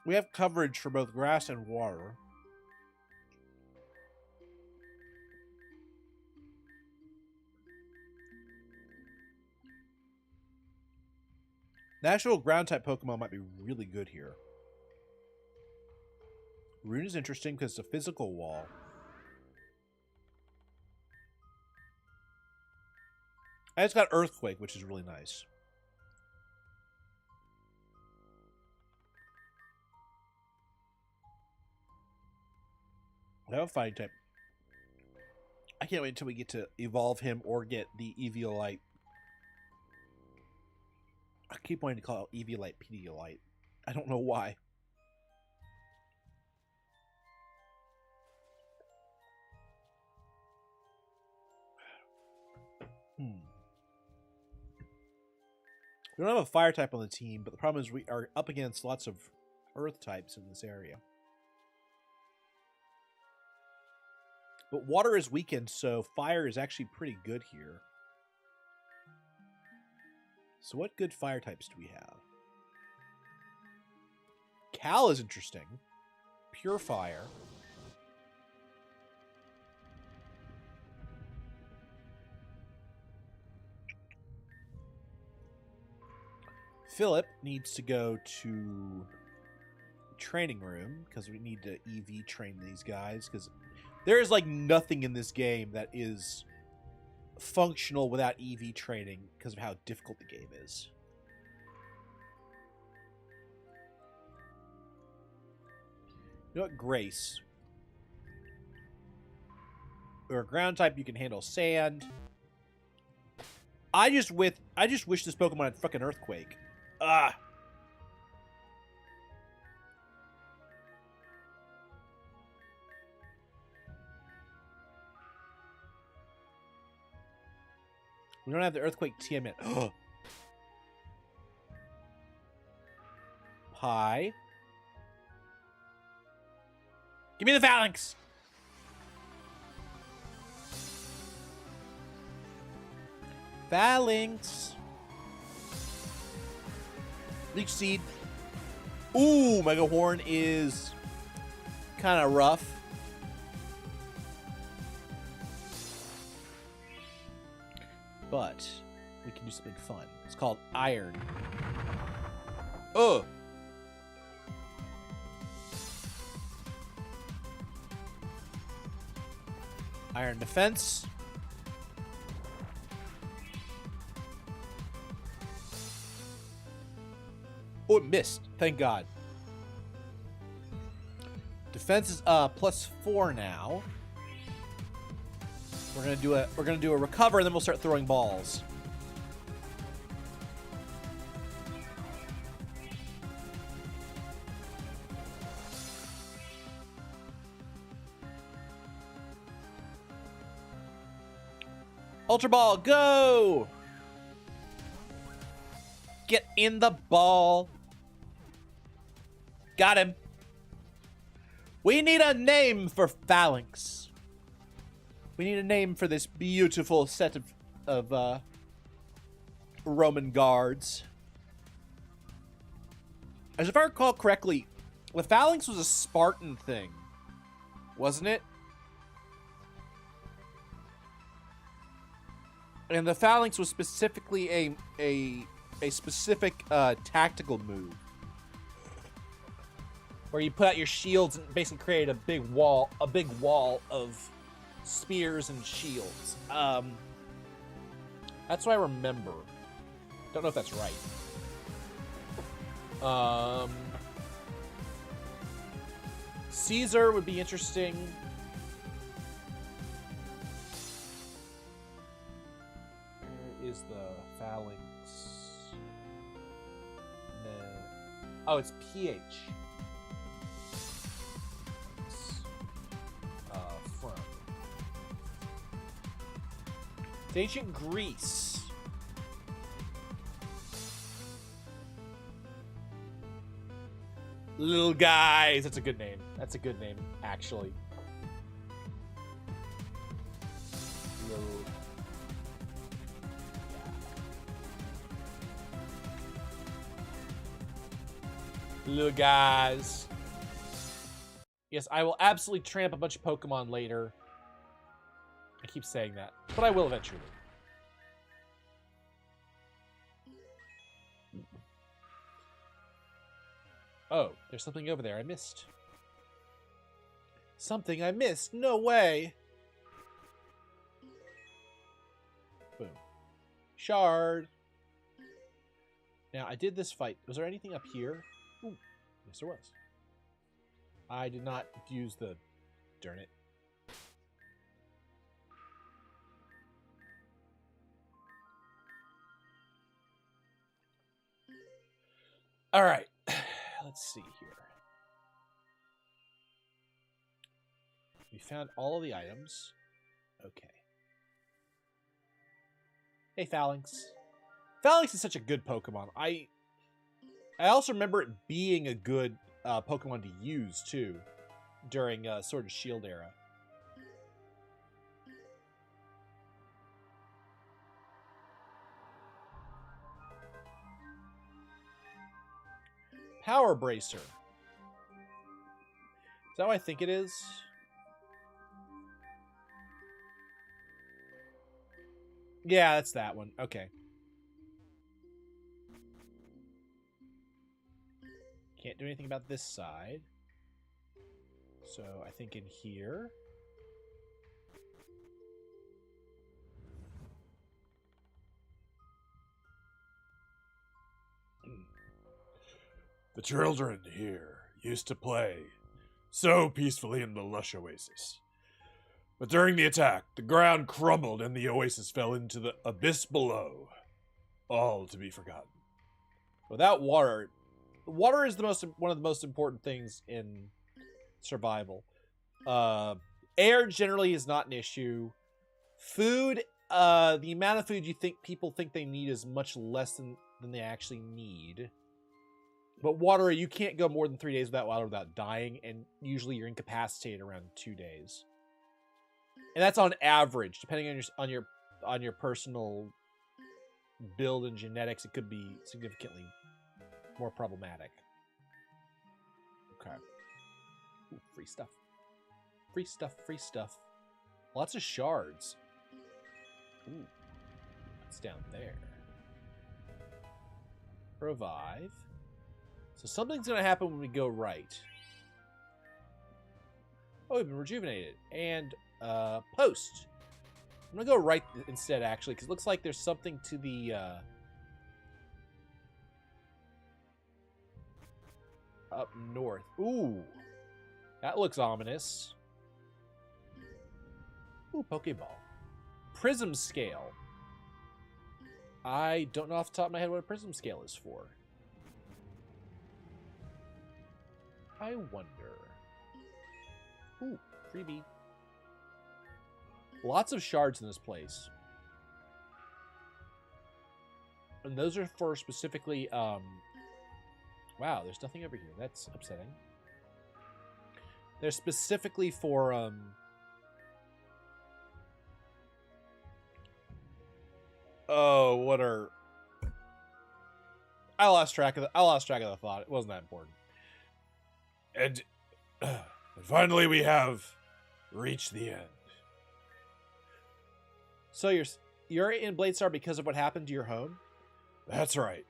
We have coverage for both grass and water. Natural ground type Pokemon might be really good here. Rune is interesting because it's a physical wall. And it's got Earthquake, which is really nice. I have a fighting type. I can't wait until we get to evolve him or get the Eviolite. I keep wanting to call it Eviolite Pediolite. I don't know why. We don't have a fire type on the team, but the problem is we are up against lots of earth types in this area. But water is weakened, so fire is actually pretty good here. So what good fire types do we have? Cal is interesting. Pure fire. Philip needs to go to training room because we need to EV train these guys because there is like nothing in this game that is functional without EV training because of how difficult the game is. You know what? Grace. Or a ground type, you can handle sand. I just wish this Pokemon had fucking Earthquake. Ah. We don't have the Earthquake TM yet. Pie. Give me the Phalanx. Phalanx. Leech Seed. Ooh, Mega Horn is kind of rough. But we can do something fun. It's called Iron. Ugh. Iron Defense. Oh, it missed. Thank God. Defense is +4 now. We're gonna do a recover, and then we'll start throwing balls. Ultra Ball, go! Get in the ball. Got him. We need a name for Phalanx. We need a name for this beautiful set of Roman guards. As if I recall correctly, the Phalanx was a Spartan thing, wasn't it? And the Phalanx was specifically a specific tactical move, where you put out your shields and basically create a big wall of spears and shields. That's what I remember. Don't know if that's right. Caesar would be interesting. Where is the phalanx? No. Oh, it's PH. From. It's ancient Greece. Little guys. That's a good name. That's a good name, actually. Little. Little guys. Yes, I will absolutely tramp a bunch of Pokemon later. I keep saying that, but I will eventually. Oh, there's something over there I missed. Something I missed? No way! Boom. Shard! Now, I did this fight. Was there anything up here? Ooh, yes, there was. I did not use the... Darn it. All right. Let's see here. We found all of the items. Okay. Hey, Phalanx. Phalanx is such a good Pokemon. I also remember it being a good Pokemon to use, too, during Sword and Shield era. Power Bracer. Is that what I think it is? Yeah, that's that one. Okay. Can't do anything about this side. So I think in here. The children here used to play so peacefully in the lush oasis. But during the attack, the ground crumbled and the oasis fell into the abyss below. All to be forgotten. Without water, water is one of the most important things in survival. Air generally is not an issue. Food, the amount of food people think they need is much less than they actually need. But water, you can't go more than 3 days without water without dying, and usually you're incapacitated around 2 days. And that's on average, depending on your personal build and genetics. It could be significantly more problematic. Okay. Ooh, free stuff. Free stuff, free stuff. Lots of shards. Ooh. What's down there? Revive. So something's going to happen when we go right. Oh, we've been rejuvenated. And post. I'm going to go right instead, actually, because it looks like there's something to the... up north. Ooh. That looks ominous. Ooh, Pokeball. Prism Scale. I don't know off the top of my head what a Prism Scale is for. I wonder. Ooh, freebie. Lots of shards in this place. And those are for specifically, wow, there's nothing over here. That's upsetting. They're specifically for, oh, what are... I lost track of the thought. It wasn't that important. And finally we have reached the end. So you're in Bladestar because of what happened to your home? That's right.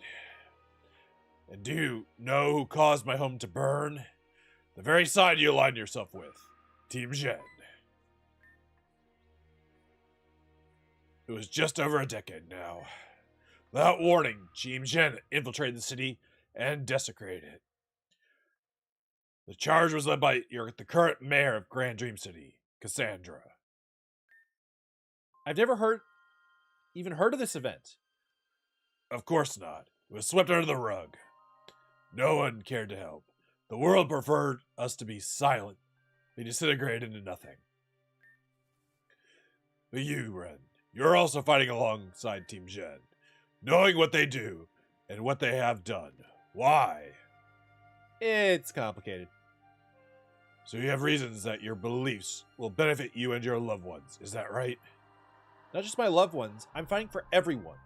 And do you know who caused my home to burn? The very side you aligned yourself with. Team Gen. It was just over a decade now. Without warning, Team Gen infiltrated the city and desecrated it. The charge was led by the current mayor of Grand Dream City, Cassandra. I've never even heard of this event. Of course not. It was swept under the rug. No one cared to help. The world preferred us to be silent. They disintegrated into nothing. But you, Ren, you're also fighting alongside Team Gen, knowing what they do and what they have done. Why? It's complicated. So you have reasons that your beliefs will benefit you and your loved ones. Is that right? Not just my loved ones. I'm fighting for everyone.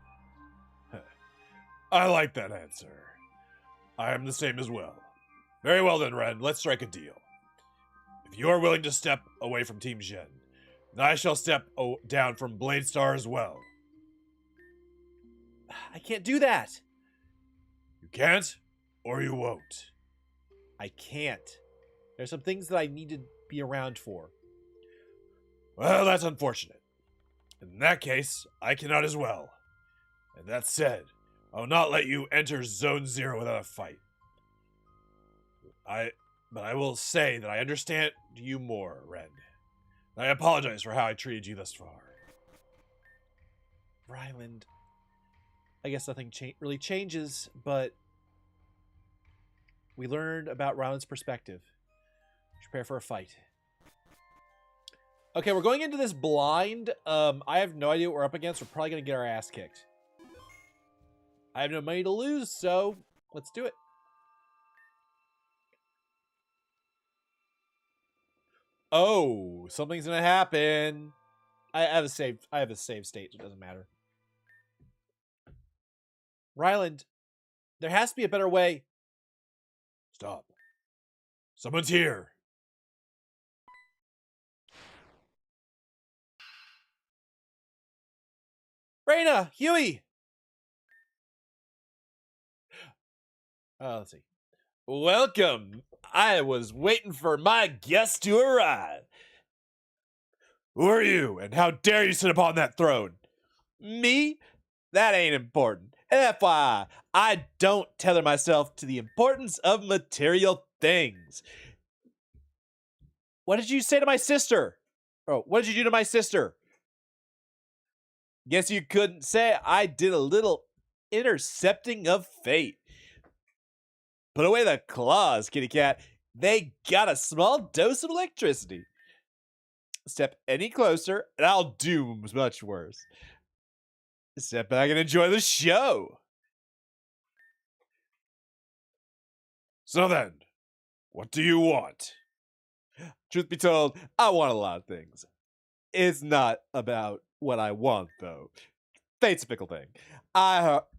I like that answer. I am the same as well. Very well then, Ren. Let's strike a deal. If you are willing to step away from Team Gen, then I shall step down from Blade Star as well. I can't do that. You can't, or you won't. I can't. There's some things that I need to be around for. Well, that's unfortunate. In that case, I cannot as well. And that said, I will not let you enter Zone 0 without a fight. But I will say that I understand you more, Ren. I apologize for how I treated you thus far. Ryland, I guess nothing really changes, but we learned about Ryland's perspective. Prepare for a fight. Okay, we're going into this blind. I have no idea what we're up against. We're probably going to get our ass kicked. I have no money to lose, so let's do it. Oh, something's going to happen. I have a save state. It doesn't matter. Ryland, there has to be a better way. Stop. Someone's here. Raina, Huey. Let's see. Welcome. I was waiting for my guest to arrive. Who are you, and how dare you sit upon that throne? Me? That ain't important. FYI, I don't tether myself to the importance of material things. What did you say to my sister? Oh, what did you do to my sister? Guess you couldn't say I did a little intercepting of fate. Put away the claws, kitty cat. They got a small dose of electricity. Step any closer, and I'll do much worse. Step back and enjoy the show. So then, what do you want? Truth be told, I want a lot of things. It's not about what I want, though. Fate's a fickle thing.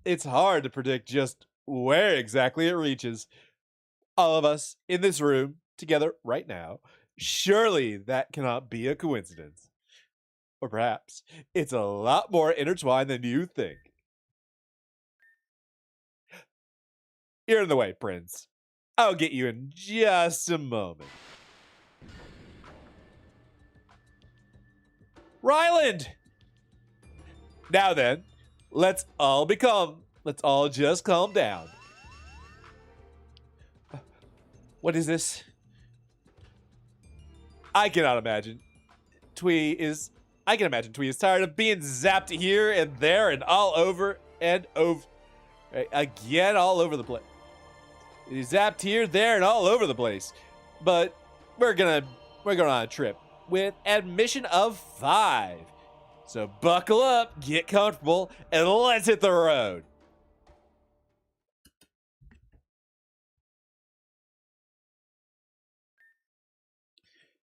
It's hard to predict just where exactly it reaches. All of us in this room together right now, surely that cannot be a coincidence. Or perhaps it's a lot more intertwined than you think. You're in the way, Prince. I'll get you in just a moment. Ryland! Now then, let's all just calm down. What is this? I cannot imagine. I can imagine Twee is tired of being zapped here and there and all over and over. Again, all over the place. He's zapped here, there, and all over the place. But we're going on a trip with admission of 5. So buckle up, get comfortable, and let's hit the road.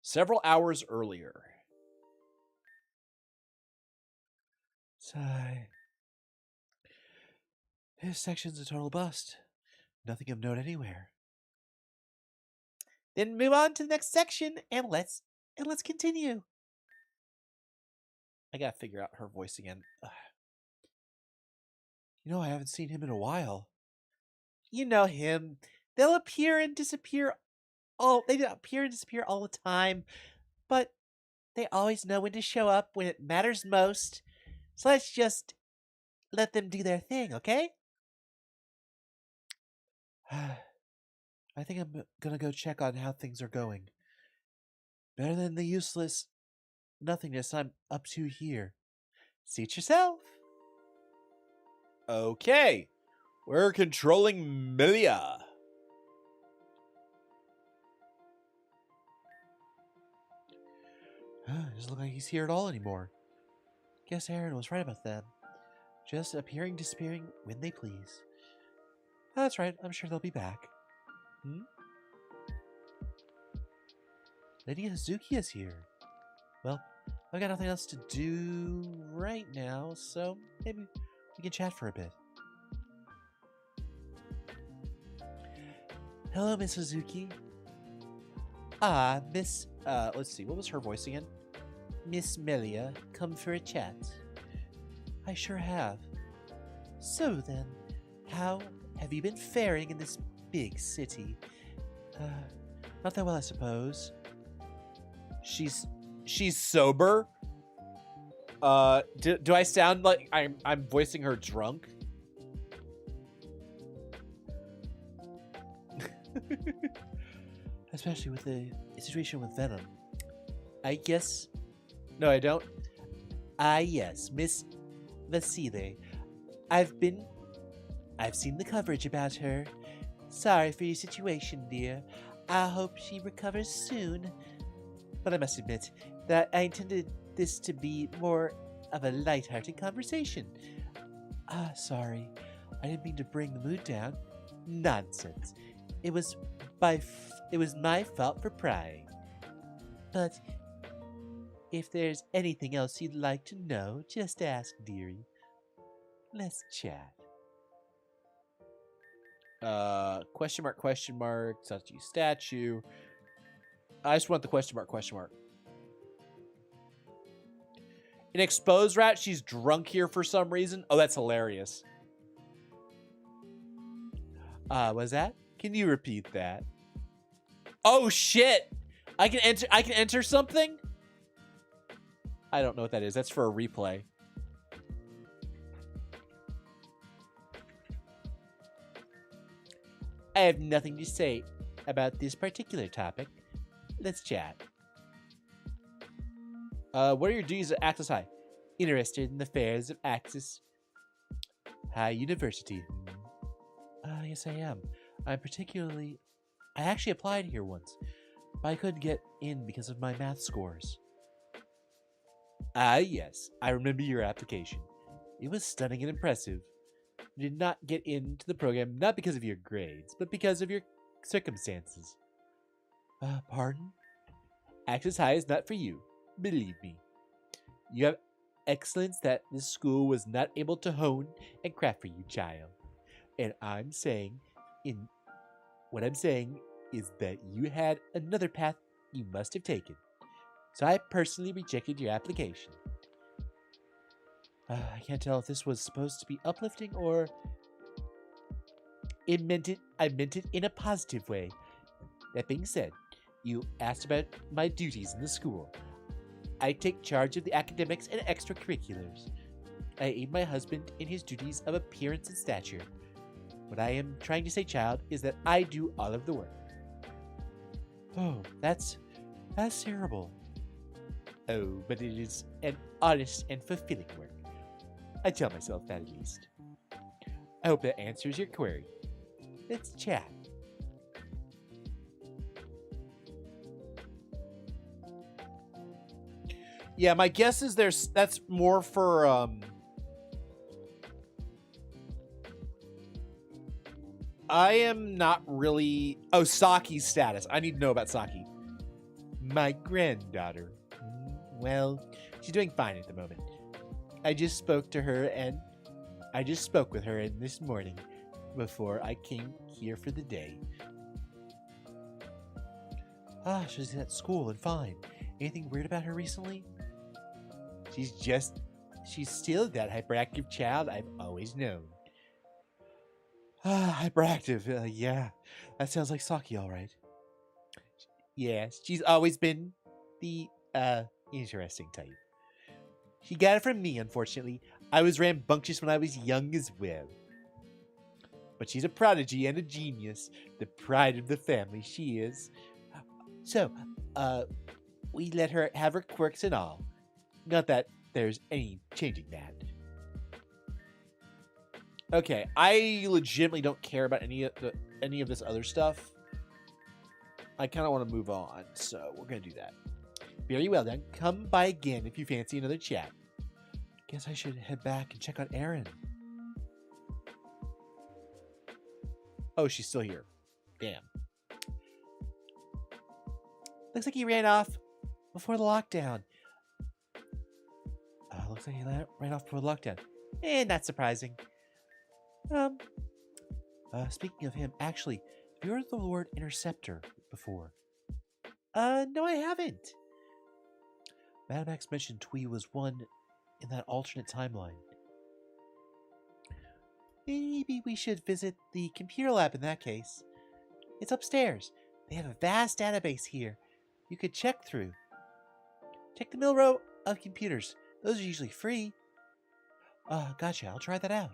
Several hours earlier. Sigh. This section's a total bust. Nothing of note anywhere. Then move on to the next section and let's continue. I gotta figure out her voice again. You know, I haven't seen him in a while. You know him. They'll appear and disappear. They appear and disappear all the time, but they always know when to show up when it matters most. So let's just let them do their thing, okay? I think I'm gonna go check on how things are going. Better than the useless nothingness I'm up to here. See it yourself. Okay. We're controlling Milia. Doesn't look like he's here at all anymore. Guess Aaron was right about them. Just appearing, disappearing when they please. That's right, I'm sure they'll be back. Lady Hazuki is here. Well, I've got nothing else to do right now, so maybe we can chat for a bit. Hello, Miss Hazuki. Miss, let's see, what was her voice again? Miss Melia, come for a chat. I sure have. So then, how have you been faring in this big city? Not that well, I suppose. She's sober? Do I sound like I'm voicing her drunk? Especially with the situation with Venom. I guess... No, I don't. Yes, Miss Vasile. I've seen the coverage about her. Sorry for your situation, dear. I hope she recovers soon. But I must admit that I intended this to be more of a light-hearted conversation. Sorry. I didn't mean to bring the mood down. Nonsense. It was my fault for prying. But if there's anything else you'd like to know, just ask, dearie. Let's chat. Question mark, statue. I just want the question mark. An exposed rat, she's drunk here for some reason. Oh, that's hilarious. Was that? Can you repeat that? Oh shit! I can enter something? I don't know what that is. That's for a replay. I have nothing to say about this particular topic. Let's chat. What are your duties at Axis High? Interested in the affairs of Axis High University. Yes, I am. I actually applied here once, but I couldn't get in because of my math scores. Yes, I remember your application. It was stunning and impressive. You did not get into the program not because of your grades, but because of your circumstances. Pardon? Axis High is not for you. Believe me. You have excellence that this school was not able to hone and craft for you, child. And what I'm saying is that you had another path you must have taken. So I personally rejected your application. I can't tell if this was supposed to be uplifting or I meant it in a positive way. That being said, you asked about my duties in the school. I take charge of the academics and extracurriculars. I aid my husband in his duties of appearance and stature. What I am trying to say, child, is that I do all of the work. Oh, that's terrible. Oh, but it is an honest and fulfilling work. I tell myself that at least. I hope that answers your query. Let's chat. Yeah, my guess is that's more for I am not really... Oh, Saki's status. I need to know about Saki. My granddaughter. Well, she's doing fine at the moment. I just spoke with her this morning before I came here for the day. She's at school and fine. Anything weird about her recently? She's still that hyperactive child I've always known. Hyperactive, yeah. That sounds like Saki, all right. Yes, she's always been the, interesting type. She got it from me, unfortunately. I was rambunctious when I was young as well. But she's a prodigy and a genius. The pride of the family, she is. So, we let her have her quirks and all. Not that there's any changing that. Okay, I legitimately don't care about any of this other stuff. I kind of want to move on, so we're going to do that. Very well then. Come by again if you fancy another chat. Guess I should head back and check on Erin. Oh, she's still here. Damn. Looks like he ran off before the lockdown. Looks like he ran off before the lockdown. Not surprising. Speaking of him, actually, have you heard the word interceptor before? No, I haven't. Madam X mentioned Twee was one in that alternate timeline. Maybe we should visit the computer lab in that case. It's upstairs. They have a vast database here you could check through. Check the middle row of computers. Those are usually free. Gotcha. I'll try that out.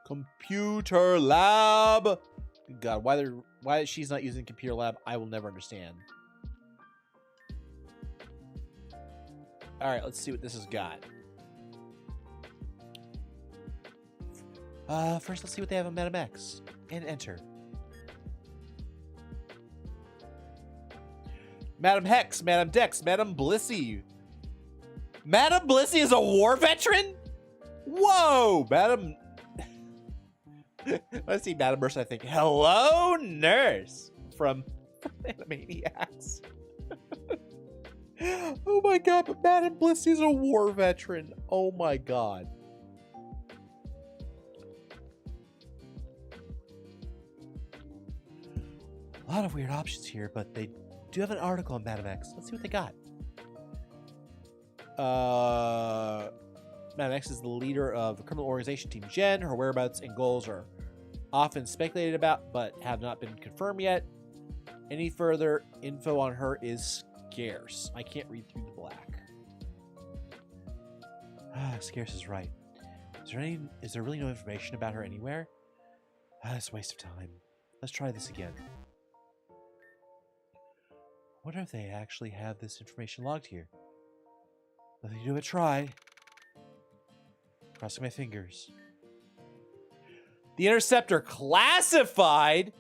Computer lab. God, why she's not using computer lab, I will never understand. All right, let's see what this has got. First, let's see what they have on Madam X. And enter. Madam Hex, Madam Dex, Madam Blissey. Madam Blissey is a war veteran? Whoa, Madam... When I see Madam Nurse, I think, hello, nurse, from Animaniacs. Oh my god, but Madam Blissey's a war veteran. Oh my god. A lot of weird options here, but they do have an article on Madam X. Let's see what they got. Madam X is the leader of the criminal organization Team Gen. Her whereabouts and goals are often speculated about, but have not been confirmed yet. Any further info on her is scarce. I can't read through the black. Scarce is right. Is there really no information about her anywhere? It's a waste of time. Let's try this again. I wonder if they actually have this information logged here. Nothing to do but try. Crossing my fingers. The Interceptor classified?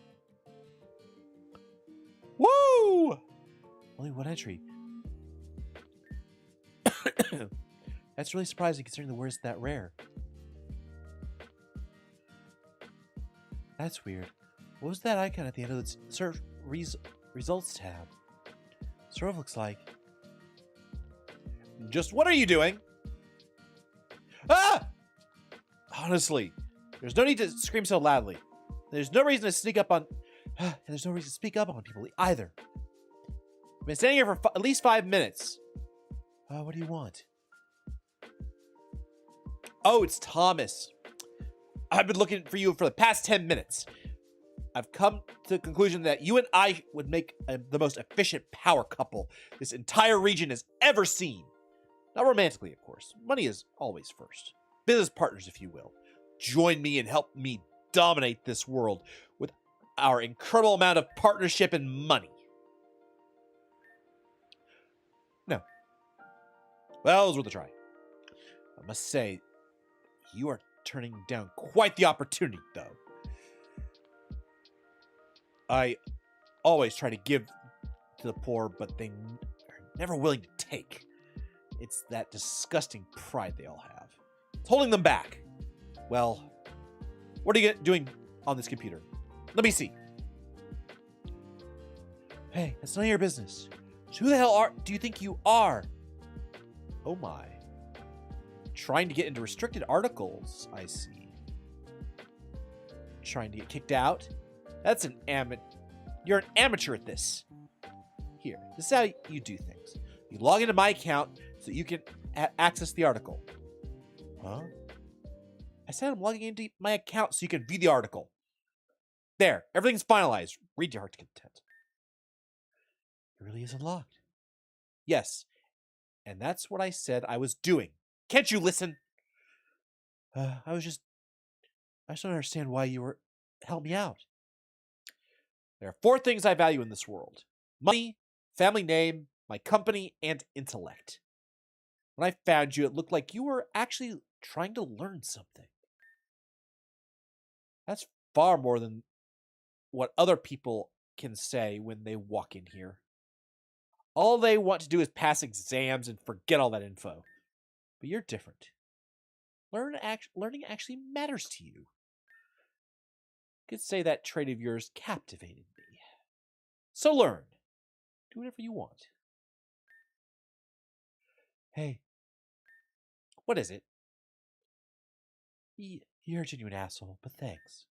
Woo! Only one entry. That's really surprising considering the word is that rare. That's weird. What was that icon at the end of the search results tab? Sort of looks like... Just what are you doing? Ah! Honestly, there's no need to scream so loudly. There's no reason to sneak up on... and there's no reason to speak up on people either. I've been standing here for at least 5 minutes. What do you want? Oh, it's Thomas. I've been looking for you for the past 10 minutes. I've come to the conclusion that you and I would make the most efficient power couple this entire region has ever seen. Not romantically, of course. Money is always first. Business partners, if you will. Join me and help me dominate this world with our incredible amount of partnership and money. No. Well, it was worth a try. I must say, you are turning down quite the opportunity, though. I always try to give to the poor, but they are never willing to take. It's that disgusting pride they all have. It's holding them back. Well, what are you doing on this computer? Let me see. Hey, that's none of your business. So who the hell do you think you are? Oh my. Trying to get into restricted articles, I see. Trying to get kicked out? That's an You're an amateur at this. Here, this is how you do things. You log into my account so you can access the article. Huh? I said I'm logging into my account so you can view the article. There, everything's finalized. Read your heart's content. It really isn't locked. Yes, and that's what I said I was doing. Can't you listen? I just don't understand why you were help me out. There are 4 things I value in this world: money, family name, my company, and intellect. When I found you, it looked like you were actually trying to learn something. That's far more than what other people can say when they walk in here. All they want to do is pass exams and forget all that info. But you're different. Learning actually matters to you. You could say that trait of yours captivated me. So learn. Do whatever you want. Hey, what is it? You're a genuine asshole, but thanks.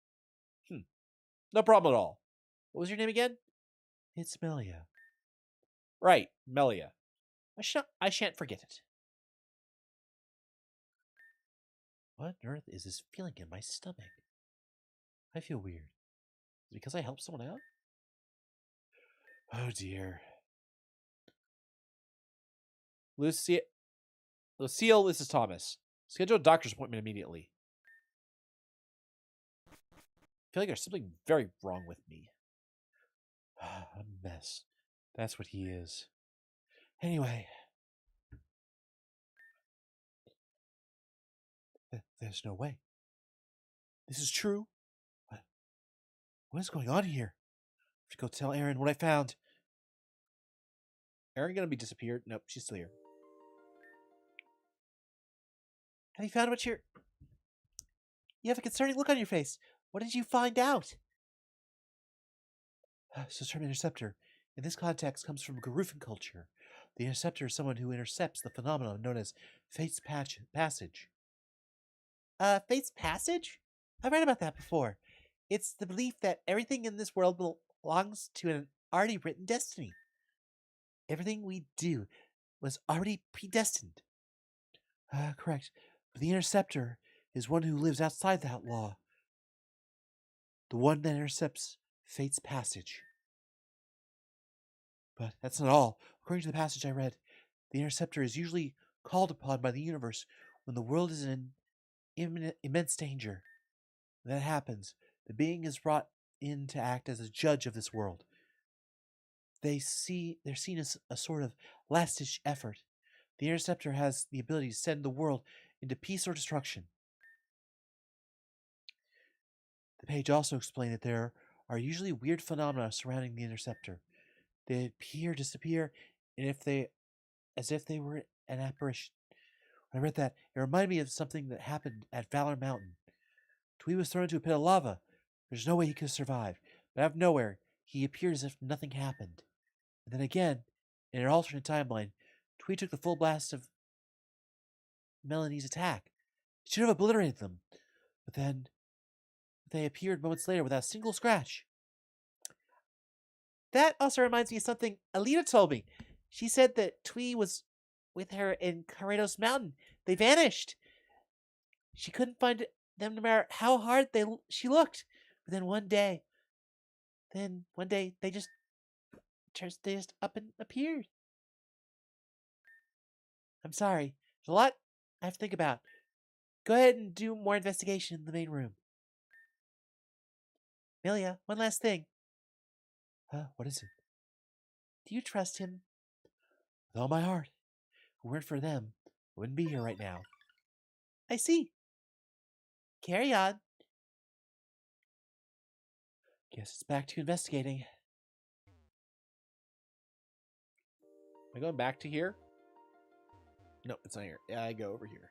No problem at all. What was your name again? It's Melia. Right, Melia. I shan't forget it. What on earth is this feeling in my stomach? I feel weird. Is it because I helped someone out? Oh dear. Lucille, this is Thomas. Schedule a doctor's appointment immediately. I feel like there's something very wrong with me. A mess. That's what he is. Anyway. There's no way. This is true? What is going on here? I have to go tell Erin what I found. Erin gonna be disappeared? Nope, she's still here. Have you found what you're... You have a concerning look on your face. What did you find out? So term interceptor, in this context, comes from Garufan culture. The interceptor is someone who intercepts the phenomenon known as Fate's Passage. Fate's Passage? I've read about that before. It's the belief that everything in this world belongs to an already written destiny. Everything we do was already predestined. Correct. But the interceptor is one who lives outside that law. The one that intercepts Fate's Passage. But that's not all. According to the passage I read, the interceptor is usually called upon by the universe when the world is in immense danger. When that happens, the being is brought in to act as a judge of this world. They're seen as a sort of last-ditch effort. The interceptor has the ability to send the world into peace or destruction. The page also explained that there are usually weird phenomena surrounding the interceptor. They appear, disappear, and as if they were an apparition. When I read that, it reminded me of something that happened at Valor Mountain. Twee was thrown into a pit of lava. There's no way he could survive. But out of nowhere, he appeared as if nothing happened. And then again, in an alternate timeline, Twee took the full blast of Melanie's attack. It should have obliterated them. But then they appeared moments later without a single scratch. That also reminds me of something Alita told me. She said that Twee was with her in Carretos Mountain. They vanished. She couldn't find them no matter how hard she looked. But then one day they just up and appeared. I'm sorry. There's a lot I have to think about. Go ahead and do more investigation in the main room. Melia, one last thing. What is it? Do you trust him? With all my heart. If it weren't for them, I wouldn't be here right now. I see. Carry on. Guess it's back to investigating. Am I going back to here? No, it's not here. Yeah, I go over here.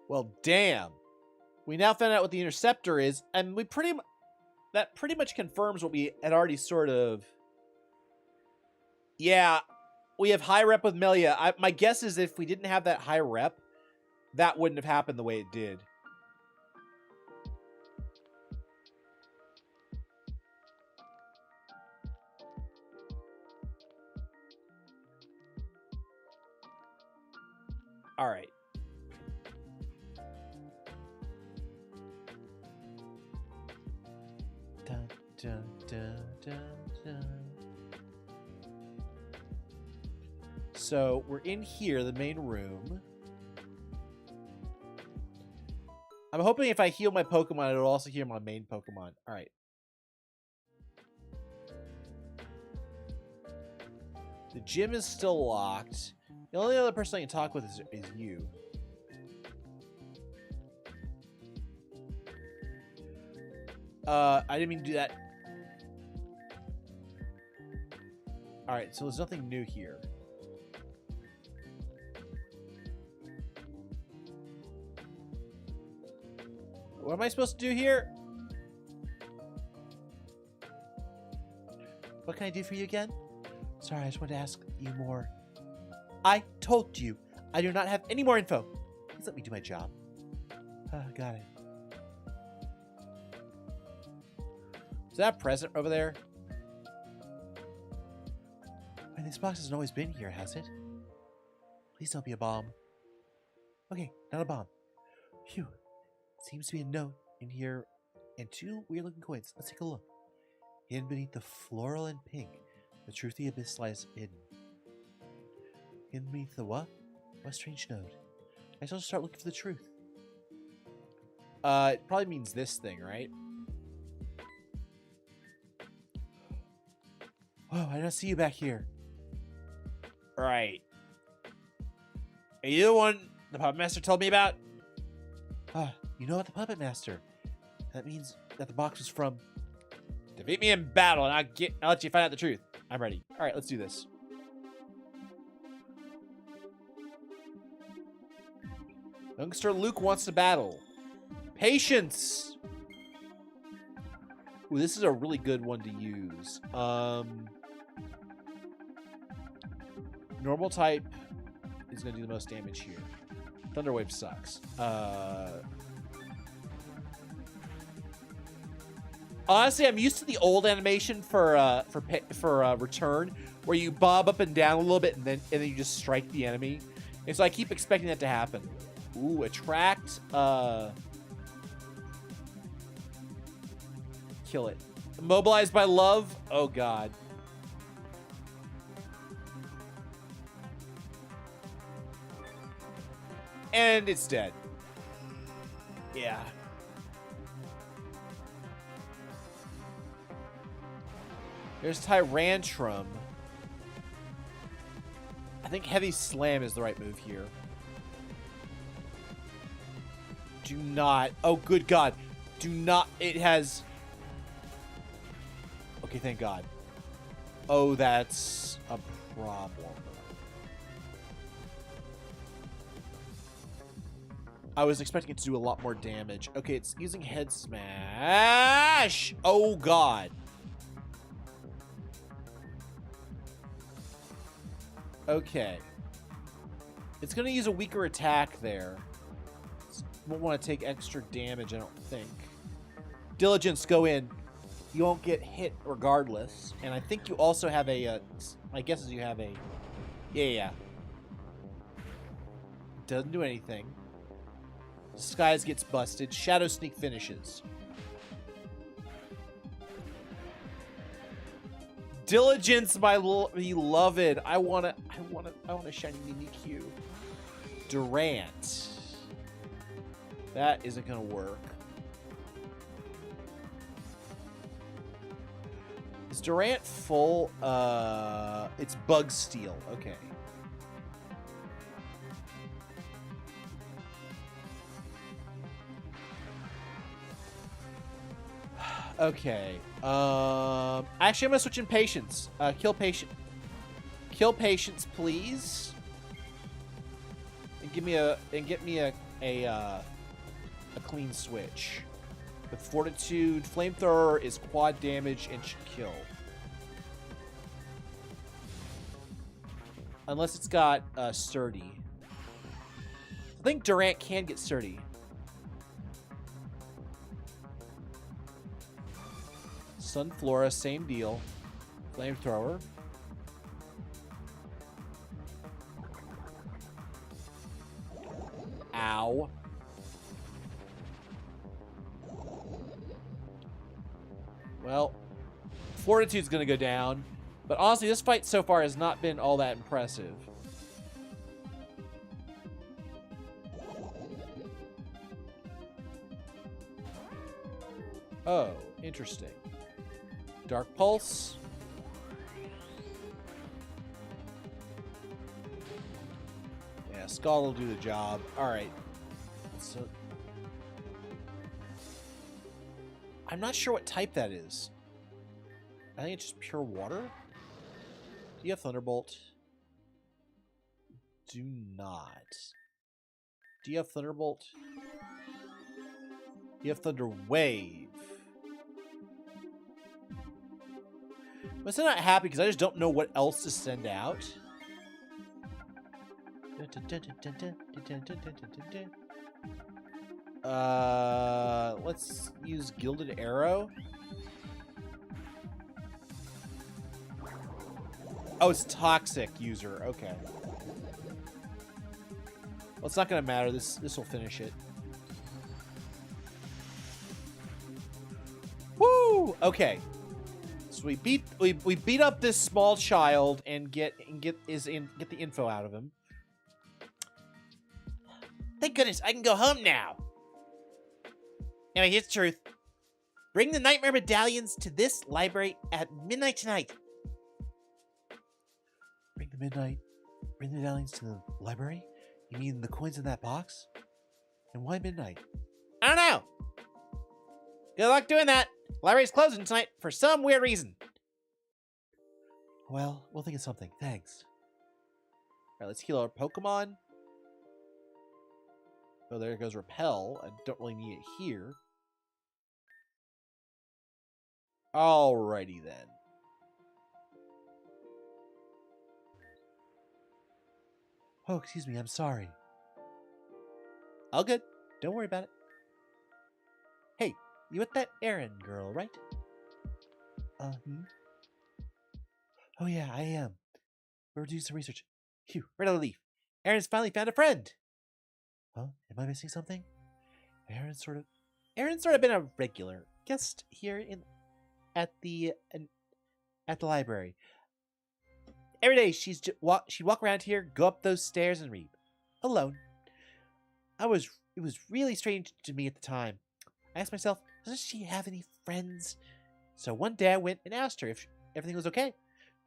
Well, damn. We now found out what the interceptor is, and that pretty much confirms what we had already sort of... Yeah, we have high rep with Melia. My guess is if we didn't have that high rep, that wouldn't have happened the way it did. All right. Dun, dun, dun, dun, dun. So we're in here, the main room. I'm hoping if I heal my Pokemon, it'll also heal my main Pokemon. All right. The gym is still locked. The only other person I can talk with is you. I didn't mean to do that. Alright, so there's nothing new here. What am I supposed to do here? What can I do for you again? Sorry, I just wanted to ask you more. I told you I do not have any more info. Please let me do my job. Got it. Is that a present over there? Wait, this box hasn't always been here, has it? Please don't be a bomb. Okay, not a bomb. Phew. Seems to be a note in here and 2 weird-looking coins. Let's take a look. Hidden beneath the floral and pink, the truth of the abyss lies hidden. Hidden beneath the what? What strange note. I shall start looking for the truth. It probably means this thing, right? Whoa, I don't see you back here. Right. Are you the one the Puppet Master told me about? You know about the Puppet Master. That means that the box was from... Defeat me in battle and I'll let you find out the truth. I'm ready. Alright, let's do this. Youngster Luke wants to battle. Patience! Ooh, this is a really good one to use. Normal type is going to do the most damage here. Thunder Wave sucks. Honestly, I'm used to the old animation for return, where you bob up and down a little bit and then you just strike the enemy. And so I keep expecting that to happen. Ooh, attract. Kill it. Immobilized by love. Oh god. And it's dead. Yeah. There's Tyrantrum. I think Heavy Slam is the right move here. Do not. Oh, good God. Do not. It has. Okay, thank God. Oh, that's a problem. I was expecting it to do a lot more damage. Okay, it's using Head Smash. Oh, God. Okay. It's going to use a weaker attack there. Won't want to take extra damage, I don't think. Diligence, go in. You won't get hit regardless. And I think you also have a... my guess is you have a... Yeah. Doesn't do anything. Disguise gets busted. Shadow Sneak finishes. Diligence, my beloved. I want a shiny Mimikyu. Durant. That isn't gonna work. Is Durant full? It's Bug Steel. Okay. Okay. Actually, I'm gonna switch in Patience. Kill Patience. Kill Patience, please. And get me a clean switch. With Fortitude, Flamethrower is quad damage and should kill. Unless it's got Sturdy. I think Durant can get Sturdy. Sunflora, same deal. Flamethrower. Ow. Well, Fortitude's gonna go down. But honestly, this fight so far has not been all that impressive. Oh, interesting. Dark Pulse. Yeah, Skull will do the job. Alright. So I'm not sure what type that is. I think it's just pure water. Do you have Thunderbolt? Do not. Do you have Thunderbolt? You have Thunder Wave. I'm still not happy because I just don't know what else to send out. Let's use Gilded Arrow. Oh, it's Toxic user. Okay. Well, it's not gonna matter. This will finish it. Woo! Okay. So we beat up this small child and get the info out of him. Thank goodness, I can go home now. Anyway, here's the truth. Bring the Nightmare Medallions to this library at midnight tonight. Bring the medallions to the library? You mean the coins in that box? And why midnight? I don't know. Good luck doing that. Library's closing tonight for some weird reason. Well, we'll think of something. Thanks. Alright, let's heal our Pokemon. Oh, there goes Repel. I don't really need it here. Alrighty then. Oh, excuse me, I'm sorry. All good. Don't worry about it. Hey, you with that Erin girl, right? Oh yeah, I am. We're doing some research. Phew, red on the leaf. Erin's finally found a friend. Huh? Am I missing something? Erin's sort of been a regular guest here at the library. Every day she'd walk around here, go up those stairs, and read alone. It was really strange to me at the time. I asked myself, doesn't she have any friends? So one day I went and asked her if everything was okay.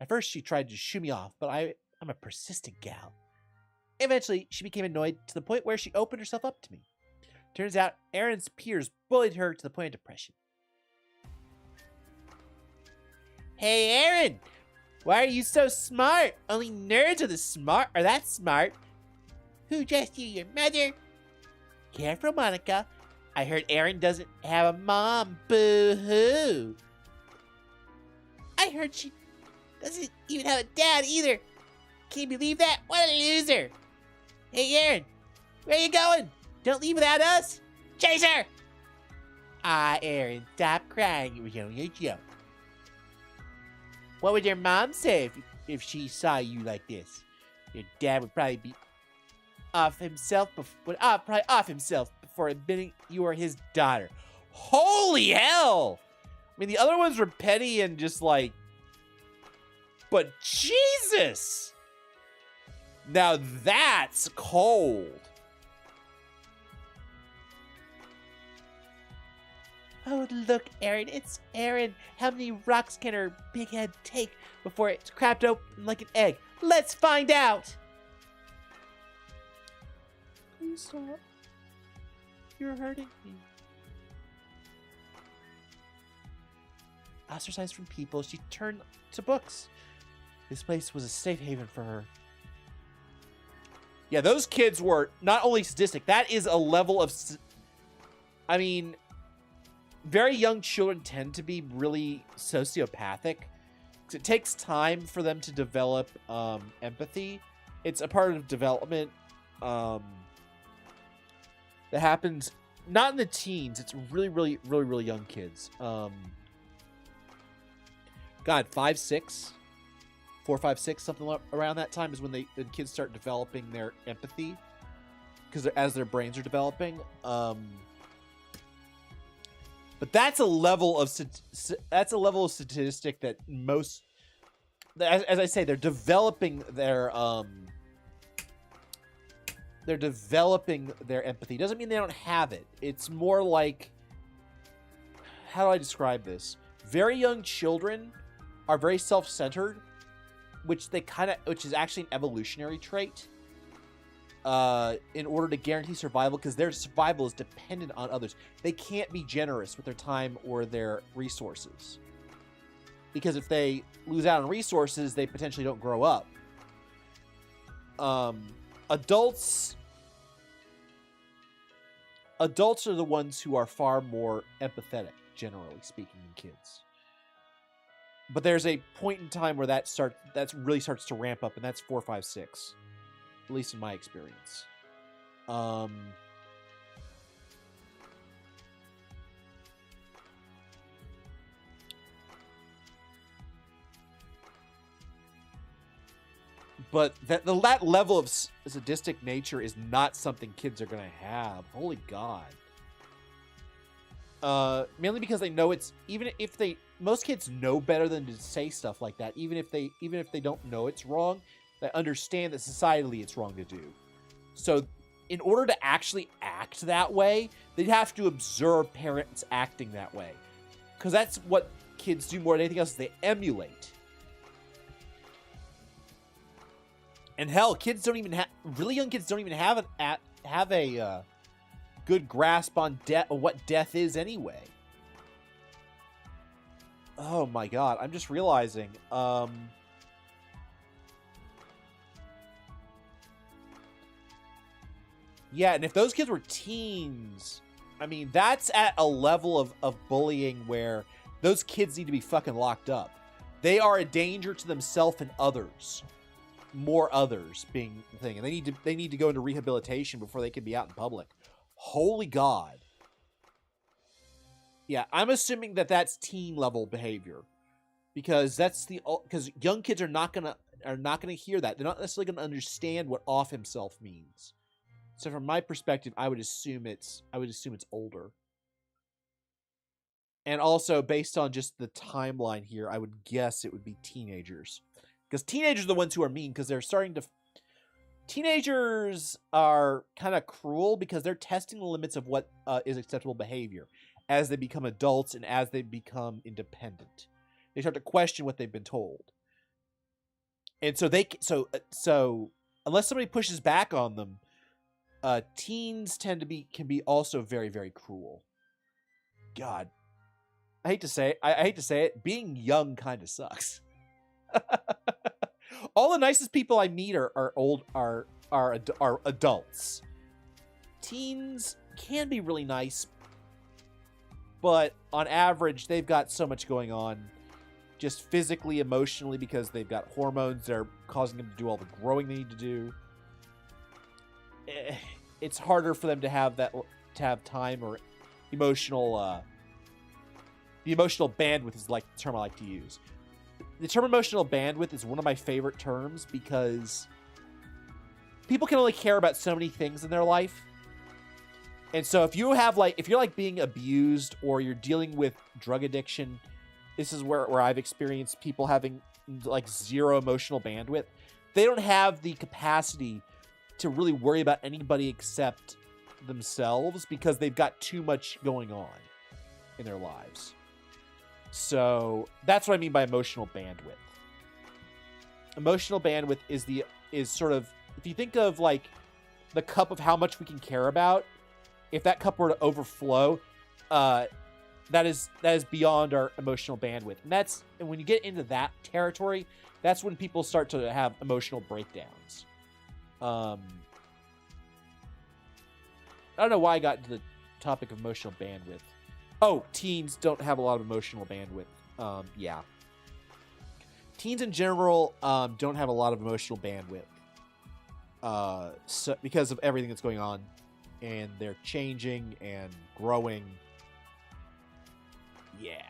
At first she tried to shoo me off, but I'm a persistent gal. Eventually she became annoyed to the point where she opened herself up to me. Turns out Erin's peers bullied her to the point of depression. Hey, Erin! Why are you so smart? Only nerds are that smart. Who dressed you, your mother? Careful, Monica. I heard Erin doesn't have a mom. Boo-hoo. I heard she doesn't even have a dad either. Can you believe that? What a loser. Hey, Erin, where are you going? Don't leave without us. Chase her! Ah, Erin, stop crying. It was only a joke. What would your mom say if she saw you like this? Your dad would probably be off himself before admitting you were his daughter. Holy hell! I mean, the other ones were petty and just like, but Jesus! Now that's cold. Oh, look, Erin, it's Erin. How many rocks can her big head take before it's cracked open like an egg? Let's find out! Please stop. You're hurting me. Ostracized from people, she turned to books. This place was a safe haven for her. Yeah, those kids were not only sadistic, that is a level of... I mean... Very young children tend to be really sociopathic. It takes time for them to develop empathy. It's a part of development that happens not in the teens. It's really young kids. God, 5, 6, 4, 5, 6, something around that time is when the kids start developing their empathy, because as their brains are developing. But that's a level of statistic that most, as I say, they're developing their empathy. Doesn't mean they don't have it. It's more like how do I describe this? Very young children are very self-centered, which is actually an evolutionary trait. In order to guarantee survival, because their survival is dependent on others. They can't be generous with their time or their resources. Because if they lose out on resources, they potentially don't grow up. Adults are the ones who are far more empathetic, generally speaking, than kids. But there's a point in time where that really starts to ramp up, and that's 4, 5, 6. At least in my experience. But that level of sadistic nature is not something kids are going to have. Holy God. Mainly because they know most kids know better than to say stuff like that. Even if they don't know it's wrong, they understand that societally it's wrong to do. So in order to actually act that way, they'd have to observe parents acting that way. Because that's what kids do more than anything else, is they emulate. And hell, really young kids don't even have a good grasp on what death is anyway. Oh my God, I'm just realizing, yeah, and if those kids were teens, I mean, that's at a level of bullying where those kids need to be fucking locked up. They are a danger to themselves and others. More others being the thing. And they need to go into rehabilitation before they can be out in public. Holy God. Yeah, I'm assuming that that's teen level behavior. Because young kids are not gonna hear that. They're not necessarily gonna understand what off himself means. So from my perspective, I would assume it's older. And also, based on just the timeline here, I would guess it would be teenagers. Because teenagers are the ones who are mean, because they're starting to... Teenagers are kind of cruel because they're testing the limits of what is acceptable behavior as they become adults and as they become independent. They start to question what they've been told. And so unless somebody pushes back on them, teens can be also very, very cruel. God, I hate to say it, being young kind of sucks. All the nicest people I meet are adults. Teens can be really nice, but on average, they've got so much going on, just physically, emotionally, because they've got hormones that are causing them to do all the growing they need to do. It's harder for them to have time or emotional. The emotional bandwidth is like the term I like to use. The term emotional bandwidth is one of my favorite terms because people can only care about so many things in their life. And so if you're being abused or you're dealing with drug addiction, this is where I've experienced people having like zero emotional bandwidth. They don't have the capacity to really worry about anybody except themselves because they've got too much going on in their lives. So that's what I mean by emotional bandwidth. Emotional bandwidth is sort of, if you think of like the cup of how much we can care about, if that cup were to overflow, that is beyond our emotional bandwidth. And when you get into that territory, that's when people start to have emotional breakdowns. I don't know why I got into the topic of emotional bandwidth. Oh, teens don't have a lot of emotional bandwidth. Yeah. Teens in general don't have a lot of emotional bandwidth. So because of everything that's going on. And they're changing and growing. Yeah.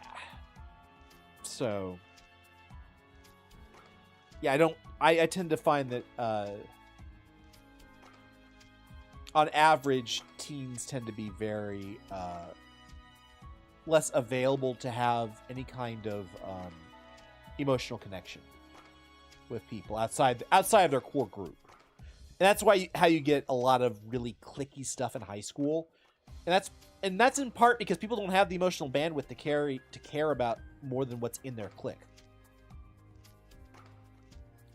So. Yeah, I tend to find that on average, teens tend to be very less available to have any kind of emotional connection with people outside of their core group. And that's how you get a lot of really cliquey stuff in high school. And that's And that's in part because people don't have the emotional bandwidth to care about more than what's in their clique.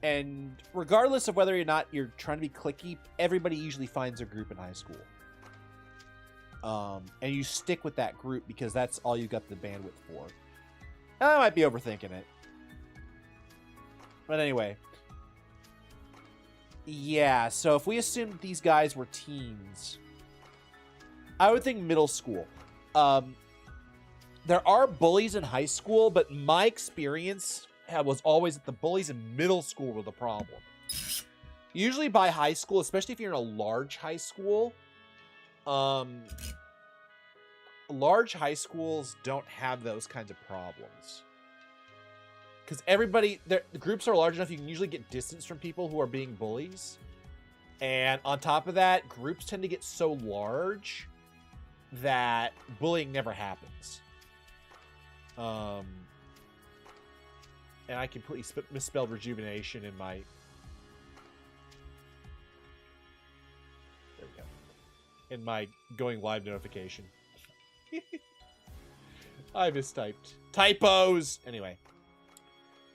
And regardless of whether or not you're trying to be cliquey, everybody usually finds a group in high school. And you stick with that group because that's all you got the bandwidth for. I might be overthinking it. But anyway. Yeah, so if we assume that these guys were teens, I would think middle school. There are bullies in high school, but my experience was always that the bullies in middle school were the problem. Usually by high school, especially if you're in a large high school, large high schools don't have those kinds of problems. Because the groups are large enough, you can usually get distance from people who are being bullies. And on top of that, groups tend to get so large that bullying never happens. And I completely misspelled rejuvenation in my... There we go. In my going live notification. I mistyped. Typos! Anyway.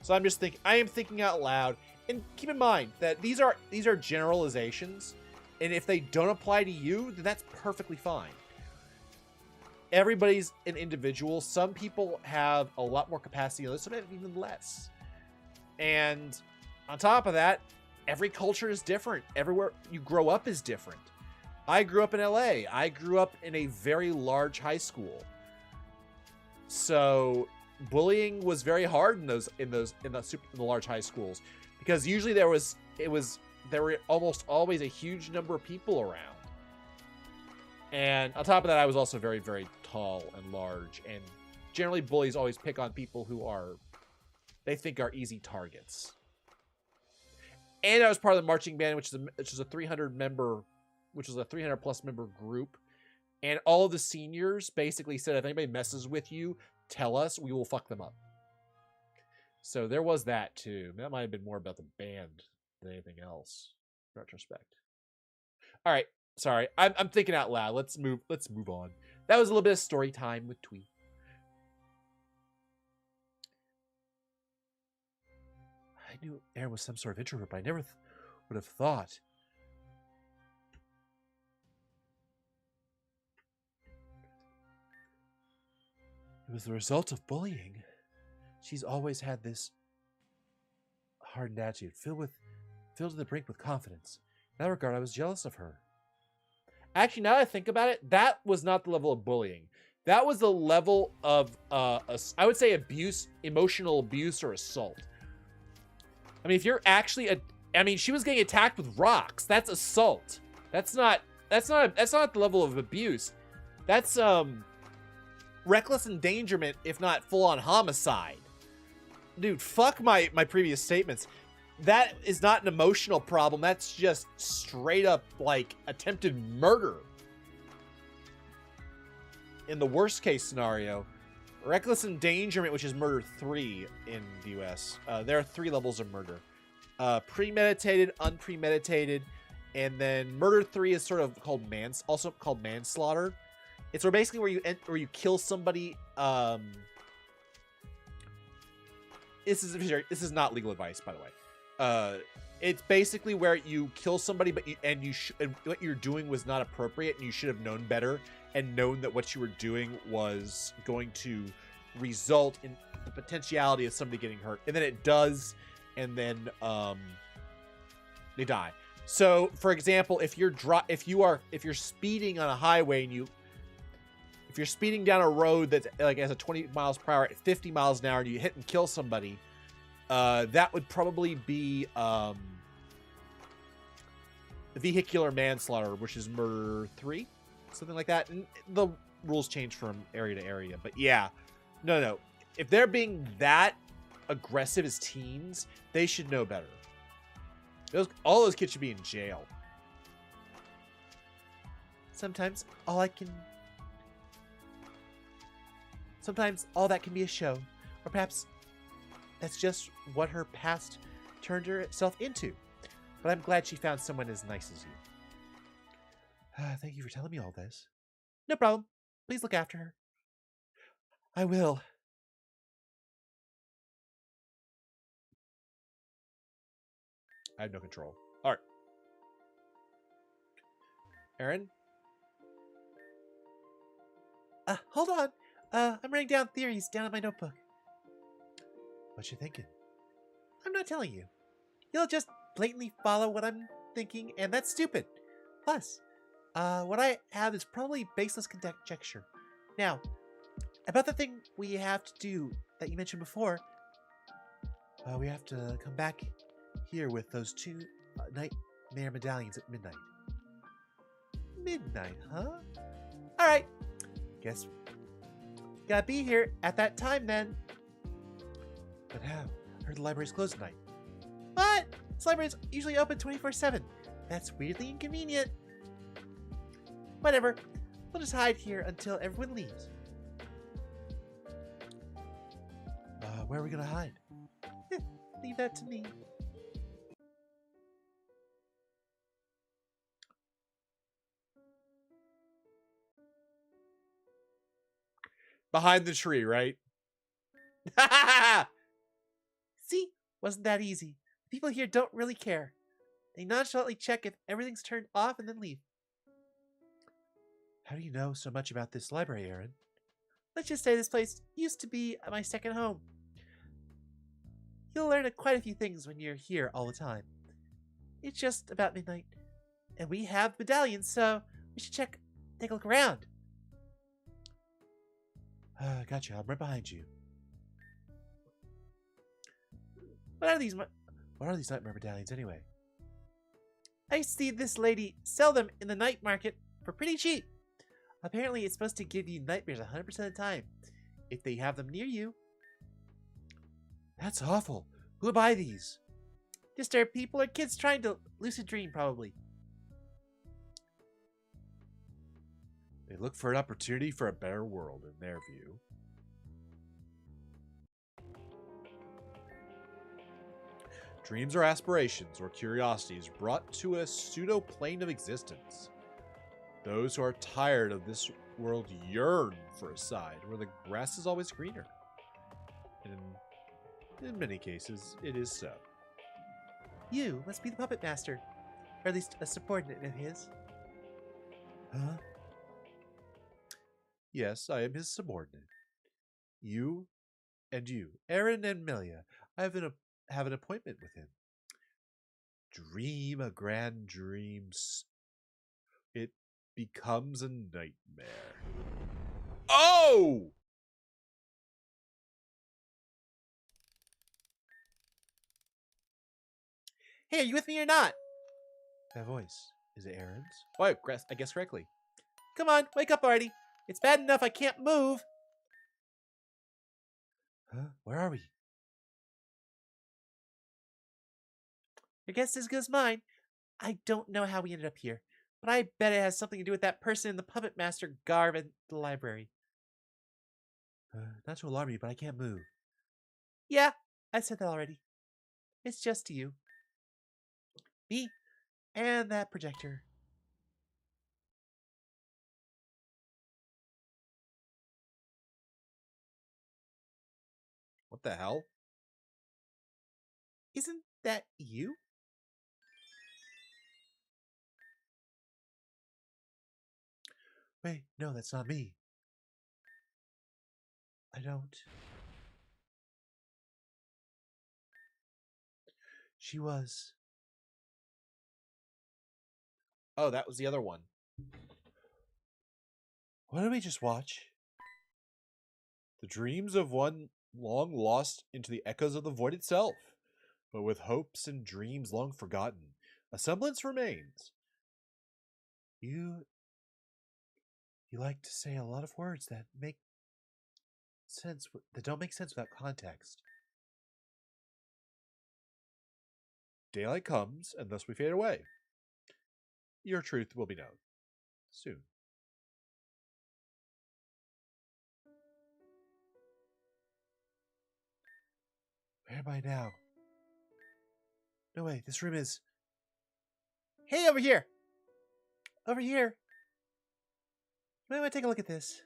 So I am thinking out loud. And keep in mind that these are generalizations. And if they don't apply to you, then that's perfectly fine. Everybody's an individual. Some people have a lot more capacity, others some have even less. And on top of that, every culture is different. Everywhere you grow up is different. I grew up in LA. I grew up in a very large high school. So bullying was very hard in the large high schools, because usually there were almost always a huge number of people around. And on top of that, I was also very, very tall and large. And generally, bullies always pick on people who they think are easy targets. And I was part of the marching band, which is a 300 plus member group. And all of the seniors basically said, if anybody messes with you, tell us, we will fuck them up. So there was that too. That might have been more about the band than anything else, in retrospect. All right. Sorry, I'm thinking out loud. Let's move on. That was a little bit of story time with Twee. I knew Aaron was some sort of introvert, but I never would have thought. It was the result of bullying. She's always had this hardened attitude, filled to the brink with confidence. In that regard, I was jealous of her. Actually, now that I think about it, that was not the level of bullying. That was the level of, I would say, abuse, emotional abuse or assault. I mean, if you're actually, she was getting attacked with rocks. That's assault. That's not the level of abuse. That's reckless endangerment, if not full-on homicide. Dude, fuck my previous statements. That is not an emotional problem. That's just straight up, like, attempted murder. In the worst case scenario, reckless endangerment, which is murder 3 in the US. There are 3 levels of murder. Premeditated, unpremeditated, and then murder 3 is sort of called also called manslaughter. It's basically where you kill somebody. This is not legal advice, by the way. It's basically where you kill somebody, but what you're doing was not appropriate, and you should have known better and known that what you were doing was going to result in the potentiality of somebody getting hurt, and then it does, and then they die. So, for example, if you're speeding on a highway and if you're speeding down a road that's like has a 20 miles per hour at 50 miles an hour and you hit and kill somebody, that would probably be vehicular manslaughter, which is murder 3, something like that. And the rules change from area to area, but yeah, no. If they're being that aggressive as teens, they should know better. All those kids should be in jail. Sometimes all that can be a show, or perhaps that's just what her past turned herself into. But I'm glad she found someone as nice as you. Thank you for telling me all this. No problem. Please look after her. I will. I have no control. All right. Aaron? Hold on. I'm writing down theories down in my notebook. What you thinking? I'm not telling you. You'll just blatantly follow what I'm thinking, and that's stupid. Plus, what I have is probably baseless conjecture. Now, about the thing we have to do that you mentioned before, we have to come back here with those 2 nightmare medallions at midnight. Midnight, huh? Alright. Guess gotta be here at that time then. But how? I heard the library's closed tonight. What? This library's usually open 24/7. That's weirdly inconvenient. Whatever. We'll just hide here until everyone leaves. Where are we gonna hide? Leave that to me. Behind the tree, right? See? Wasn't that easy? People here don't really care. They nonchalantly check if everything's turned off and then leave. How do you know so much about this library, Aaron? Let's just say this place used to be my second home. You'll learn quite a few things when you're here all the time. It's just about midnight, and we have medallions, so we should take a look around. Gotcha. I'm right behind you. What are these nightmare medallions anyway? I see this lady sell them in the night market for pretty cheap. Apparently, it's supposed to give you nightmares 100% of the time if they have them near you. That's awful. Who would buy these? Disturbed people or kids trying to lucid dream, probably. They look for an opportunity for a better world in their view. Dreams are aspirations or curiosities brought to a pseudo-plane of existence. Those who are tired of this world yearn for a side where the grass is always greener. And in many cases, it is so. You must be the puppet master, or at least a subordinate of his. Huh? Yes, I am his subordinate. You and you, Aaron and Melia, I have an appointment with him. Dream a grand dream. It becomes a nightmare. Oh! Hey, are you with me or not? That voice. Is it Aaron's? Oh, I guess correctly. Come on, wake up already. It's bad enough I can't move. Huh? Where are we? Your guess is as good as mine. I don't know how we ended up here, but I bet it has something to do with that person in the puppet master garb at the library. Not to alarm you, but I can't move. Yeah, I said that already. It's just you. Me and that projector. What the hell? Isn't that you? Wait, no, that's not me. I don't. She was. Oh, that was the other one. What did we just watch? The dreams of one long lost into the echoes of the void itself. But with hopes and dreams long forgotten, a semblance remains. You like to say a lot of words that make sense, that don't make sense without context. Daylight comes, and thus we fade away. Your truth will be known soon. Where am I now? No way, this room is... Hey, over here! Over here! Might want to take a look at this.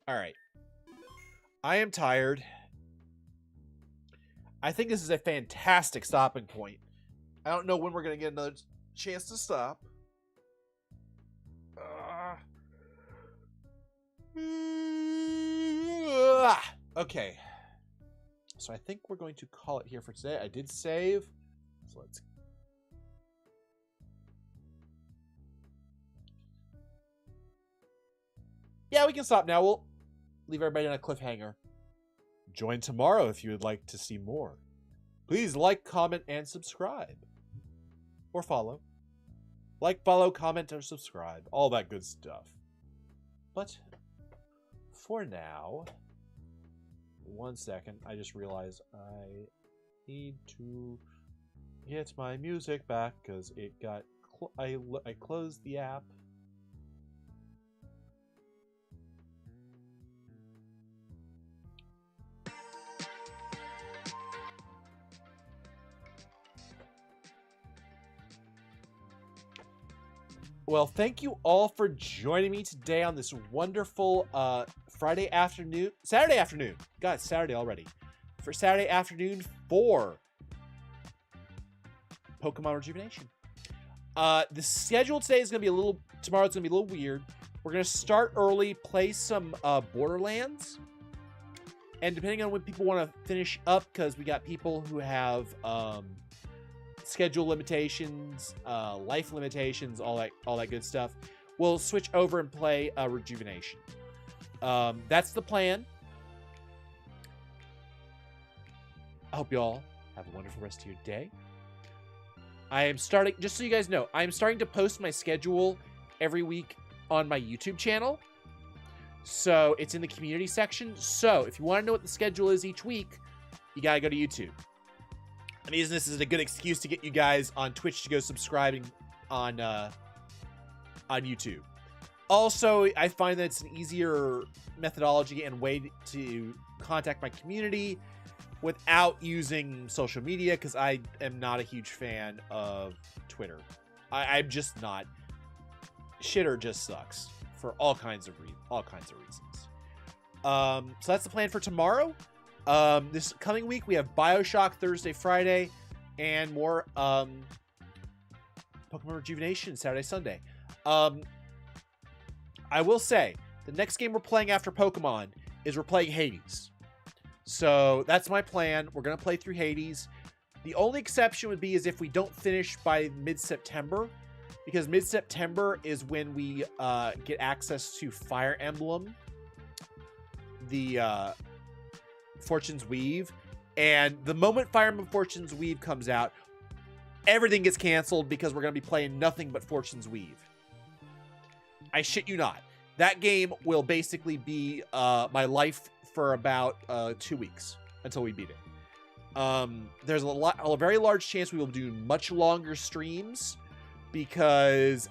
All right. I am tired. I think this is a fantastic stopping point. I don't know when we're going to get another chance to stop. Okay. So I think we're going to call it here for today. I did save. So let's... Yeah, we can stop now. We'll leave everybody on a cliffhanger. Join tomorrow if you would like to see more. Please like, comment, and subscribe. Or follow. Like, follow, comment, or subscribe. All that good stuff. But for now, 1 second. I just realized I need to get my music back because it got... I closed the app. Well, thank you all for joining me today on this wonderful Saturday afternoon. God, it's Saturday already. For Saturday afternoon for Pokemon Rejuvenation. The schedule today is going to be tomorrow's going to be a little weird. We're going to start early, play some Borderlands. And depending on when people want to finish up, because we got people who have... schedule limitations, life limitations, all that good stuff. We'll switch over and play Rejuvenation. That's the plan. I hope you all have a wonderful rest of your day. I am starting, just so you guys know, I am starting to post my schedule every week on my YouTube channel. So it's in the community section. So if you want to know what the schedule is each week, you gotta go to YouTube. I'm using this as a good excuse to get you guys on Twitch to go subscribing on YouTube. Also, I find that it's an easier methodology and way to contact my community without using social media, because I am not a huge fan of Twitter. I'm just not. Shitter just sucks for all kinds of reasons. So that's the plan for tomorrow. This coming week, we have Bioshock Thursday, Friday, and more Pokemon Rejuvenation Saturday, Sunday. I will say, the next game we're playing after Pokemon is we're playing Hades. So that's my plan. We're going to play through Hades. The only exception would be is if we don't finish by mid-September, because mid-September is when we get access to Fire Emblem, the... Fortune's Weave, and the moment Fire Emblem Fortune's Weave comes out, everything gets canceled because we're going to be playing nothing but Fortune's Weave. I shit you not. That game will basically be my life for about 2 weeks until we beat it. There's a very large chance we will do much longer streams because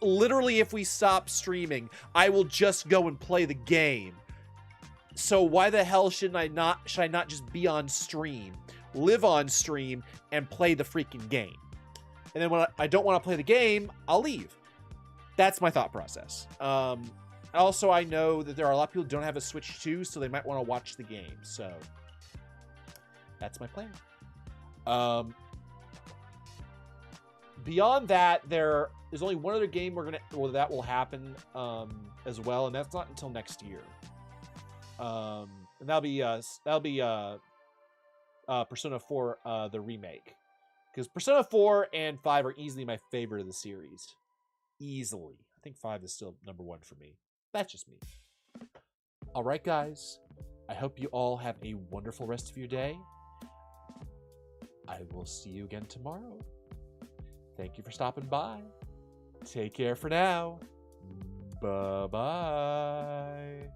literally if we stop streaming, I will just go and play the game. So why the hell should I not just be on stream, live on stream, and play the freaking game? And then when I don't want to play the game, I'll leave. That's my thought process. Also, I know that there are a lot of people who don't have a Switch 2, so they might want to watch the game. So that's my plan. Beyond that, there's only one other game that will happen as well, and that's not until next year. And that'll be Persona 4 the remake, because Persona 4 and 5 are easily my favorite of the series. Easily. I think 5 is still number 1 for me. That's just me. All right, guys. I hope you all have a wonderful rest of your day. I will see you again tomorrow. Thank you for stopping by. Take care for now. Bye-bye.